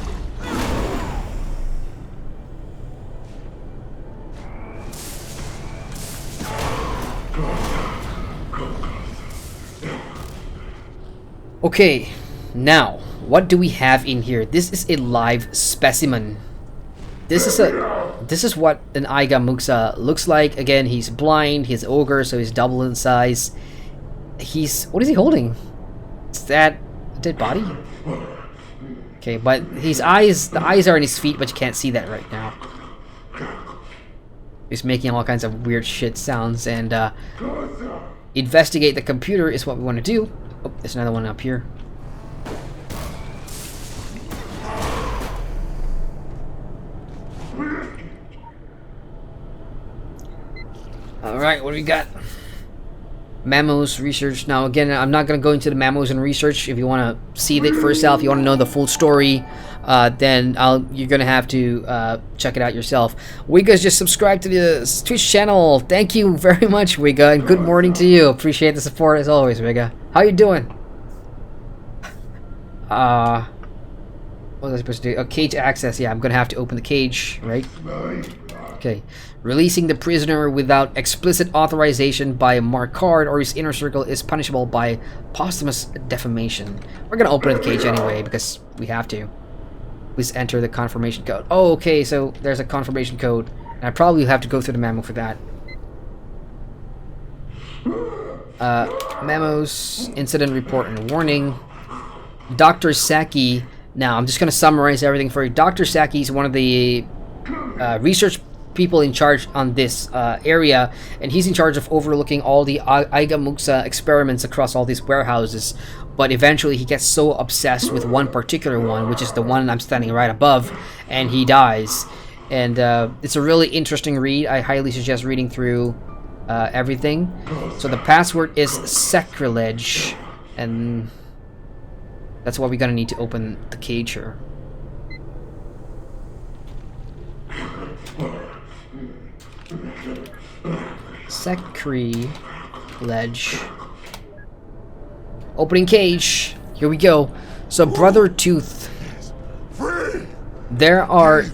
Okay, now, what do we have in here? This is a live specimen. This is what an Agamuksa looks like. Again, he's blind, he's ogre, so he's double in size. What is he holding? Is that a dead body? Okay, but the eyes are in his feet, but you can't see that right now. He's making all kinds of weird shit sounds, and investigate the computer is what we want to do. Oh, there's another one up here. Alright, what do we got? Memos, research. Now again, I'm not going to go into the memos and research. If you want to see it for yourself, you want to know the full story, then you're going to have to check it out yourself. Wigas just subscribed to the Twitch channel. Thank you very much, Wiga, and good morning to you. Appreciate the support as always, Wiga. How you doing? What was I supposed to do? Oh, cage access. Yeah, I'm going to have to open the cage, right? Okay. Releasing the prisoner without explicit authorization by McCord or his inner circle is punishable by posthumous defamation. We're gonna open the cage anyway because we have to. Please enter the confirmation code. Oh, okay, so there's a confirmation code, and I probably have to go through the memo for that. Memos, incident report and warning. Dr. Saki. Now, I'm just gonna summarize everything for you. Dr. Saki is one of the research people in charge on this area, and he's in charge of overlooking all the Agamuksa experiments across all these warehouses. But eventually he gets so obsessed with one particular one, which is the one I'm standing right above, and he dies. And it's a really interesting read. I highly suggest reading through everything. So the password is sacrilege, and that's why we're gonna need to open the cage here. Sacrilege. Opening cage. Here we go. So, Brother Tooth. There are,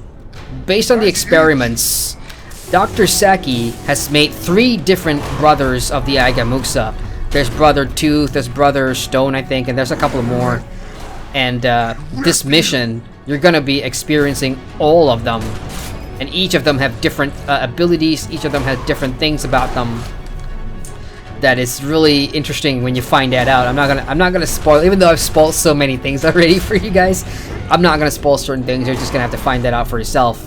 based on the experiments, Dr. Saki has made 3 different brothers of the Agamuksa. There's Brother Tooth, there's Brother Stone, I think, and there's a couple more. And this mission, you're gonna be experiencing all of them. And each of them have different abilities. Each of them has different things about them. That is really interesting when you find that out. I'm not gonna spoil, even though I've spoiled so many things already for you guys. I'm not gonna spoil certain things. You're just gonna have to find that out for yourself.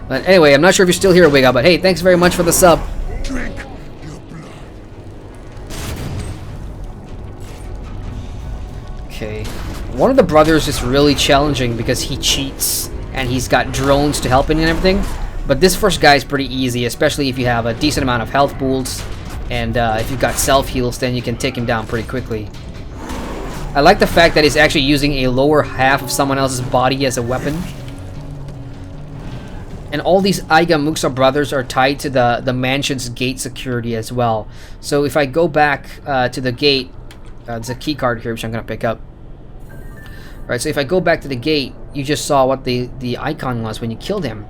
But anyway, I'm not sure if you're still here, Wiga, but hey, thanks very much for the sub.
Drink your blood.
Okay, one of the brothers is really challenging because he cheats. And he's got drones to help him and everything. But this first guy is pretty easy, especially if you have a decent amount of health pools, and if you've got self-heals, then you can take him down pretty quickly. I like the fact that he's actually using a lower half of someone else's body as a weapon. And all these Aiga Muksa brothers are tied to the mansion's gate security as well. So if I go back to the gate, there's a key card here which I'm going to pick up. Alright, so if I go back to the gate, you just saw what the icon was when you killed him.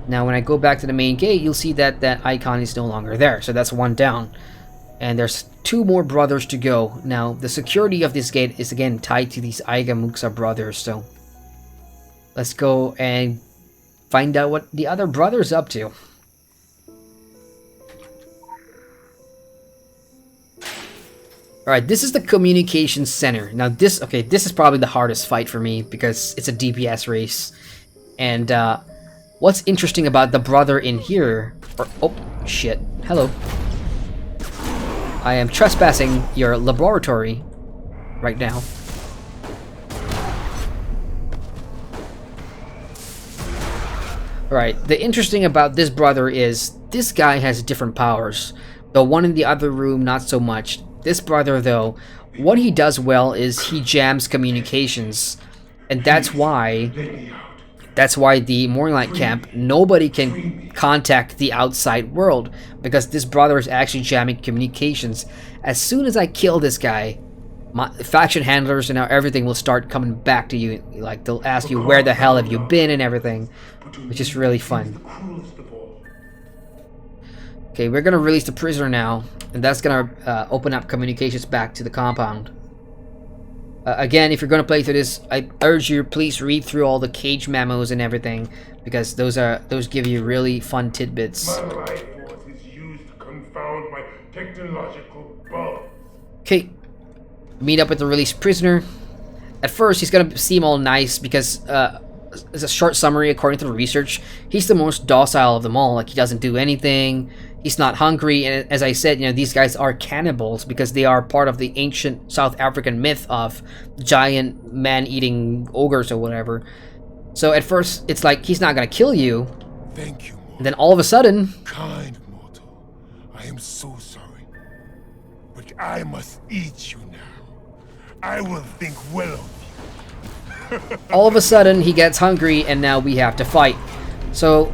Now when I go back to the main gate, you'll see that that icon is no longer there. So that's one down. And there's 2 more brothers to go. Now the security of this gate is again tied to these Aiga Muksa brothers. So let's go and find out what the other brother's up to. Alright, this is the communication center. Now this is probably the hardest fight for me because it's a DPS race. And what's interesting about the brother in here... oh, shit. Hello. I am trespassing your laboratory right now. Alright, the interesting about this brother is this guy has different powers. The one in the other room, not so much. This brother, though, what he does well is he jams communications. And that's why the Morninglight camp, nobody can contact the outside world. Because this brother is actually jamming communications. As soon as I kill this guy, my faction handlers and everything will start coming back to you. Like, they'll ask you, where the hell have you been and everything. Which is really fun. Okay, we're gonna release the prisoner now, and that's gonna open up communications back to the compound. Again, if you're gonna play through this, I urge you, please read through all the cage memos and everything, because those give you really fun tidbits.
My life force is used to confound my technological bugs.
Okay, meet up with the released prisoner. At first, he's gonna seem all nice because as a short summary, according to the research, he's the most docile of them all. Like, he doesn't do anything. He's not hungry, and as I said, you know, these guys are cannibals because they are part of the ancient South African myth of giant man-eating ogres or whatever. So at first, it's like he's not gonna kill you.
Thank you, mortal.
And then all of a sudden,
Kind mortal, I am so sorry, but I must eat you now. I will think well of you.
all of a sudden, he gets hungry, and now we have to fight. So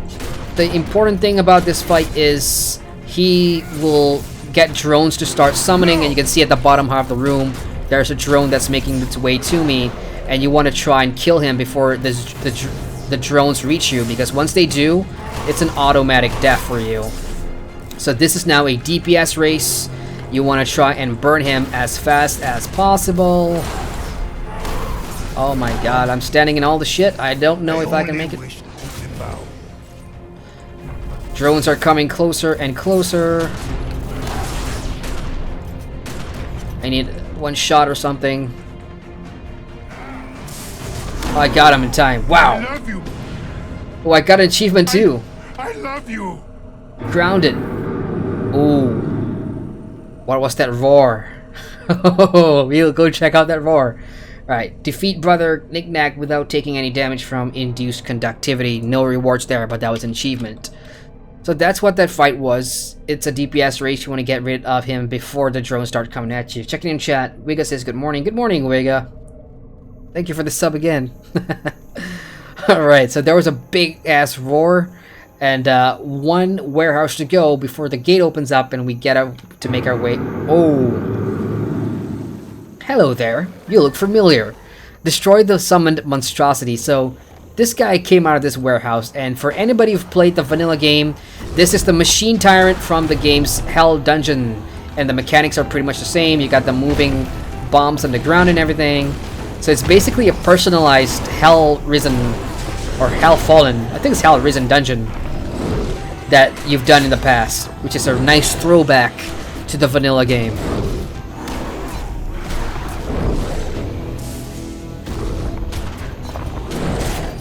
the important thing about this fight is he will get drones to start summoning, and you can see at the bottom half of the room there's a drone that's making its way to me, and you want to try and kill him before the drones reach you, because once they do, it's an automatic death for you. So this is now a DPS race. You want to try and burn him as fast as possible. Oh my god, I'm standing in all the shit. I don't know if I can make it. Drones are coming closer and closer. I need one shot or something. Oh, I got him in time. Wow.
I love you.
Oh, I got an achievement too.
I love you.
Grounded. Ooh. What was that roar? We'll go check out that roar. Alright, defeat brother Knickknack without taking any damage from induced conductivity. No rewards there, but that was an achievement. So that's what that fight was. It's a DPS race. You want to get rid of him before the drones start coming at you. Checking in chat. Wiga says good morning. Good morning, Wiga. Thank you for the sub again. Alright, so there was a big ass roar. And one warehouse to go before the gate opens up and we get out to make our way. Oh. Hello there. You look familiar. Destroy the summoned monstrosity. So this guy came out of this warehouse, and for anybody who've played the vanilla game, this is the machine tyrant from the game's Hell Dungeon, and the mechanics are pretty much the same. You got the moving bombs on the ground and everything. So it's basically a personalized Hell Risen, or Hell Fallen, I think it's Hell Risen dungeon that you've done in the past, which is a nice throwback to the vanilla game.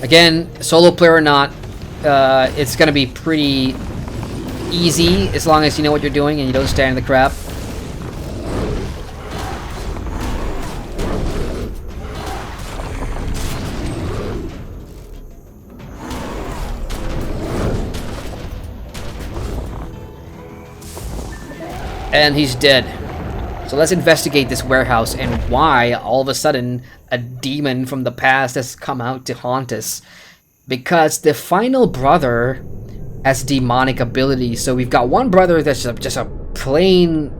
Again, solo player or not, it's gonna be pretty easy as long as you know what you're doing and you don't stand in the crap. And he's dead. So let's investigate this warehouse and why all of a sudden a demon from the past has come out to haunt us. Because the final brother has demonic abilities. So we've got one brother that's just a plain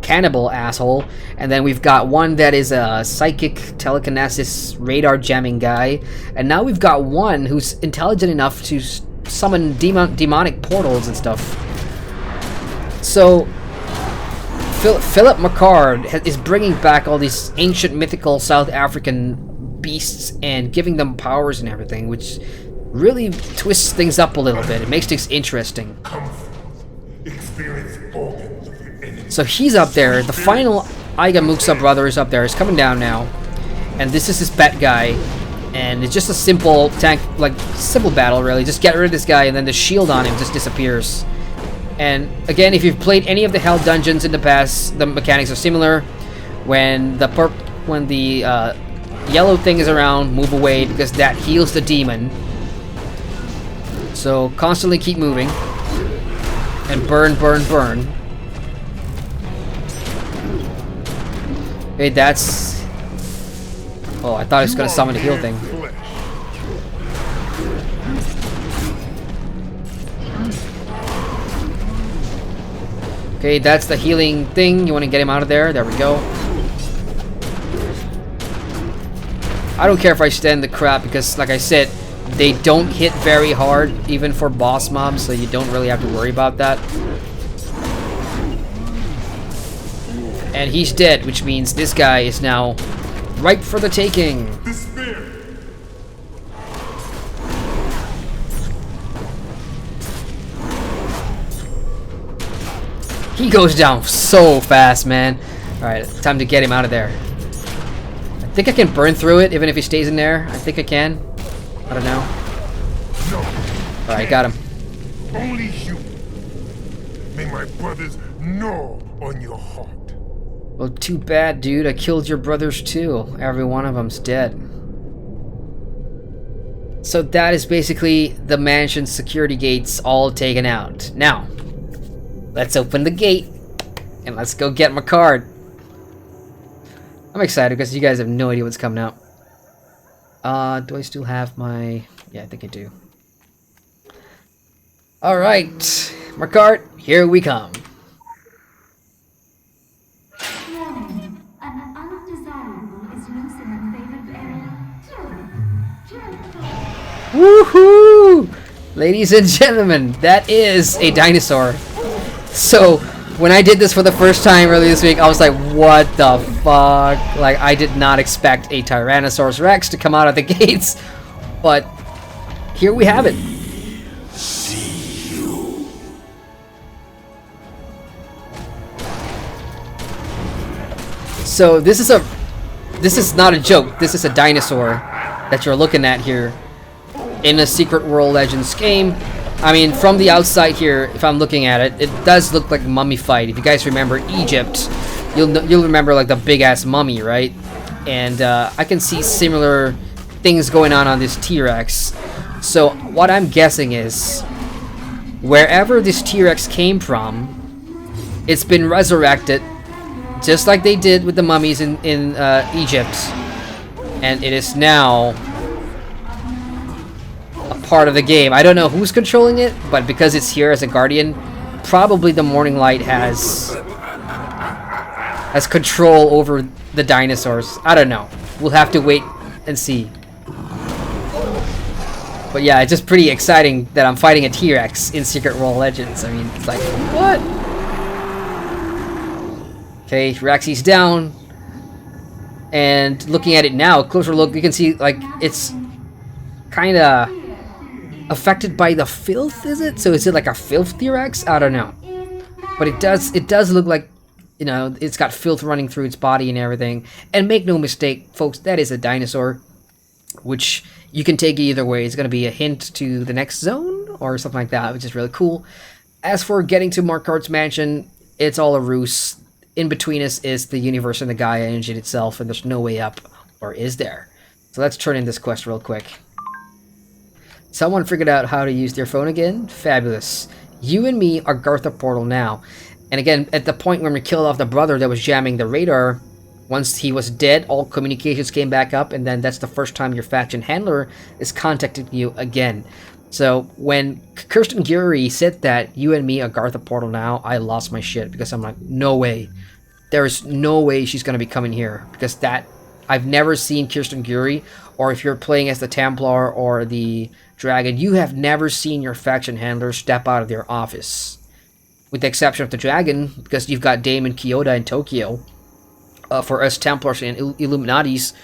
cannibal asshole, and then we've got one that is a psychic telekinesis radar jamming guy, and now we've got one who's intelligent enough to summon demonic portals and stuff. So Philip McCord is bringing back all these ancient mythical South African beasts and giving them powers and everything, which really twists things up a little bit. It makes things interesting. So he's up there. The final Iga Muksa brother is up there. He's coming down now. And this is his pet guy. And it's just a simple tank, like, simple battle, really. Just get rid of this guy, and then the shield on him just disappears. And again, if you've played any of the Hell dungeons in the past, the mechanics are similar. When the yellow thing is around, move away, because that heals the demon. So constantly keep moving. And burn, burn, burn. Okay, that's... Oh, I thought I was going to summon a heal thing. Okay, that's the healing thing. You want to get him out of there. There we go. I don't care if I stand the crap because, like I said, they don't hit very hard, even for boss mobs, so you don't really have to worry about that. And he's dead, which means this guy is now ripe for the taking. He goes down so fast, man. Alright, time to get him out of there. I think I can burn through it, even if he stays in there. I think I can. I don't know. Alright, got him.
Only you. May my brothers gnaw on your heart.
Well, too bad, dude. I killed your brothers too. Every one of them's dead. So that is basically the mansion's security gates all taken out. Now, let's open the gate and let's go get McCord. I'm excited because you guys have no idea what's coming out. Do I still have my... Yeah, I think I do. Alright, McCord, here we come. Woohoo! Ladies and gentlemen, that is a dinosaur. So, when I did this for the first time earlier this week, I was like, what the fuck? Like, I did not expect a Tyrannosaurus Rex to come out of the gates. But, here we have it. So, this is not a joke. This is a dinosaur that you're looking at here in a Secret World Legends game. I mean, from the outside here, if I'm looking at it, it does look like mummified. If you guys remember Egypt, you'll remember like the big ass mummy, right? And I can see similar things going on this T-Rex. So what I'm guessing is, wherever this T-Rex came from, it's been resurrected, just like they did with the mummies in Egypt, and it is now a part of the game. I don't know who's controlling it, but because it's here as a guardian, probably the Morninglight has control over the dinosaurs. I don't know. We'll have to wait and see. But yeah, it's just pretty exciting that I'm fighting a T-Rex in Secret World Legends. I mean, it's like, what? Okay, Rexy's down. And looking at it now, closer look, you can see like it's kind of affected by the filth, is it? So is it like a filth T-Rex? I don't know. But it does look like, you know, it's got filth running through its body and everything. And make no mistake, folks, that is a dinosaur, which you can take it either way. It's going to be a hint to the next zone or something like that, which is really cool. As for getting to McCord's mansion, it's all a ruse. In between us is the universe and the Gaia engine itself, and there's no way up, or is there? So let's turn in this quest real quick. Someone figured out how to use their phone again? Fabulous. You and me are Gartha Portal now. And again, at the point when we killed off the brother that was jamming the radar, once he was dead, all communications came back up, and then that's the first time your faction handler is contacting you again. So when Kirsten Geary said that you and me are guard the portal now, I lost my shit because I'm like, no way. There is no way she's going to be coming here, because that I've never seen Kirsten Geary, or if you're playing as the Templar or the Dragon, you have never seen your faction handler step out of their office. With the exception of the Dragon, because you've got Damon Kyoto in Tokyo. For us Templars and Illuminatis,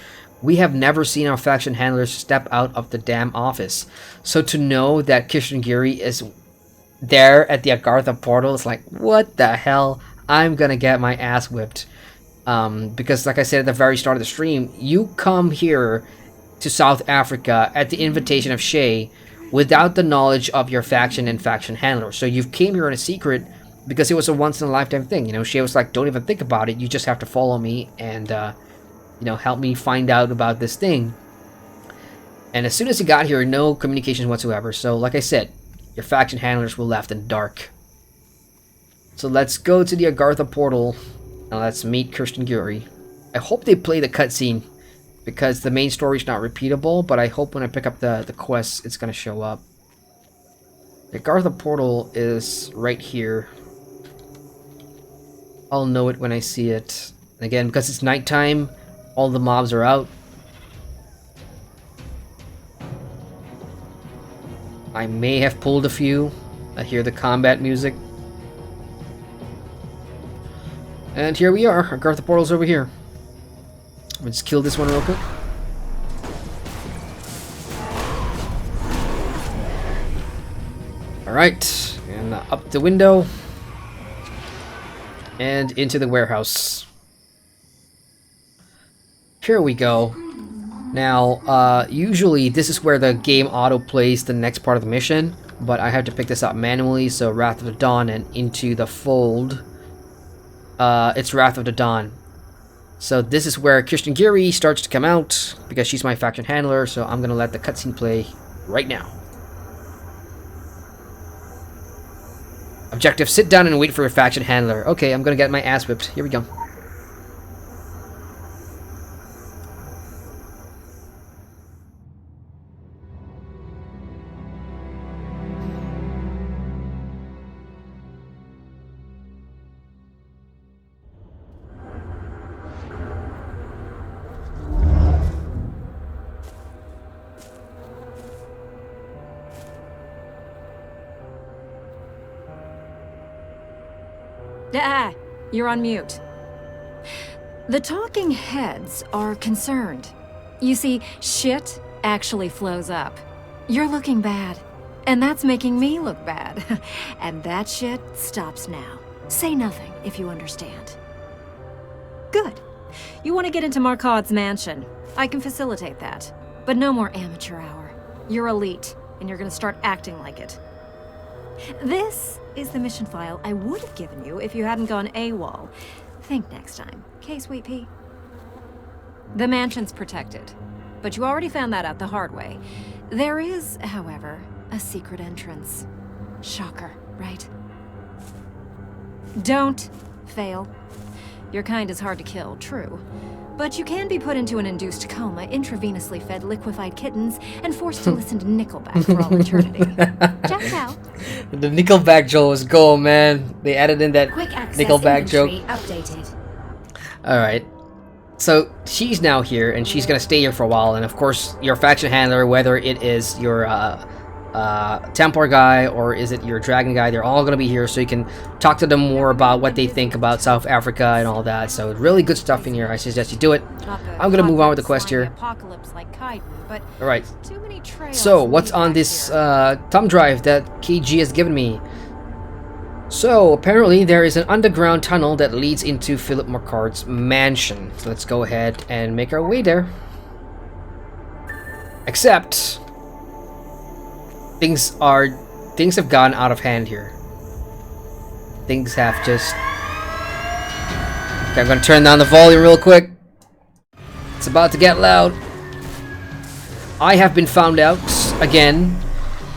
we have never seen our faction handlers step out of the damn office. So to know that Kirsten Geary is there at the Agartha portal is like, what the hell? I'm gonna get my ass whipped. Because like I said at the very start of the stream, you come here to South Africa at the invitation of Shay without the knowledge of your faction and faction handler. So you came here in a secret because it was a once-in-a-lifetime thing. You know, Shay was like, don't even think about it. You just have to follow me and, you know, help me find out about this thing. And as soon as he got here, no communications whatsoever. So like I said, your faction handlers were left in the dark. So let's go to the Agartha portal and let's meet Kirsten Geary. I hope they play the cutscene because the main story is not repeatable, but I hope when I pick up the quests, it's going to show up. The Agartha portal is right here. I'll know it when I see it. Again, because it's nighttime, all the mobs are out. I may have pulled a few. I hear the combat music. And here we are. Agartha portal's over here. Let's kill this one real quick. Alright, and up the window. And into the warehouse. Here we go. Now, usually this is where the game auto-plays the next part of the mission, but I have to pick this up manually, so Wrath of the Dawn and Into the Fold. It's Wrath of the Dawn. So this is where Kirsten Geary starts to come out, because she's my faction handler, so I'm gonna let the cutscene play right now. Objective, sit down and wait for your faction handler. Okay, I'm gonna get my ass whipped. Here we go.
You're on mute. The talking heads are concerned. You see, shit actually flows up. You're looking bad, and that's making me look bad. And that shit stops now. Say nothing if you understand. Good. You want to get into Markod's mansion. I can facilitate that. But no more amateur hour. You're elite, and you're gonna start acting like it. This is the mission file I would have given you if you hadn't gone AWOL. Think next time, okay, Sweet Pea? The mansion's protected, but you already found that out the hard way. There is, however, a secret entrance. Shocker, right? Don't fail. Your kind is hard to kill, true. But you can be put into an induced coma, intravenously fed liquefied kittens, and forced to listen to Nickelback for all eternity. Check out.
The Nickelback joke was gold, man. They added in that Nickelback joke.
Updated.
Alright. So, she's now here, and she's gonna stay here for a while, and of course, your faction handler, whether it is your Templar guy or is it your Dragon guy, they're all gonna be here, so you can talk to them more about what they think about South Africa and all that. So really good stuff in here. I suggest you do it. I'm gonna move on with the quest here. Alright. So what's on this thumb drive that KG has given me? So apparently there is an underground tunnel that leads into Philip McCord's mansion. So let's go ahead and make our way there. Except things have gone out of hand here. Things have just... Okay, I'm gonna turn down the volume real quick. It's about to get loud. I have been found out again,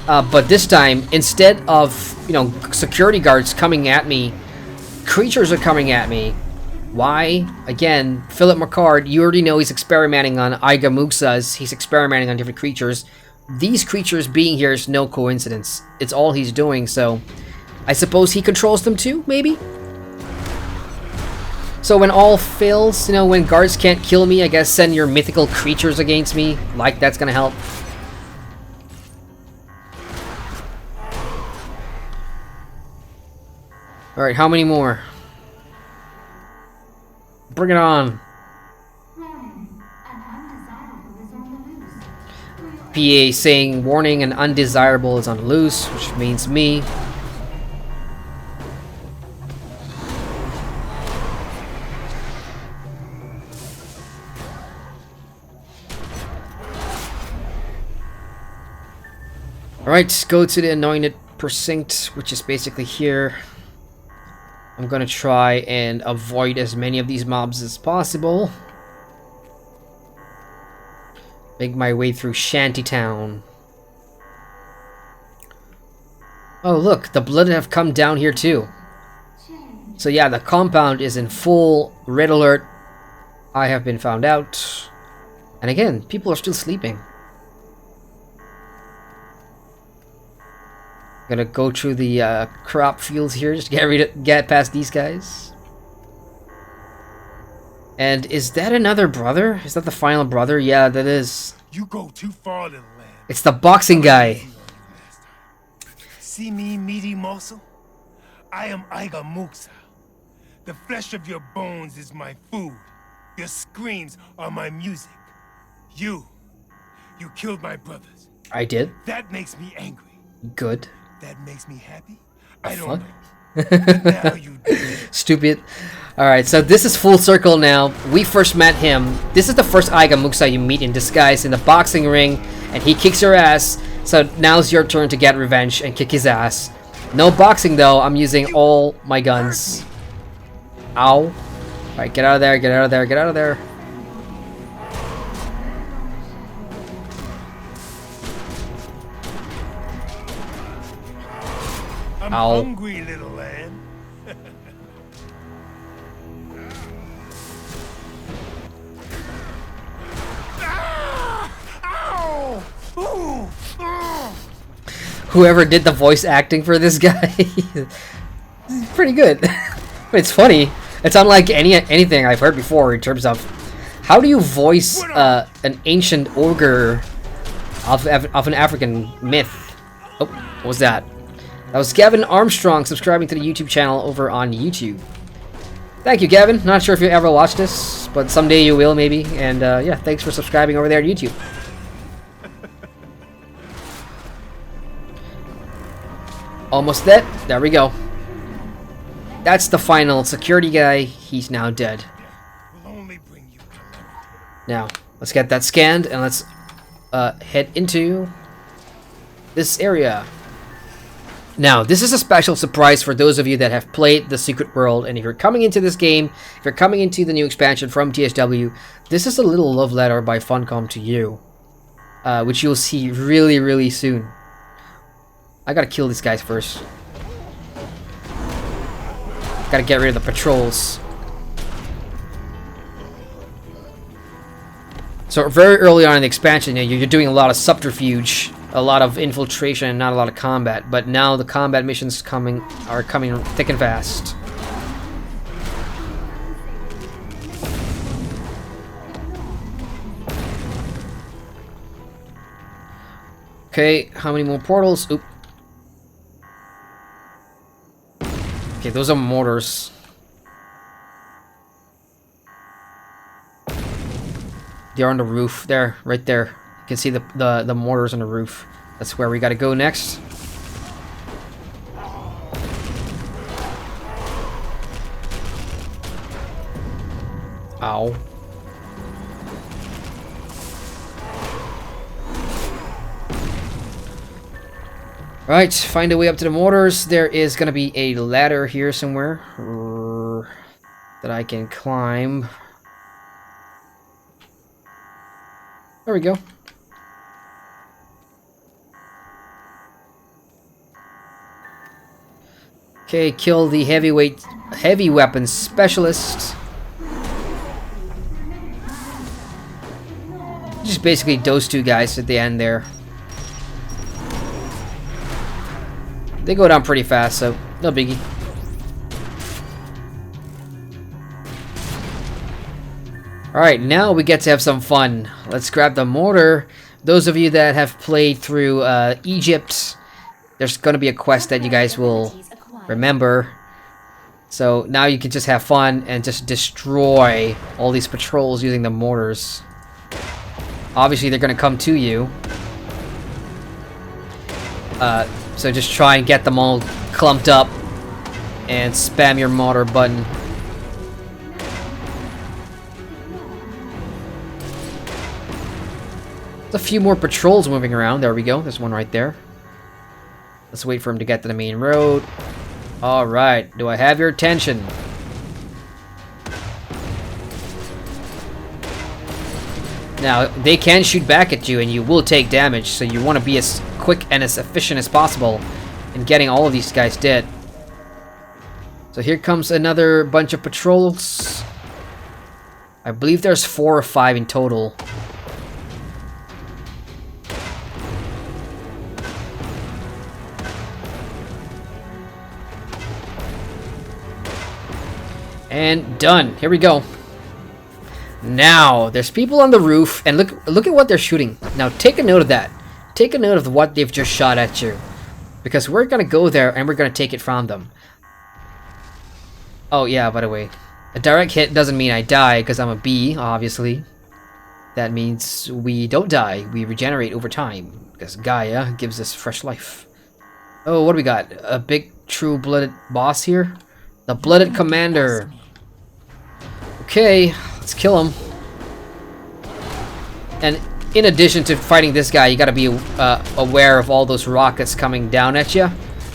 but this time, instead of, you know, security guards coming at me, creatures are coming at me. Why? Again, Philip McCord, you already know he's experimenting on Aigamuxas. He's experimenting on different creatures. These creatures being here is no coincidence. It's all he's doing, so I suppose he controls them too, maybe? So when all fails, you know, when guards can't kill me, I guess send your mythical creatures against me. Like, that's gonna help. Alright, how many more? Bring it on. PA saying, warning, an undesirable is on the loose, which means me. Alright, go to the anointed precinct, which is basically here. I'm gonna try and avoid as many of these mobs as possible. Make my way through Shantytown. Oh look, the blood have come down here too. So yeah, the compound is in full red alert. I have been found out. And again, people are still sleeping. Gonna go through the crop fields here, just get past these guys. And is that another brother? Is that the final brother? Yeah, that is.
You go too far, little lamb.
It's the boxing guy.
See me, meaty morsel? I am Aiga Muxa. The flesh of your bones is my food. Your screams are my music. You killed my brothers.
I did.
That makes me angry.
Good.
That makes me happy. I don't
Fuck.
know. But now you do.
Stupid. Alright, so this is full circle now. We first met him. This is the first Aiga Muxa you meet in disguise in the boxing ring, and he kicks your ass. So now's your turn to get revenge and kick his ass. No boxing though, I'm using all my guns. Ow. Alright, get out of there, get out of there, get out of there.
I'm
Ow.
hungry, little lamb. Ow! Ooh! Ah!
Whoever did the voice acting for this guy, pretty good. It's funny. It's unlike anything I've heard before in terms of how do you voice an ancient ogre of an African myth. Oh, what was that? That was Gavin Armstrong subscribing to the YouTube channel over on YouTube. Thank you, Gavin. Not sure if you ever watched this, but someday you will, maybe. And yeah, thanks for subscribing over there on YouTube. Almost dead. There we go. That's the final security guy. He's now dead. Now, let's get that scanned and let's head into this area. Now, this is a special surprise for those of you that have played The Secret World, and if you're coming into this game, if you're coming into the new expansion from TSW, this is a little love letter by Funcom to you, which you'll see really, really soon. I gotta kill these guys first. Gotta get rid of the patrols. So very early on in the expansion, you're doing a lot of subterfuge, a lot of infiltration, and not a lot of combat. But now the combat missions are coming thick and fast. Okay, how many more portals? Oop. Okay, those are mortars. They're on the roof there, right there. You can see the mortars on the roof. That's where we gotta go next. Ow. Right, find a way up to the mortars. There is gonna be a ladder here somewhere that I can climb. There we go. Okay, kill the heavy weapons specialist. Just basically those two guys at the end there. They go down pretty fast, so no biggie. Alright, now we get to have some fun. Let's grab the mortar. Those of you that have played through Egypt, there's going to be a quest that you guys will remember. So now you can just have fun and just destroy all these patrols using the mortars. Obviously they're going to come to you. So just try and get them all clumped up and spam your mortar button. There's a few more patrols moving around. There we go. There's one right there. Let's wait for him to get to the main road. Alright. Do I have your attention? Now, they can shoot back at you and you will take damage, so you want to be as quick and as efficient as possible in getting all of these guys dead. So here comes another bunch of patrols. I believe there's 4 or 5 in total. And done. Here we go. Now, there's people on the roof, and look at what they're shooting. Now, take a note of that. Take a note of what they've just shot at you. Because we're gonna go there, and we're gonna take it from them. Oh, yeah, by the way. A direct hit doesn't mean I die, because I'm a bee, obviously. That means we don't die. We regenerate over time. Because Gaia gives us fresh life. Oh, what do we got? A big, true-blooded boss here? The Blooded Commander. Okay, let's kill him. And in addition to fighting this guy, you gotta be aware of all those rockets coming down at you.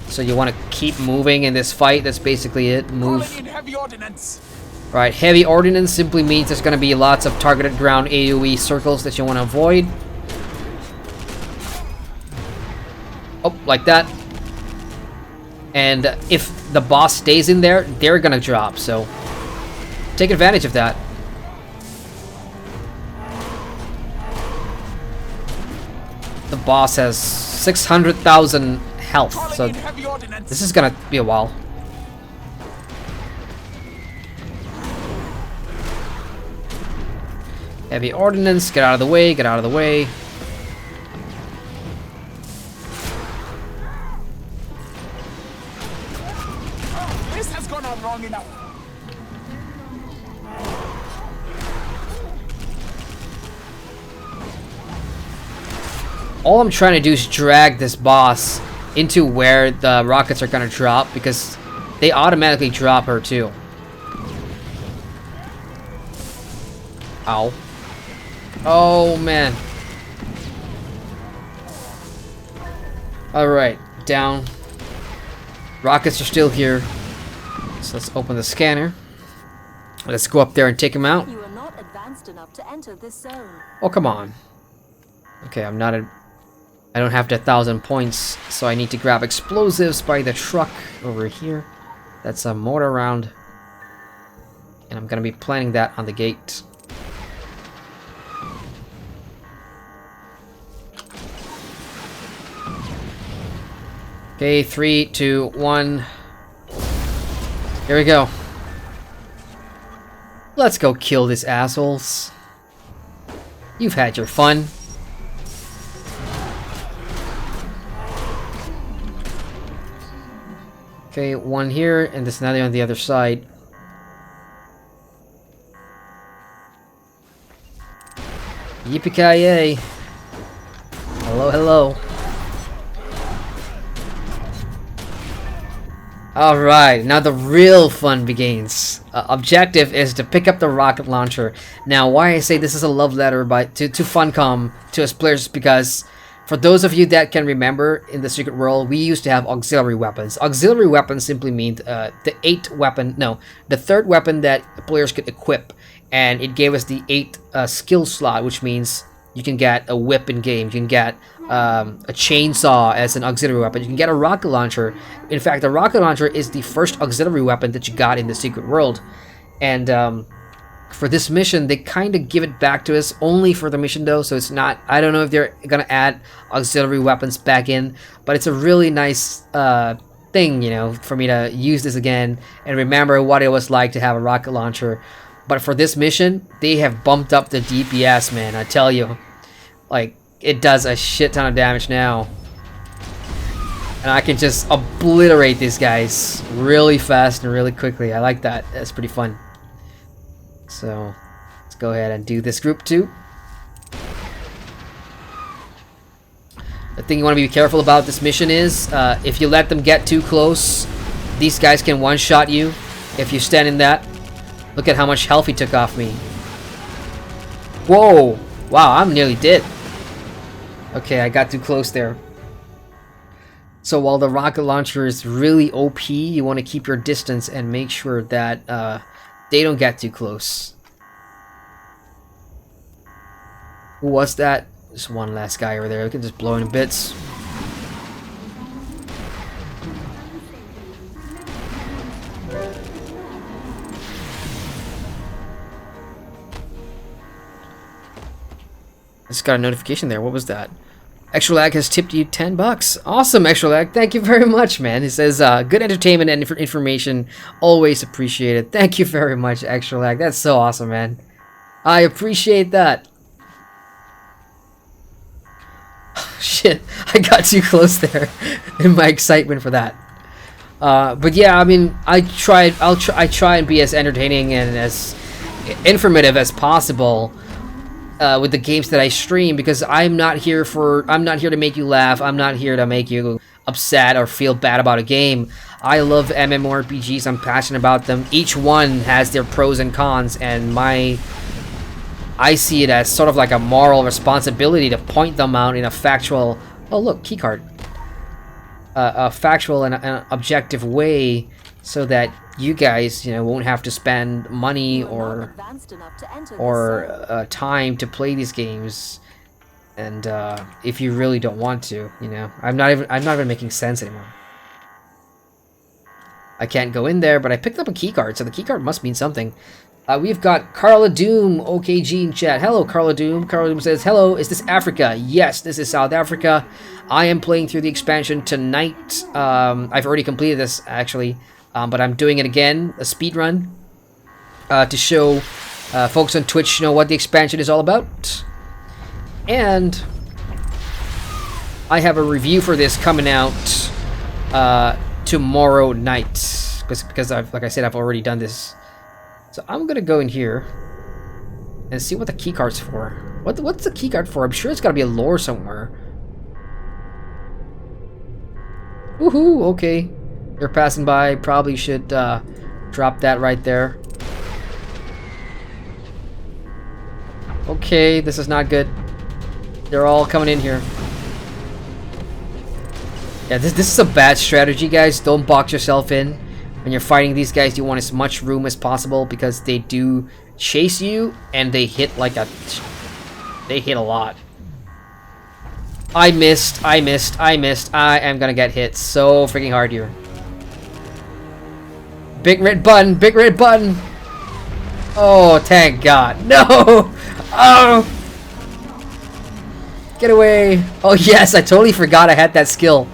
So you want to keep moving in this fight. That's basically it. Move. Right, heavy ordnance simply means there's gonna be lots of targeted ground AoE circles that you want to avoid. Oh, like that. And if the boss stays in there, they're gonna drop, so take advantage of that. The boss has 600,000 health, so this is gonna be a while. Heavy ordnance, get out of the way, get out of the way.
Long enough.
All I'm trying to do is drag this boss into where the rockets are gonna drop, because they automatically drop her too. Ow. Oh man. Alright, down. Rockets are still here. So let's open the scanner. Let's go up there and take him out.
You are not advanced enough to enter this zone.
Oh, come on. Okay, I don't have the 1,000 points, so I need to grab explosives by the truck over here. That's a mortar round. And I'm gonna be planting that on the gate. Okay, 3, 2, 1. Here we go. Let's go kill these assholes. You've had your fun. Okay, one here, and there's another on the other side. Yippee-ki-yay. Hello, hello. Alright, now the real fun begins. Objective is to pick up the rocket launcher. Now, why I say this is a love letter to Funcom, to us players, because for those of you that can remember, in the Secret World, we used to have auxiliary weapons. Auxiliary weapons simply mean the third weapon that players could equip, and it gave us the 8 skill slot, which means You can get a whip in game. You can get a chainsaw as an auxiliary weapon. You can get a rocket launcher. In fact, the rocket launcher is the first auxiliary weapon that you got in the secret world. And for this mission, they kind of give it back to us only for the mission though. So it's not, I don't know if they're gonna add auxiliary weapons back in, but it's a really nice thing, you know, for me to use this again and remember what it was like to have a rocket launcher. But for this mission, they have bumped up the DPS, man. I tell you, like, it does a shit ton of damage now. And I can just obliterate these guys really fast and really quickly. I like that. That's pretty fun. So, let's go ahead and do this group 2. The thing you want to be careful about this mission is, if you let them get too close, these guys can one-shot you if you stand in that. Look at how much health he took off me. Whoa! Wow, I'm nearly dead. Okay, I got too close there. So while the rocket launcher is really OP, you want to keep your distance and make sure that they don't get too close. Who was that? There's one last guy over there. Look at this blowing to bits. I just got a notification there. What was that? Extra Lag has tipped you $10. Awesome, Extra Lag. Thank you very much, man. It says, good entertainment and information. Always appreciated. Thank you very much, Extra Lag. That's so awesome, man. I appreciate that. Shit, I got too close there in my excitement for that. But yeah, I mean, I try and be as entertaining and as informative as possible with the games that I stream, because I'm not here to make you laugh. I'm not here to make you upset or feel bad about a game. I love MMORPGs. I'm passionate about them. Each one has their pros and cons, and I see it as sort of like a moral responsibility to point them out in a factual, oh look, keycard, a factual and an objective way, so that you guys, you know, won't have to spend money or time to play these games, and if you really don't want to, you know, I'm not even making sense anymore. I can't go in there, but I picked up a keycard, so the keycard must mean something. We've got Carla Doom, OKG in chat. Hello, Carla Doom. Carla Doom says, hello, is this Africa? Yes, this is South Africa. I am playing through the expansion tonight. I've already completed this, actually. But I'm doing it again, a speed run, to show folks on Twitch, you know, what the expansion is all about. And I have a review for this coming out tomorrow night, because like I said, I've already done this. So I'm gonna go in here and see what the keycard's for. What's the keycard for? I'm sure it's gotta be a lore somewhere. Woohoo! Okay. You're passing by, probably should drop that right there. Okay, this is not good. They're all coming in here. Yeah, this is a bad strategy, guys. Don't box yourself in. When you're fighting these guys, you want as much room as possible, because they do chase you and they hit like a... They hit a lot. I missed. I am gonna get hit so freaking hard here. Big red button, big red button. Oh, thank God. No! Oh! Get away. Oh, yes, I totally forgot I had that skill.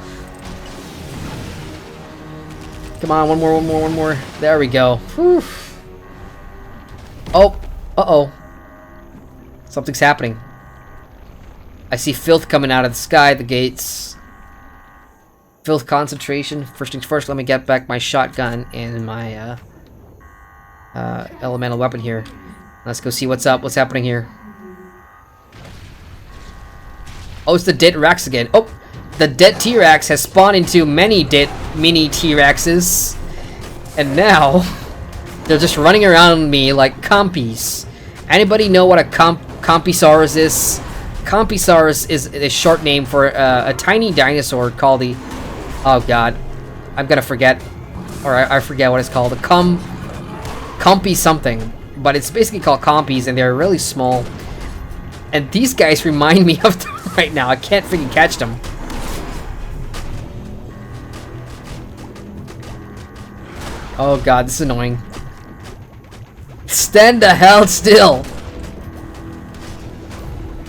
Come on, one more. There we go. Whew. Oh, uh-oh. Something's happening. I see filth coming out of the sky, the gates. Filth concentration. First things first, let me get back my shotgun and my elemental weapon here. Let's go see what's up, what's happening here. Oh, it's the dead Rex again. Oh, the dead T-Rex has spawned into many dead mini T-Rexes. And now, they're just running around me like compies. Anybody know what a compisaurus is? Compisaurus is a short name for a tiny dinosaur called the... Oh God, I'm gonna forget, or I forget what it's called. A compy something, but it's basically called compies, and they're really small. And these guys remind me of them right now. I can't freaking catch them. Oh god, this is annoying. Stand the hell still!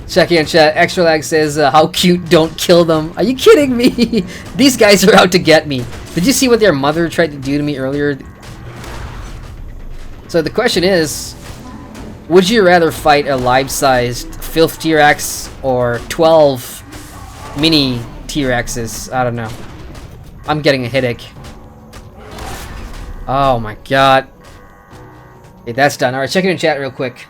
Checking in chat, Extra Lag says, how cute, don't kill them. Are you kidding me? These guys are out to get me. Did you see what their mother tried to do to me earlier? So the question is, would you rather fight a life-sized filth T-Rex or 12 mini T-Rexes? I don't know. I'm getting a headache. Oh my god. Okay, that's done. Alright, checking in chat real quick.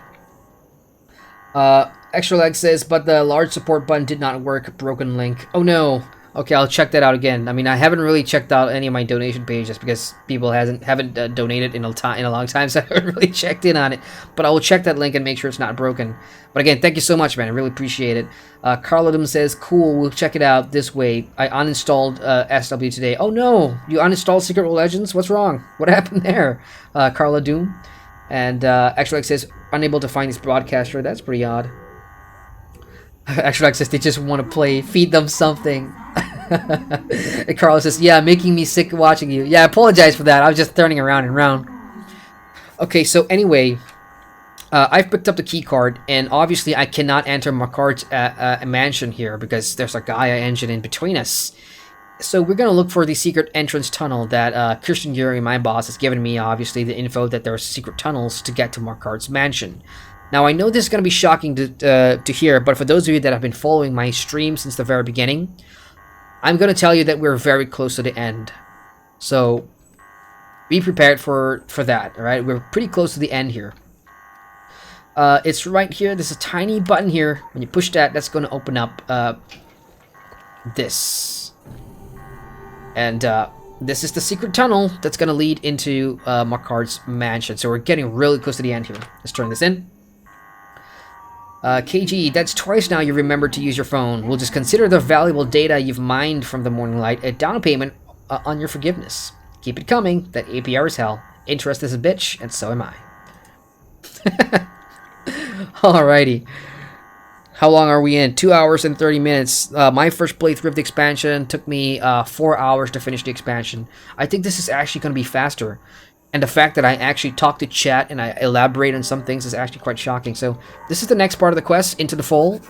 Extra Leg says, but the large support button did not work. Broken link. Oh no. Okay, I'll check that out again. I mean, I haven't really checked out any of my donation pages because people haven't donated in a long time, so I haven't really checked in on it. But I will check that link and make sure it's not broken. But again, thank you so much, man. I really appreciate it. Carlodum says, cool, we'll check it out this way. I uninstalled SW today. Oh no, you uninstalled Secret World Legends? What's wrong? What happened there? Carla Doom. And Extra Leg says, unable to find this broadcaster. That's pretty odd. Extra Leg says they just want to play. Feed them something. And Carlos says, yeah, making me sick watching you. Yeah, I apologize for that. I was just turning around and around. Okay, so anyway, I've picked up the key card, and obviously I cannot enter McCord's mansion here because there's a Gaia engine in between us. So we're going to look for the secret entrance tunnel that Christian Yuri, my boss, has given me, obviously, the info that there are secret tunnels to get to McCord's mansion. Now, I know this is going to be shocking to hear, but for those of you that have been following my stream since the very beginning, I'm going to tell you that we're very close to the end. So, be prepared for that, alright? We're pretty close to the end here. It's right here. There's a tiny button here. When you push that, that's going to open up this. And this is the secret tunnel that's going to lead into McCord's mansion. So we're getting really close to the end here. Let's turn this in. KG, that's twice now you remembered to use your phone. We'll just consider the valuable data you've mined from the Morninglight a down payment on your forgiveness. Keep it coming. That APR is hell. Interest is a bitch, and so am I. Alrighty. How long are we in? 2 hours and 30 minutes. My first playthrough of the expansion took me 4 hours to finish the expansion. I think this is actually going to be faster. And the fact that I actually talk to chat and I elaborate on some things is actually quite shocking. So this is the next part of the quest, Into the Fold.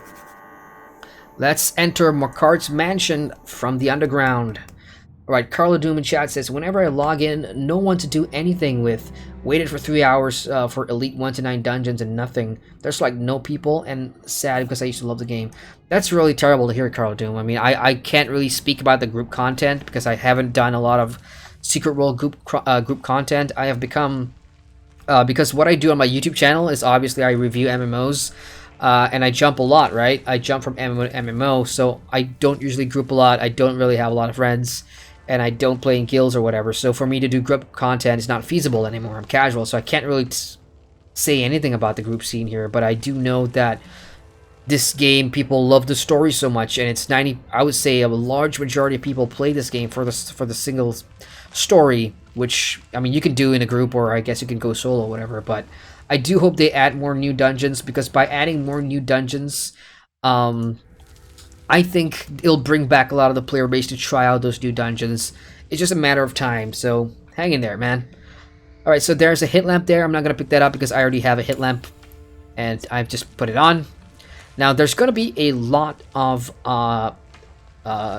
Let's enter McCord's mansion from the underground. Alright, Carla Doom in chat says, whenever I log in, no one to do anything with. Waited for 3 hours for Elite 1 to 9 dungeons and nothing. There's like no people, and sad because I used to love the game. That's really terrible to hear, Carla Doom. I mean, I can't really speak about the group content because I haven't done a lot of Secret World group content. I have become, because what I do on my YouTube channel is obviously I review MMOs, and I jump a lot, right? I jump from MMO to MMO, so I don't usually group a lot. I don't really have a lot of friends, and I don't play in guilds or whatever. So for me to do group content is not feasible anymore. I'm casual, so I can't really say anything about the group scene here, but I do know that this game, people love the story so much, and it's I would say a large majority of people play this game for the single story, which, I mean, you can do in a group, or I guess you can go solo or whatever, but I do hope they add more new dungeons, because by adding more new dungeons, I think it'll bring back a lot of the player base to try out those new dungeons. It's just a matter of time, so hang in there, man. Alright, so there's a hit lamp there. I'm not going to pick that up because I already have a hit lamp, and I've just put it on. Now, there's going to be a lot of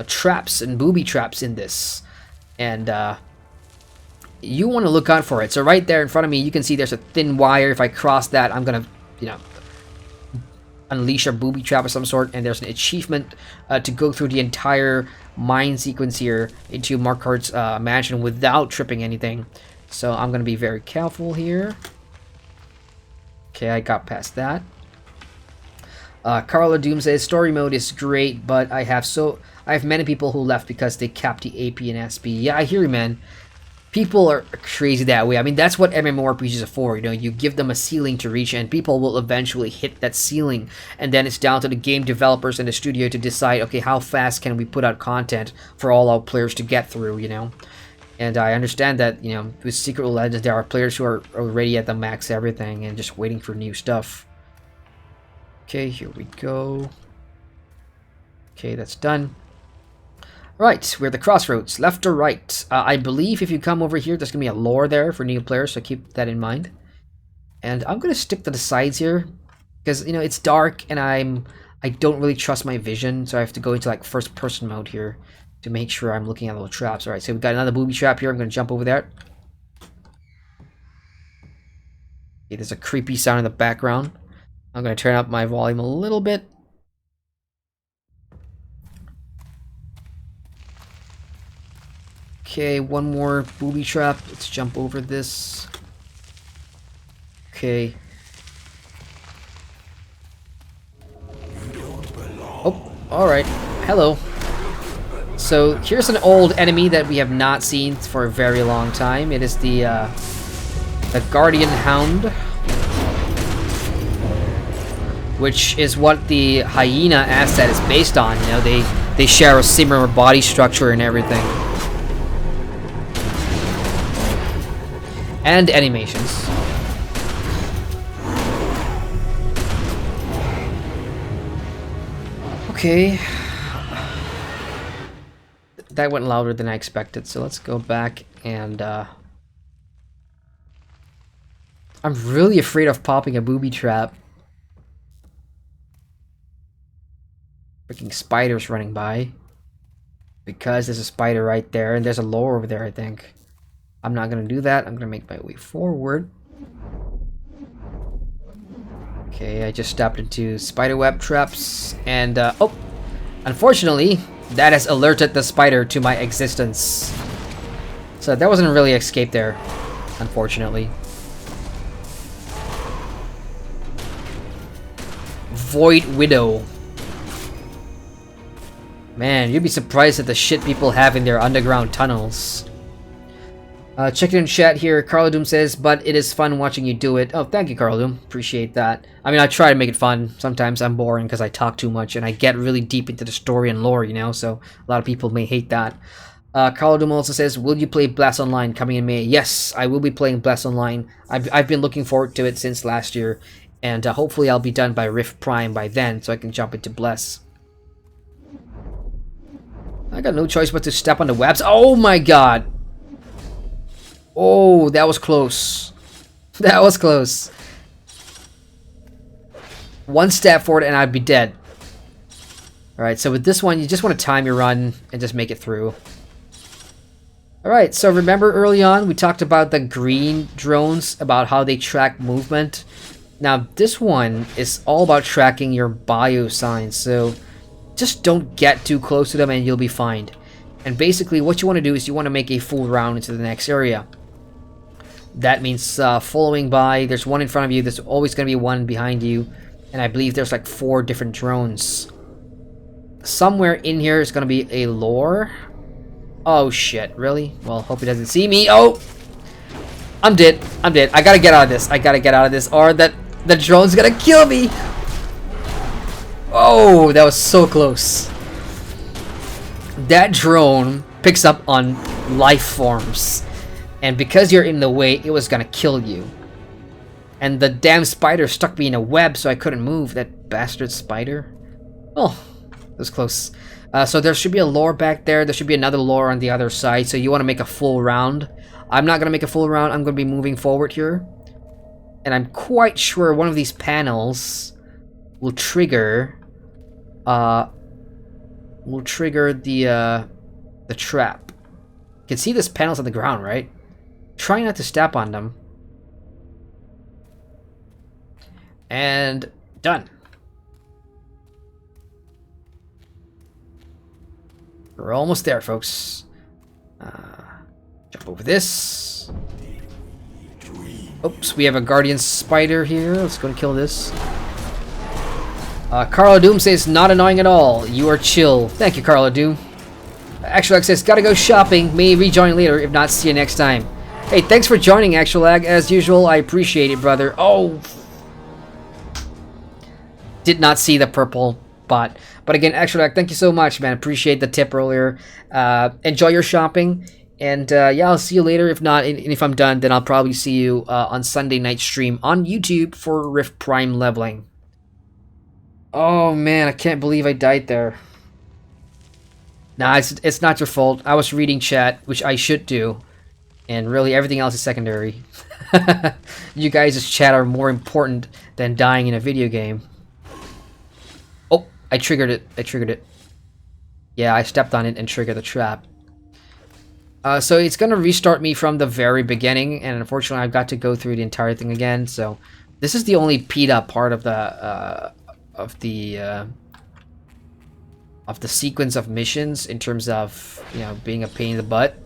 traps and booby traps in this, and you want to look out for it. So right there in front of me, you can see there's a thin wire. If I cross that, I'm going to, you know, unleash a booby trap of some sort, and there's an achievement to go through the entire mine sequence here into McCord's mansion without tripping anything. So I'm going to be very careful here. Okay, I got past that. Carla Doom says, story mode is great, but I have many people who left because they capped the AP and SP. Yeah, I hear you, man. People are crazy that way. I mean, that's what MMORPGs are for. You know, you give them a ceiling to reach, and people will eventually hit that ceiling. And then it's down to the game developers and the studio to decide, okay, how fast can we put out content for all our players to get through, you know? And I understand that, you know, with Secret Legends, there are players who are already at the max everything and just waiting for new stuff. Okay, here we go. Okay, that's done. Right, we're at the crossroads, left or right. I believe if you come over here, there's going to be a lore there for new players, so keep that in mind. And I'm going to stick to the sides here, because, you know, it's dark, and I don't really trust my vision, so I have to go into, like, first-person mode here to make sure I'm looking at little traps. Alright, so we've got another booby trap here. I'm going to jump over there. Okay, there's a creepy sound in the background. I'm going to turn up my volume a little bit. Okay, one more booby trap. Let's jump over this. Okay. Oh, alright. Hello. So, here's an old enemy that we have not seen for a very long time. It is the Guardian Hound. Which is what the hyena asset is based on. You know, they share a similar body structure and everything. And animations. Okay. That went louder than I expected, so let's go back and I'm really afraid of popping a booby trap. Freaking spiders running by. Because there's a spider right there, and there's a lore over there, I think. I'm not gonna do that. I'm gonna make my way forward. Okay, I just stepped into spiderweb traps, and oh, unfortunately, that has alerted the spider to my existence. So that wasn't really escape there, unfortunately. Void Widow. Man, you'd be surprised at the shit people have in their underground tunnels. Check it in chat here. Carlo Doom says, but it is fun watching you do it. Oh, thank you, Carlo Doom. Appreciate that. I mean, I try to make it fun. Sometimes I'm boring because I talk too much and I get really deep into the story and lore, you know, so a lot of people may hate that. Carlo Doom also says, will you play Blast Online coming in May? Yes, I will be playing Blast Online. I've been looking forward to it since last year, and hopefully I'll be done by Rift Prime by then so I can jump into Bless. I got no choice but to step on the webs. Oh my god! Oh, that was close. That was close. One step forward and I'd be dead. Alright, so with this one, you just want to time your run and just make it through. Alright, so remember early on, we talked about the green drones, about how they track movement. Now, this one is all about tracking your bio signs, so just don't get too close to them and you'll be fine. And basically, what you want to do is you want to make a full round into the next area. That means following by. There's one in front of you. There's always going to be one behind you. And I believe there's like 4 different drones. Somewhere in here is going to be a lore. Oh shit, really? Well, hope he doesn't see me. Oh! I'm dead. I'm dead. I gotta get out of this. I gotta get out of this, or the drone's gonna kill me! Oh, that was so close. That drone picks up on life forms. And because you're in the way, it was gonna kill you. And the damn spider stuck me in a web so I couldn't move. That bastard spider. Oh, that was close. So there should be a lore back there. There should be another lore on the other side. So you want to make a full round. I'm not going to make a full round. I'm going to be moving forward here. And I'm quite sure one of these panels will trigger... the trap. You can see this panel's on the ground, right? Try not to step on them. And done. We're almost there, folks. Jump over this. Oops, we have a guardian spider here. Let's go and kill this. Carlo Doom says, not annoying at all. You are chill. Thank you, Carlo Doom. Actualag says, gotta go shopping. May rejoin later. If not, see you next time. Hey, thanks for joining, Actualag. As usual, I appreciate it, brother. Oh! Did not see the purple bot. But again, Actualag, thank you so much, man. Appreciate the tip earlier. Enjoy your shopping. And yeah, I'll see you later. If not, and if I'm done, then I'll probably see you on Sunday night stream on YouTube for Rift Prime leveling. Oh man, I can't believe I died there. Nah, it's not your fault. I was reading chat, which I should do. And really, everything else is secondary. You guys' chat are more important than dying in a video game. Oh, I triggered it. I triggered it. Yeah, I stepped on it and triggered the trap. So it's gonna restart me from the very beginning, and unfortunately I've got to go through the entire thing again. So this is the only PETA part of the sequence of missions in terms of, you know, being a pain in the butt.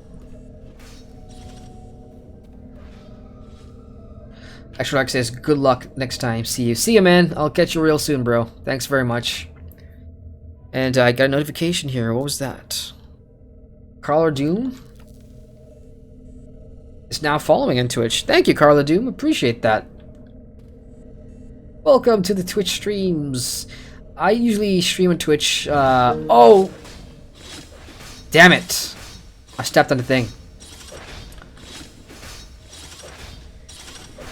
Extra says, good luck next time. See you. See you, man. I'll catch you real soon, bro. Thanks very much. And I got a notification here. What was that? Carla Doom is now following on Twitch. Thank you, Carla Doom. Appreciate that. Welcome to the Twitch streams. I usually stream on Twitch. Oh! Damn it! I stepped on the thing.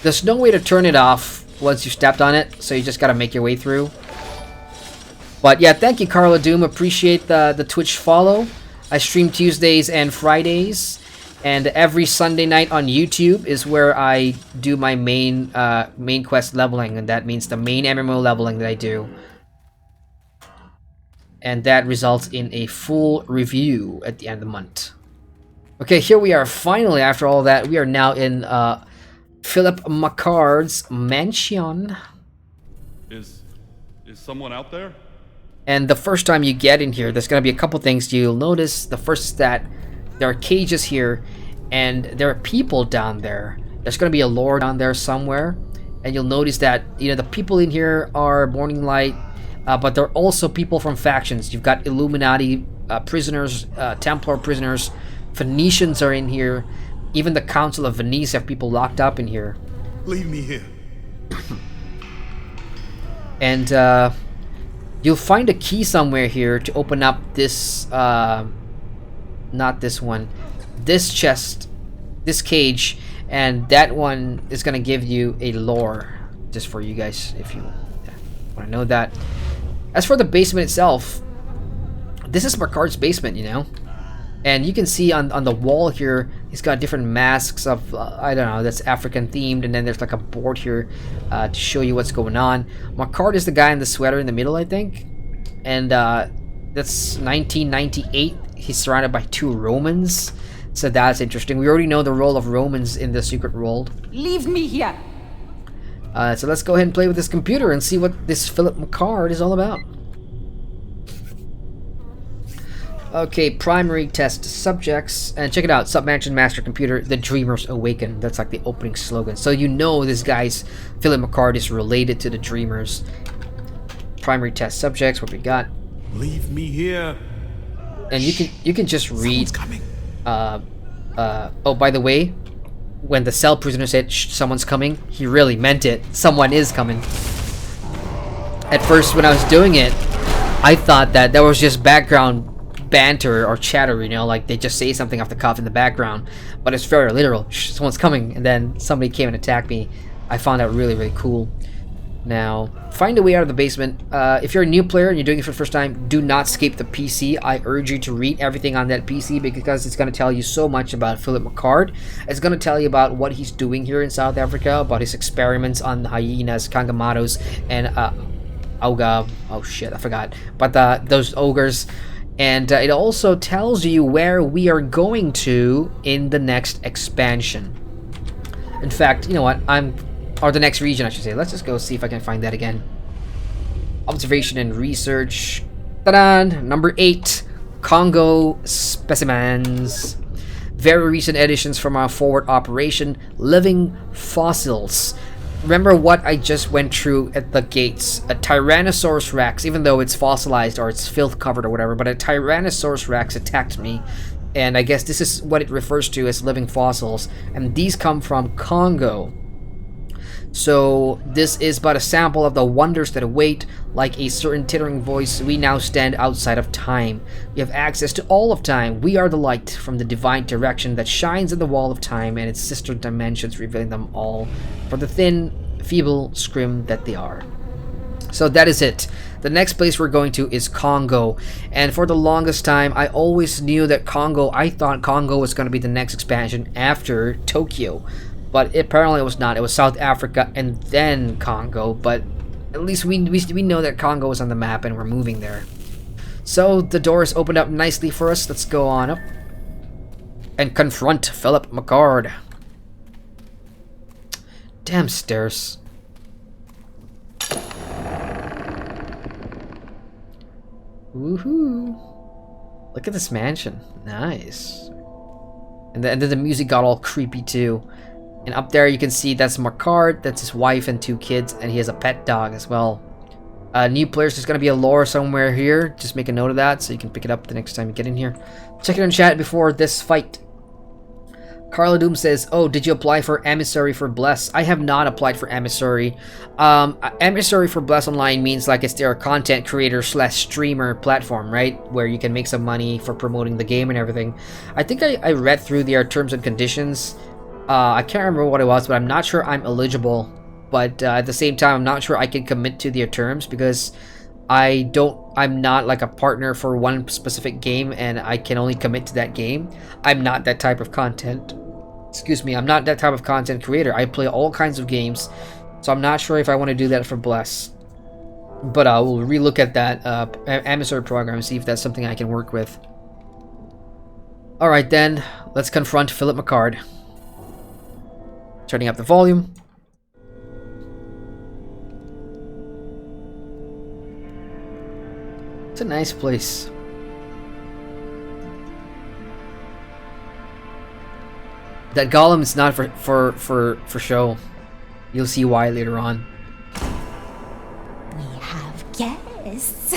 There's no way to turn it off once you stepped on it, so you just gotta make your way through. But yeah, thank you, Carla Doom. Appreciate the Twitch follow. I stream Tuesdays and Fridays, and every Sunday night on YouTube is where I do my main quest leveling, and that means the main MMO leveling that I do. And that results in a full review at the end of the month. Okay, here we are. Finally, after all that, we are now in Philip McCord's mansion.
Is someone out there?
And the first time you get in here, there's going to be a couple things you'll notice. The first is that there are cages here, and there are people down there. There's going to be a lore down there somewhere, and you'll notice that, you know, the people in here are Morninglight, but there are also people from factions. You've got Illuminati prisoners, Templar prisoners, Phoenicians are in here. Even the Council of Venice have people locked up in here.
Leave me here.
And you'll find a key somewhere here to open up this, not this one, this chest, this cage, and that one is going to give you a lore, just for you guys if you want to know that. As for the basement itself, this is McCord's basement, you know? And you can see on the wall here, he's got different masks of, I don't know, that's African themed, and then there's like a board here to show you what's going on. McCord is the guy in the sweater in the middle, I think. And that's 1998. He's surrounded by 2 Romans. So that's interesting. We already know the role of Romans in the Secret World.
Leave me here.
So let's go ahead and play with this computer and see what this Philip McCord is all about. Okay, primary test subjects, and check it out, Submansion Master Computer, the Dreamers Awaken. That's like the opening slogan. So you know this guy's, Philip McCord, is related to the Dreamers. Primary test subjects, what we got.
Leave me here.
And you can just read.
Someone's coming.
Oh, by the way, when the cell prisoner said, "Shh, someone's coming," he really meant it. Someone is coming. At first, when I was doing it, I thought that was just background banter or chatter, you know, like they just say something off the cuff in the background, but it's very literal. Shh, someone's coming, and then somebody came and attacked me. I found that really, really cool. Now, find a way out of the basement. If you're a new player and you're doing it for the first time, do not skip the PC. I urge you to read everything on that PC because it's going to tell you so much about Philip McCord. It's going to tell you about what he's doing here in South Africa, about his experiments on hyenas, kangamaros, and auga. Oh shit, I forgot. But those ogres. And it also tells you where we are going to in the next expansion. In fact, you know what? Or the next region, I should say. Let's just go see if I can find that again. Observation and research. Ta-da! Number 8. Congo specimens. Very recent additions from our forward operation. Living fossils. Remember what I just went through at the gates. A Tyrannosaurus Rex, even though it's fossilized or it's filth covered or whatever, but a Tyrannosaurus Rex attacked me. And I guess this is what it refers to as living fossils. And these come from Congo. So this is but a sample of the wonders that await. Like a certain tittering voice, we now stand outside of time. We have access to all of time. We are the light from the divine direction that shines in the wall of time and its sister dimensions, revealing them all for the thin, feeble scrim that they are. So that is it. The next place we're going to is Congo. And for the longest time, I always knew that I thought Congo was going to be the next expansion after Tokyo. But apparently it was not. It was South Africa and then Congo. But at least we know that Congo is on the map and we're moving there. So the doors opened up nicely for us. Let's go on up and confront Philip McCord. Damn stairs. Woohoo! Look at this mansion. Nice. And then the music got all creepy too. And up there you can see that's McCord, that's his wife and 2 kids, and he has a pet dog as well. New players, there's gonna be a lore somewhere here. Just make a note of that so you can pick it up the next time you get in here. Check it in chat before this fight. Carla Doom says, oh, did you apply for Emissary for Bless? I have not applied for Emissary. Emissary for Bless Online means like it's their content creator / streamer platform, right? Where you can make some money for promoting the game and everything. I think I read through their terms and conditions. I can't remember what it was, but I'm not sure I'm eligible. But at the same time, I'm not sure I can commit to their terms because I'm not like a partner for one specific game and I can only commit to that game. I'm not that type of content. Excuse me, I'm not that type of content creator. I play all kinds of games, so I'm not sure if I want to do that for Bless. But I will relook at that Emissary program and see if that's something I can work with. Alright then, let's confront Philip McCord. Turning up the volume. It's a nice place. That golem is not for show. You'll see why later on.
We have guests.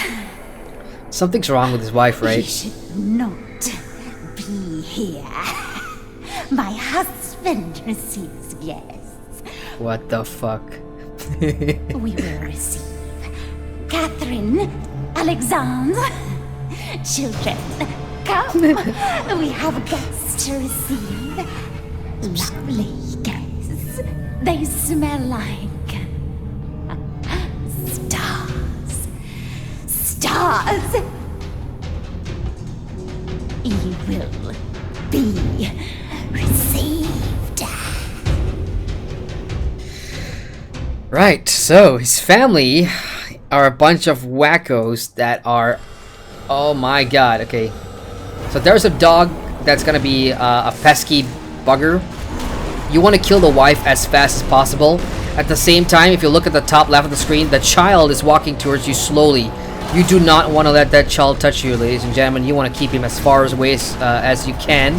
Something's wrong with his wife, right?
You should not be here. My husband receives guests.
What the fuck?
We will receive Catherine, Alexandre. Children, come. We have guests to receive. Lovely guests. They smell like stars. Stars. You will be received.
Right, so his family are a bunch of wackos that are... Oh my god, okay. So there's a dog that's gonna be a pesky bugger. You want to kill the wife as fast as possible. At the same time, if you look at the top left of the screen, the child is walking towards you slowly. You do not want to let that child touch you, ladies and gentlemen. You want to keep him as far away as you can.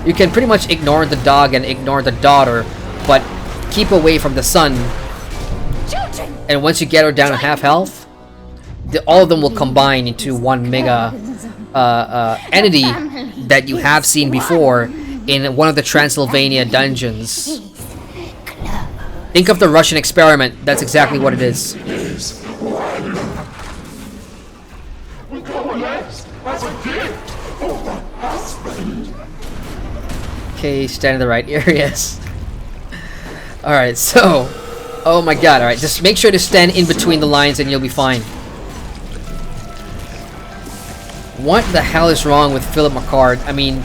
You can pretty much ignore the dog and ignore the daughter, but keep away from the son. And once you get her down to half health, all of them will combine into one mega entity that you have seen before in one of the Transylvania dungeons. Think of the Russian experiment. That's exactly what it is. Okay, stand in the right areas. Alright, so... Oh my god, alright. Just make sure to stand in between the lines and you'll be fine. What the hell is wrong with Philip McCord? I mean,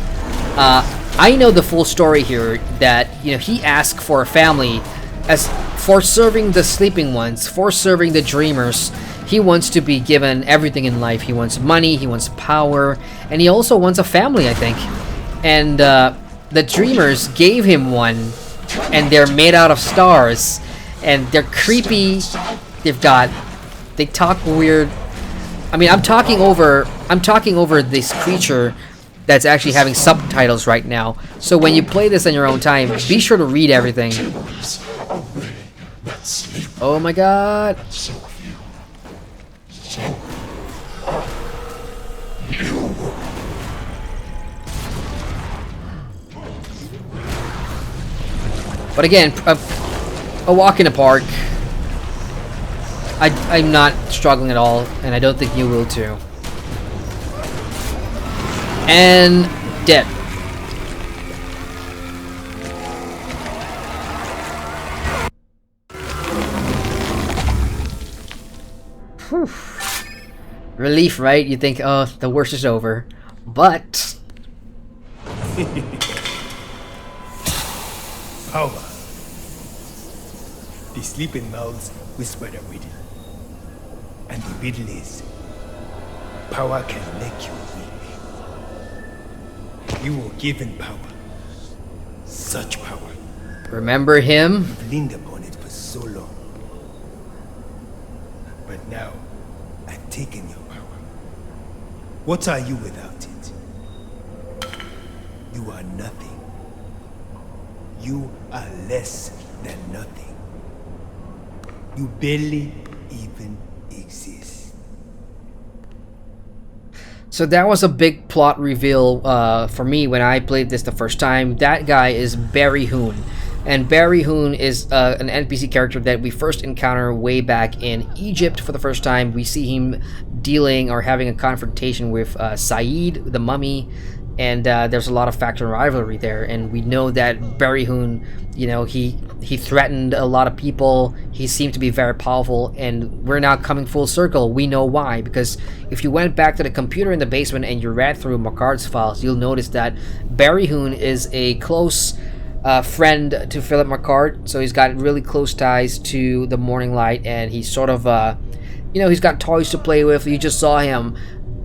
I know the full story here that, you know, he asked for a family as for serving the sleeping ones, for serving the dreamers. He wants to be given everything in life. He wants money, he wants power, and he also wants a family, I think. And the dreamers gave him one, and they're made out of stars, and they're creepy. They talk weird. I mean, I'm talking over this creature that's actually having subtitles right now. So when you play this on your own time, be sure to read everything. Oh my god. But again, a walk in the park. I'm not struggling at all, and I don't think you will too. And dead. Whew. Relief, right? You think, oh, the worst is over. But...
Power. The sleeping mouths whisper the riddle. And the riddle is, power can make you weak. You were given power. Such power.
Remember him?
You've leaned upon it for so long. But now, I've taken your power. What are you without it? You are nothing. You are less than nothing. You barely even exist.
So that was a big plot reveal for me when I played this the first time. That guy is Barry Hoon. And Barry Hoon is an NPC character that we first encounter way back in Egypt for the first time. We see him dealing or having a confrontation with Saeed, the mummy, and there's a lot of factor rivalry there. And we know that Barry Hoon, you know, he threatened a lot of people. He seemed to be very powerful, and we're now coming full circle. We know why, because if you went back to the computer in the basement and you read through McCord's files, you'll notice that Barry Hoon is a close friend to Philip McCord, so he's got really close ties to the Morninglight, and he's sort of, you know, he's got toys to play with. You just saw him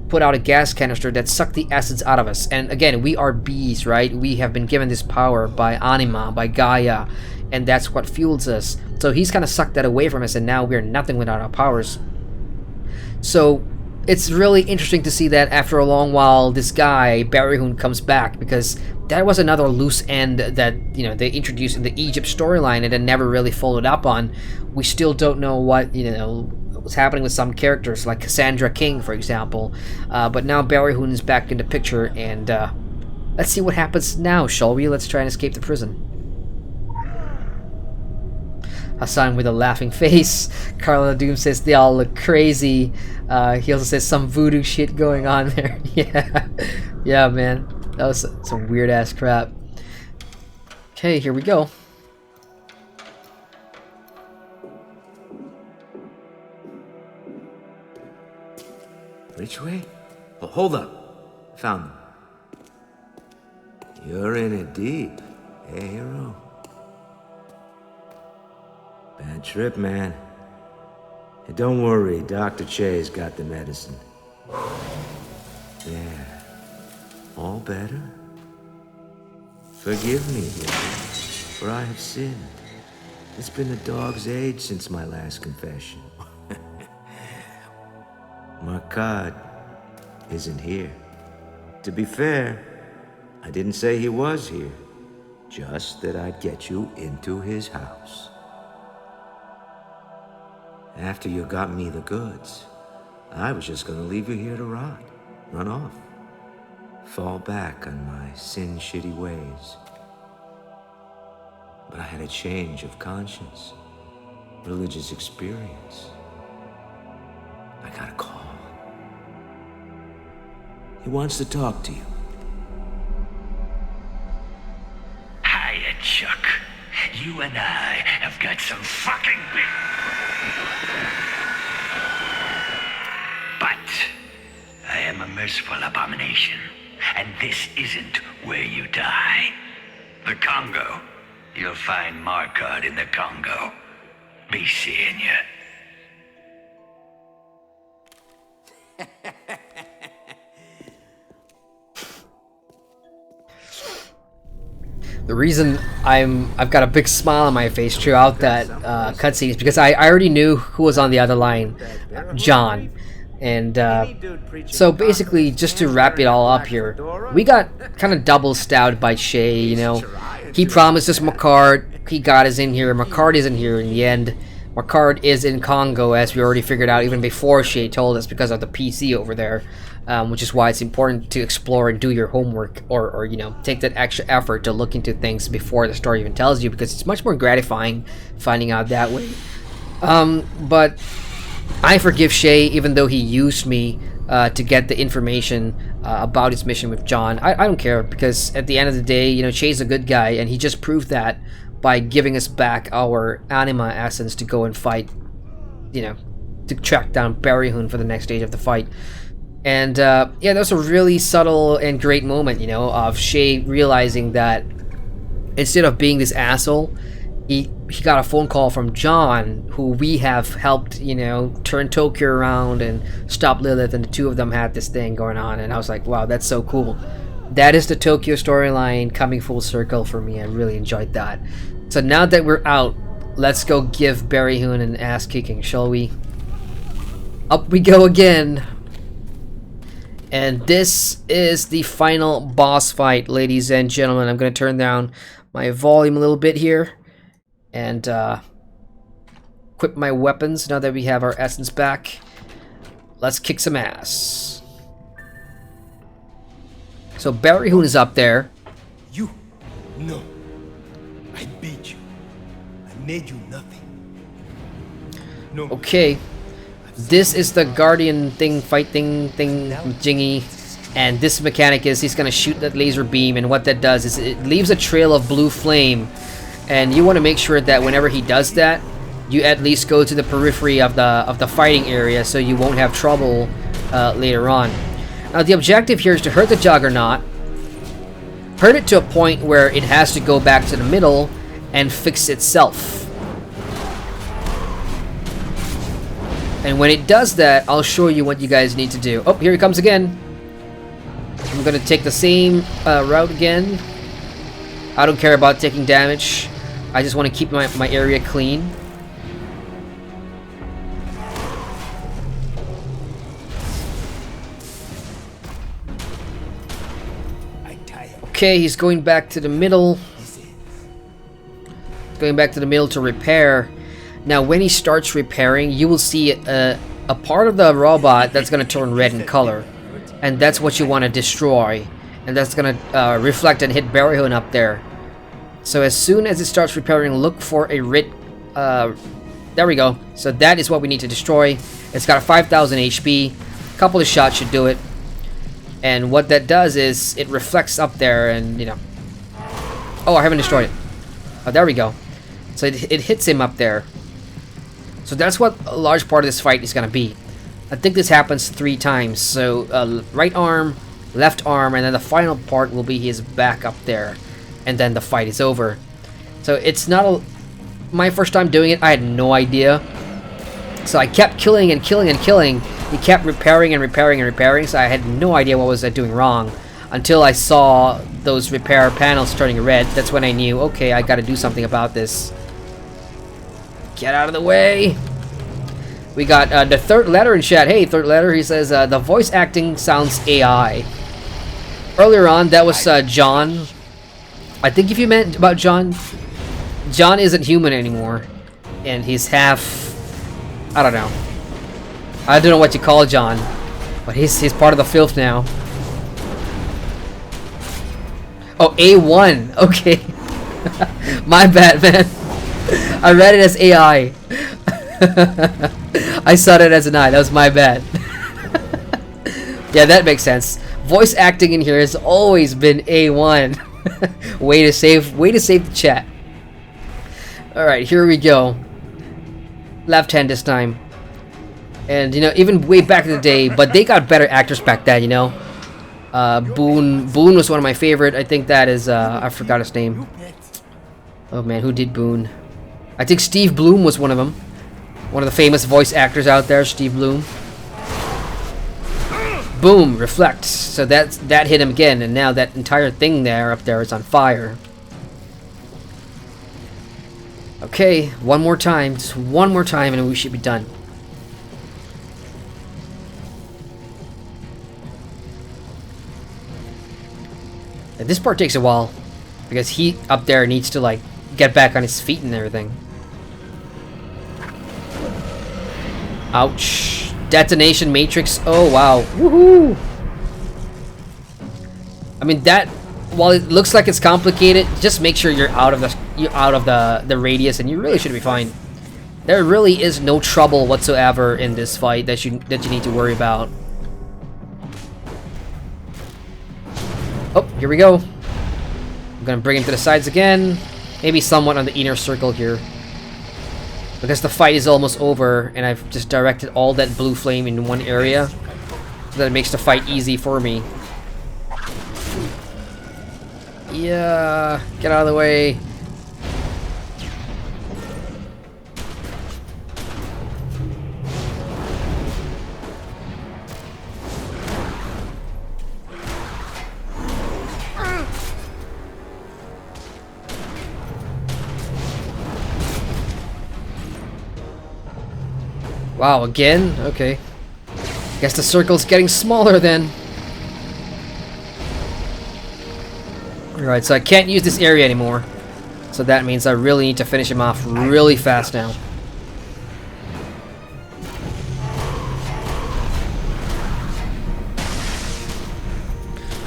put out a gas canister that sucked the essence out of us. And again, we are bees, right? We have been given this power by Anima, by Gaia, and that's what fuels us. So he's kind of sucked that away from us, and now we're nothing without our powers. So it's really interesting to see that after a long while, this guy, Barry Hoon, comes back, because that was another loose end that, you know, they introduced in the Egypt storyline and then never really followed up on. We still don't know what, you know, what's happening with some characters, like Cassandra King, for example. But now Barry Hoon is back in the picture, and let's see what happens now, shall we? Let's try and escape the prison. Hassan with a laughing face. Carla Doom says they all look crazy. He also says some voodoo shit going on there. Yeah, man. That was some weird ass crap. Okay, here we go.
Which way? Oh, hold up. Found them. You're in it deep, hey, hero? Bad trip, man. Hey, don't worry, Dr. Che's got the medicine. There. All better? Forgive me, hero, for I have sinned. It's been a dog's age since my last confession. McCord isn't here. To be fair, I didn't say he was here. Just that I'd get you into his house. After you got me the goods, I was just gonna leave you here to rot, run off, fall back on my sin-shitty ways. But I had a change of conscience, religious experience. I got a call. He wants to talk to you.
Hiya, Chuck. You and I have got some fucking big... But I am a merciful abomination, and this isn't where you die. The Congo. You'll find McCord in the Congo. Be seeing you.
The reason I've got a big smile on my face throughout that cutscene is because I already knew who was on the other line, John. And so basically, just to wrap it all up here, we got kind of double stabbed by Shay, you know. He promised us McCord, he got us in here, McCord isn't here in the end. McCord is in Congo, as we already figured out even before Shay told us, because of the PC over there. Which is why it's important to explore and do your homework, or you know, take that extra effort to look into things before the story even tells you, because it's much more gratifying finding out that way. But I forgive Shay, even though he used me to get the information about his mission with John. I don't care, because at the end of the day, you know, Shay's a good guy, and he just proved that by giving us back our anima essence to go and fight, you know, to track down Baradhor for the next stage of the fight. And yeah, that was a really subtle and great moment, you know, of Shay realizing that instead of being this asshole, he got a phone call from John, who we have helped, you know, turn Tokyo around and stop Lilith, and the two of them had this thing going on, and I was like, wow, that's so cool. That is the Tokyo storyline coming full circle for me. I really enjoyed that. So now that we're out, let's go give Baradhor an ass kicking, shall we? Up we go again. And this is the final boss fight, ladies and gentlemen. I'm going to turn down my volume a little bit here and equip my weapons now that we have our essence back. Let's kick some ass. So Baradhor is up there.
You? No. I beat you. I made you nothing. No.
Okay. This is the guardian thing, fight thing, jingy. And this mechanic is he's gonna shoot that laser beam, and what that does is it leaves a trail of blue flame. And you want to make sure that whenever he does that, you at least go to the periphery of the fighting area, so you won't have trouble later on. Now the objective here is to hurt the Juggernaut, hurt it to a point where it has to go back to the middle and fix itself. And when it does that, I'll show you what you guys need to do. Oh, here he comes again. I'm gonna take the same route again. I don't care about taking damage. I just want to keep my area clean. Okay, he's going back to the middle. Going back to the middle to repair. Now, when he starts repairing, you will see a part of the robot that's going to turn red in color. And that's what you want to destroy. And that's going to reflect and hit Baradhor up there. So as soon as it starts repairing, look for a writ. There we go. So that is what we need to destroy. It's got a 5,000 HP. A couple of shots should do it. And what that does is it reflects up there, and you know. Oh, I haven't destroyed it. Oh, there we go. So it hits him up there. So that's what a large part of this fight is going to be. I think this happens 3 times. So right arm, left arm, and then the final part will be his back up there. And then the fight is over. So it's not my first time doing it. I had no idea. So I kept killing and killing and killing. He kept repairing and repairing and repairing. So I had no idea what was I doing wrong. Until I saw those repair panels turning red. That's when I knew, okay, I gotta do something about this. Get out of the way. We got the third letter in chat. Hey, third letter, he says, the voice acting sounds AI. Earlier on, that was John. I think if you meant about John, John isn't human anymore. And he's half, I don't know. I don't know what you call John. But he's part of the filth now. Oh, A1. Okay. My bad, man. I read it as AI. I saw it as an I. That was my bad. Yeah, that makes sense. Voice acting in here has always been A1. way to save the chat. All right, here we go. Left hand this time. And you know, even way back in the day, but they got better actors back then, you know. Boone was one of my favorite. I think that is I forgot his name. Oh man, who did Boone? I think Steve Bloom was one of them. One of the famous voice actors out there, Steve Bloom. Boom, reflect. So that hit him again, and now that entire thing up there is on fire. Okay, one more time, just one more time, and we should be done. And this part takes a while because he up there needs to like get back on his feet and everything. Ouch. Detonation matrix. Oh wow. Woohoo. I mean that, while it looks like it's complicated, just make sure you're out of the radius and you really should be fine. There really is no trouble whatsoever in this fight that you need to worry about. Oh, here we go. I'm gonna bring him to the sides again. Maybe somewhat on the inner circle here. because the fight is almost over, and I've just directed all that blue flame in one area, so that it makes the fight easy for me. Yeah, get out of the way. Wow, again? Okay. Guess the circle's getting smaller then. Alright, so I can't use this area anymore. So that means I really need to finish him off really fast now.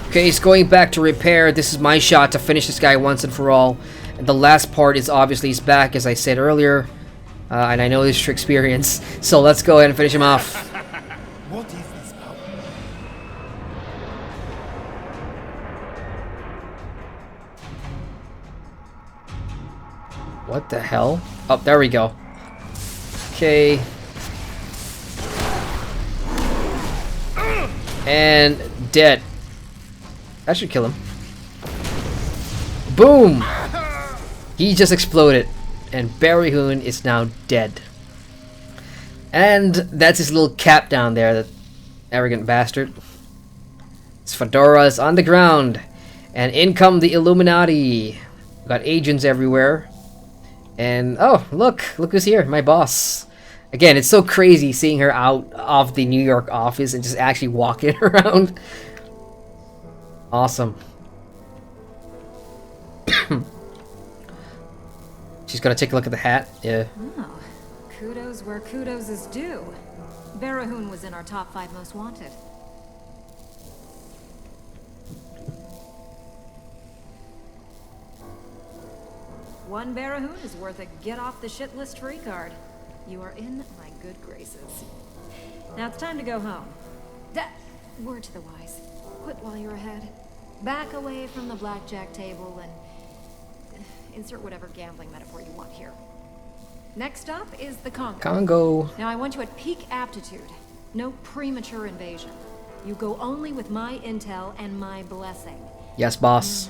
Okay, he's going back to repair. This is my shot to finish this guy once and for all. And the last part is obviously his back, as I said earlier. And I know this for experience, so let's go ahead and finish him off.
What is this power?
What the hell? Oh, there we go. Okay. And dead. That should kill him. Boom! He just exploded. And Baradhor is now dead. And that's his little cap down there, that arrogant bastard. His fedora is on the ground. And in come the Illuminati. We've got agents everywhere. And oh, look who's here, my boss. Again, it's so crazy seeing her out of the New York office and just actually walking around. Awesome. She's gonna take a look at the hat. Yeah.
Oh, kudos where kudos is due. Baradhor was in our top 5 most wanted. One Baradhor is worth a get off the shit list free card. You are in my good graces. Now it's time to go home. Word to the wise. Quit while you're ahead. Back away from the blackjack table and insert whatever gambling metaphor you want here. Next up is the Congo.
Congo.
Now I want you at peak aptitude. No premature invasion. You go only with my intel and my blessing.
Yes, boss.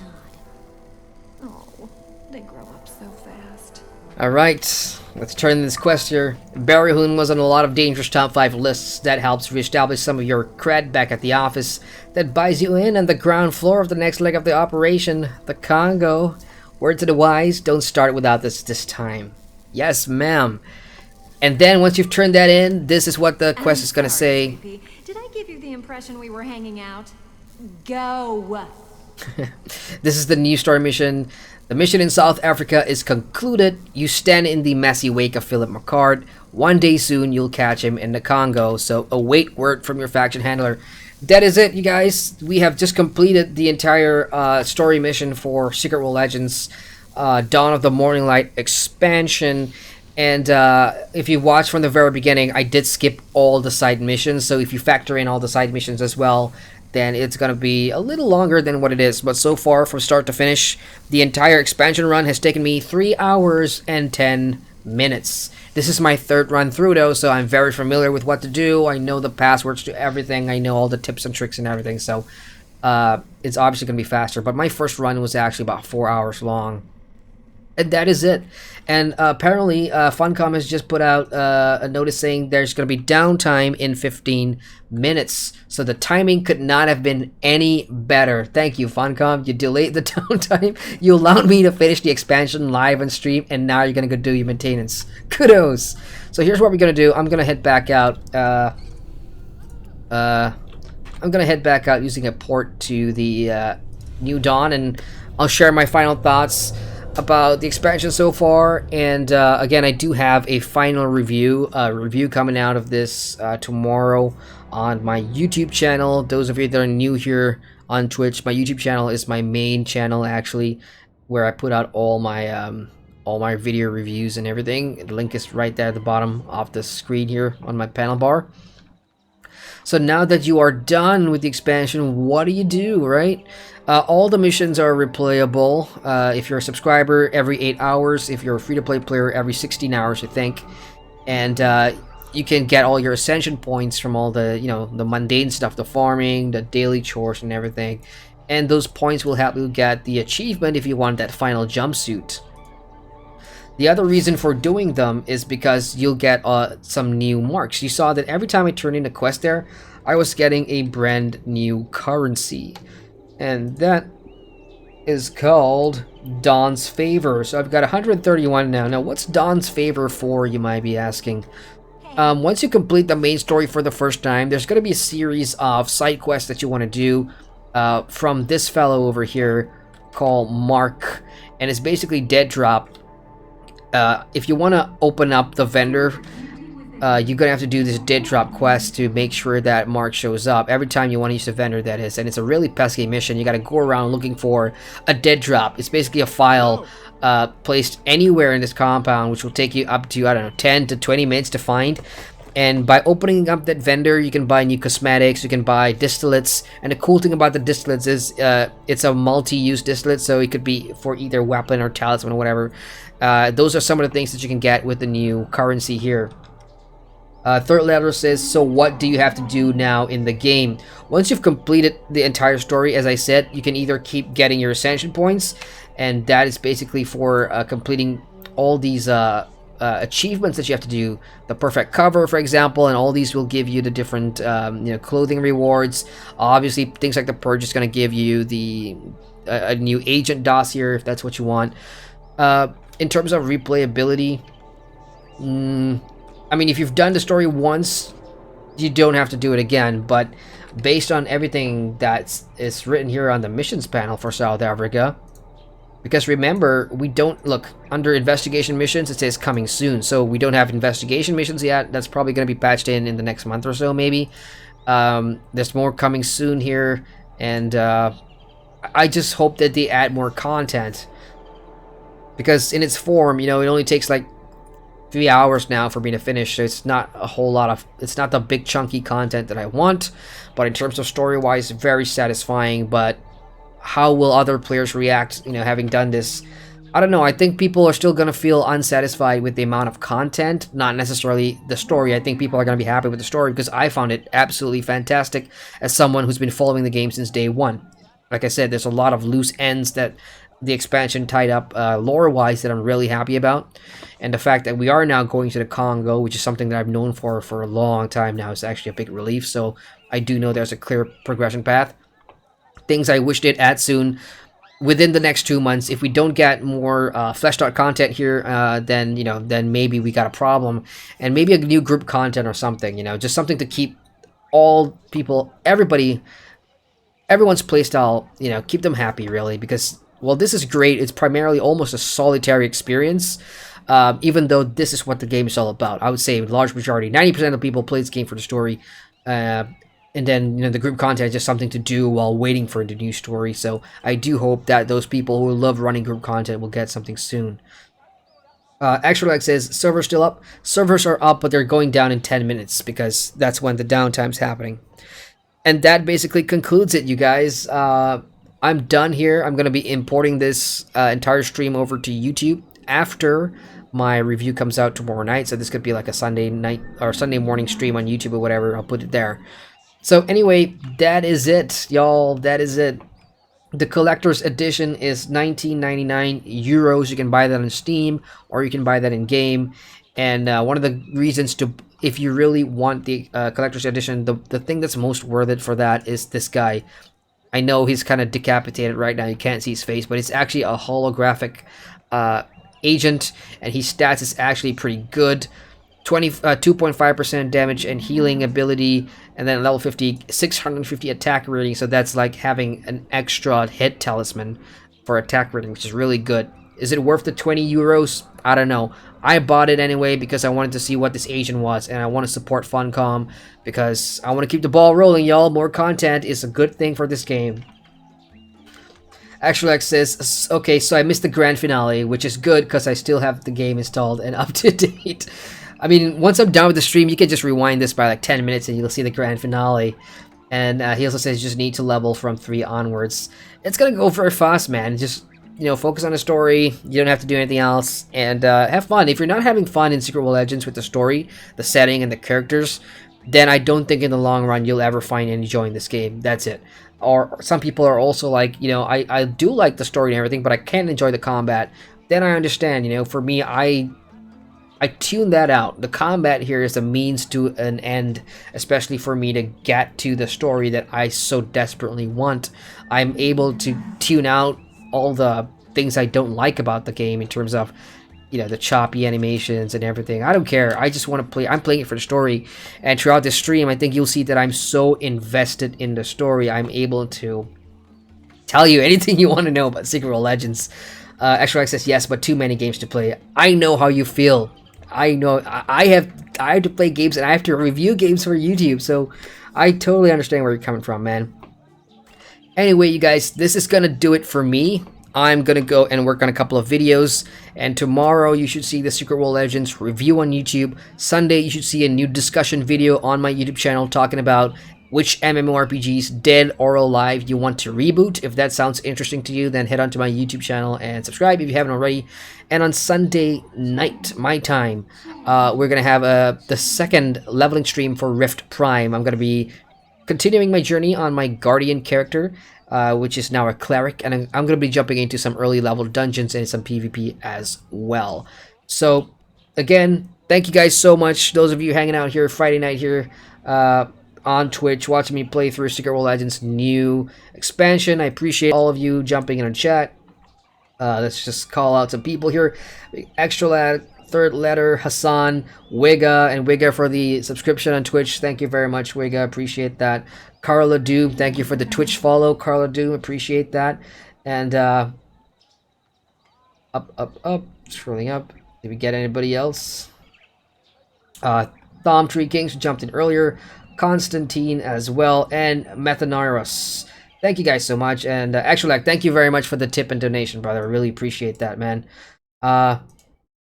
Oh, they grow up so fast.
Alright, let's turn this quest here. Baradhor was on a lot of dangerous top 5 lists. That helps reestablish some of your cred back at the office. That buys you in on the ground floor of the next leg of the operation, the Congo. Word to the wise, don't start without this time. Yes, ma'am. And then once you've turned that in, this is what the quest is going to say.
Did I give you the impression we were hanging out? Go!
This is the new story mission. The mission in South Africa is concluded. You stand in the messy wake of Philip McCord. One day soon, you'll catch him in the Congo. So await word from your faction handler. That is it, you guys. We have just completed the entire story mission for Secret World Legends Dawn of the Morninglight expansion. And if you watch from the very beginning, I did skip all the side missions. So if you factor in all the side missions as well, then it's going to be a little longer than what it is. But so far, from start to finish, the entire expansion run has taken me 3 hours and 10 minutes. This is my 3rd run through though, so I'm very familiar with what to do. I know the passwords to everything. I know all the tips and tricks and everything, so it's obviously going to be faster. But my first run was actually about 4 hours long. And that is it. And apparently, Funcom has just put out a notice saying there's going to be downtime in 15 minutes. So the timing could not have been any better. Thank you, Funcom. You delayed the downtime. You allowed me to finish the expansion live on stream, and now you're going to go do your maintenance. Kudos. So here's what we're going to do. I'm going to head back out. I'm going to head back out using a port to the New Dawn, and I'll share my final thoughts about the expansion so far. And again, I do have a final review coming out of this tomorrow on my YouTube channel. Those of you that are new here on Twitch, my YouTube channel is my main channel actually, where I put out all my video reviews and everything. The link is right there at the bottom of the screen here on my panel bar. So now that you are done with the expansion, what do, right? All the missions are replayable. If you're a subscriber, every 8 hours. If you're a free-to-play player, every 16 hours, I think. And you can get all your ascension points from all the, the mundane stuff, the farming, the daily chores, and everything. And those points will help you get the achievement if you want that final jumpsuit. The other reason for doing them is because you'll get some new marks. You saw that every time I turned in a quest there, I was getting a brand new currency. And that is called Dawn's Favor. So I've got 131 now. Now, what's Dawn's Favor for, you might be asking? Once you complete the main story for the first time, there's going to be a series of side quests that you want to do from this fellow over here called Mark. And it's basically dead drop. If you want to open up the vendor, you're going to have to do this dead drop quest to make sure that Mark shows up every time you want to use the vendor, that is. And it's a really pesky mission. You got to go around looking for a dead drop. It's basically a file placed anywhere in this compound, which will take you up to, I don't know, 10 to 20 minutes to find. And by opening up that vendor, you can buy new cosmetics, you can buy distillates. And the cool thing about the distillates is it's a multi-use distillate, so it could be for either weapon or talisman or whatever. Those are some of the things that you can get with the new currency here. Third letter says, so what do you have to do now in the game? Once you've completed the entire story, as I said, you can either keep getting your ascension points, and that is basically for completing all these achievements that you have to do. The perfect cover, for example, and all these will give you the different clothing rewards. Obviously, things like the purge is going to give you the a new agent dossier if that's what you want. In terms of replayability, I mean, if you've done the story once, you don't have to do it again, but based on everything that is written here on the missions panel for South Africa, because remember, we don't, look, under investigation missions, it says coming soon, so we don't have investigation missions yet. That's probably going to be patched in the next month or so, maybe. There's more coming soon here, and I just hope that they add more content, because in its form, it only takes like 3 hours now for me to finish, so it's not a whole lot of, it's not the big chunky content that I want, but in terms of story-wise, very satisfying. But how will other players react, having done this? I don't know. I think people are still going to feel unsatisfied with the amount of content, not necessarily the story. I think people are going to be happy with the story because I found it absolutely fantastic as someone who's been following the game since day one. Like I said, there's a lot of loose ends that the expansion tied up lore-wise that I'm really happy about. And the fact that we are now going to the Congo, which is something that I've known for a long time now, is actually a big relief. So I do know there's a clear progression path. Things I wish they'd add soon within the next 2 months. If we don't get more fleshed out content here, then maybe we got a problem. And maybe a new group content or something, just something to keep all people, everyone's playstyle, keep them happy, really. Because, well, this is great. It's primarily almost a solitary experience. Even though this is what the game is all about. I would say large majority, 90% of people play this game for the story. And then, the group content is just something to do while waiting for the new story. So I do hope that those people who love running group content will get something soon. Actually, says, servers still up? Servers are up, but they're going down in 10 minutes because that's when the downtime's happening. And that basically concludes it, you guys. I'm done here. I'm going to be importing this entire stream over to YouTube after my review comes out tomorrow night. So this could be like a Sunday night or Sunday morning stream on YouTube or whatever. I'll put it there. So anyway, that is it, y'all. That is it. The collector's edition is 19.99 euros. You can buy that on Steam or you can buy that in game. And one of the reasons to, if you really want the collector's edition, the thing that's most worth it for that is this guy. I know he's kind of decapitated right now. You can't see his face, but it's actually a holographic agent, and his stats is actually pretty good. 2.5% damage and healing ability, and then level 50, 650 attack rating. So that's like having an extra hit talisman for attack rating, which is really good. Is it worth the 20 euros? I don't know. I bought it anyway because I wanted to see what this agent was, and I want to support Funcom because I want to keep the ball rolling, y'all. More content is a good thing for this game. Actually, says, okay, so I missed the grand finale, which is good because I still have the game installed and up to date. I mean, once I'm done with the stream, you can just rewind this by like 10 minutes and you'll see the grand finale. And he also says you just need to level from 3 onwards. It's gonna go very fast, man. Just, you know, focus on the story. You don't have to do anything else. And have fun. If you're not having fun in Secret World Legends with the story, the setting, and the characters, then I don't think in the long run you'll ever find enjoying this game. That's it. Or some people are also like, you know, I do like the story and everything, but I can't enjoy the combat. Then I understand, you know, for me, I tune that out. The combat here is a means to an end, especially for me to get to the story that I so desperately want. I'm able to tune out all the things I don't like about the game in terms of, you know, the choppy animations and everything. I don't care. I just want to play. I'm playing it for the story. And throughout this stream, I think you'll see that I'm so invested in the story. I'm able to tell you anything you want to know about Secret World Legends. Extra says yes, but too many games to play. I know how you feel. I know. I have to play games and I have to review games for YouTube. So I totally understand where you're coming from, man. Anyway, you guys, this is gonna do it for me. I'm gonna go and work on a couple of videos, and tomorrow you should see the Secret World Legends review on YouTube. Sunday you should see a new discussion video on my YouTube channel talking about which MMORPGs, dead or alive, you want to reboot. If that sounds interesting to you, then head onto my YouTube channel and subscribe if you haven't already. And on Sunday night, my time, we're gonna have the second leveling stream for Rift Prime. I'm gonna be continuing my journey on my Guardian character, which is now a cleric, and I'm going to be jumping into some early level dungeons and some PvP as well. So, again, thank you guys so much. Those of you hanging out here Friday night here on Twitch, watching me play through Secret World Legends new expansion. I appreciate all of you jumping in on chat. Let's just call out some people here. Extra Lad, Third Letter, Hassan, Wiga, and Wiga for the subscription on Twitch. Thank you very much, Wiga. Appreciate that. Carla Doom, thank you for the Twitch follow. Carla Doom, appreciate that. And up, scrolling up. Did we get anybody else? Thom Tree Kings jumped in earlier. Constantine as well, and Methanirus. Thank you guys so much. And actually, thank you very much for the tip and donation, brother. I really appreciate that, man.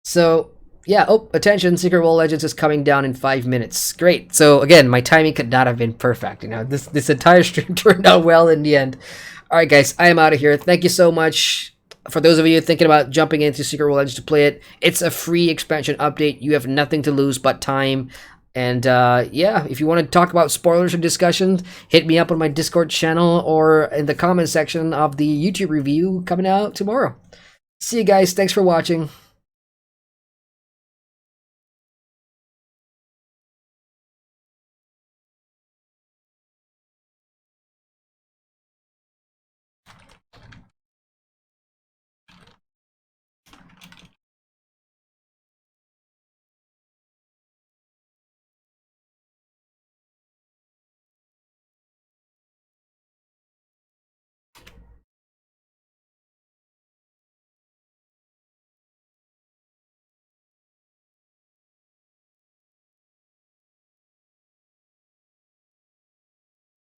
So, yeah, attention, Secret World Legends is coming down in 5 minutes. Great. So, again, my timing could not have been perfect. You know, this entire stream turned out well in the end. All right, guys, I am out of here. Thank you so much. For those of you thinking about jumping into Secret World Legends to play it, it's a free expansion update. You have nothing to lose but time. And, yeah, if you want to talk about spoilers or discussions, hit me up on my Discord channel or in the comment section of the YouTube review coming out tomorrow. See you guys. Thanks for watching.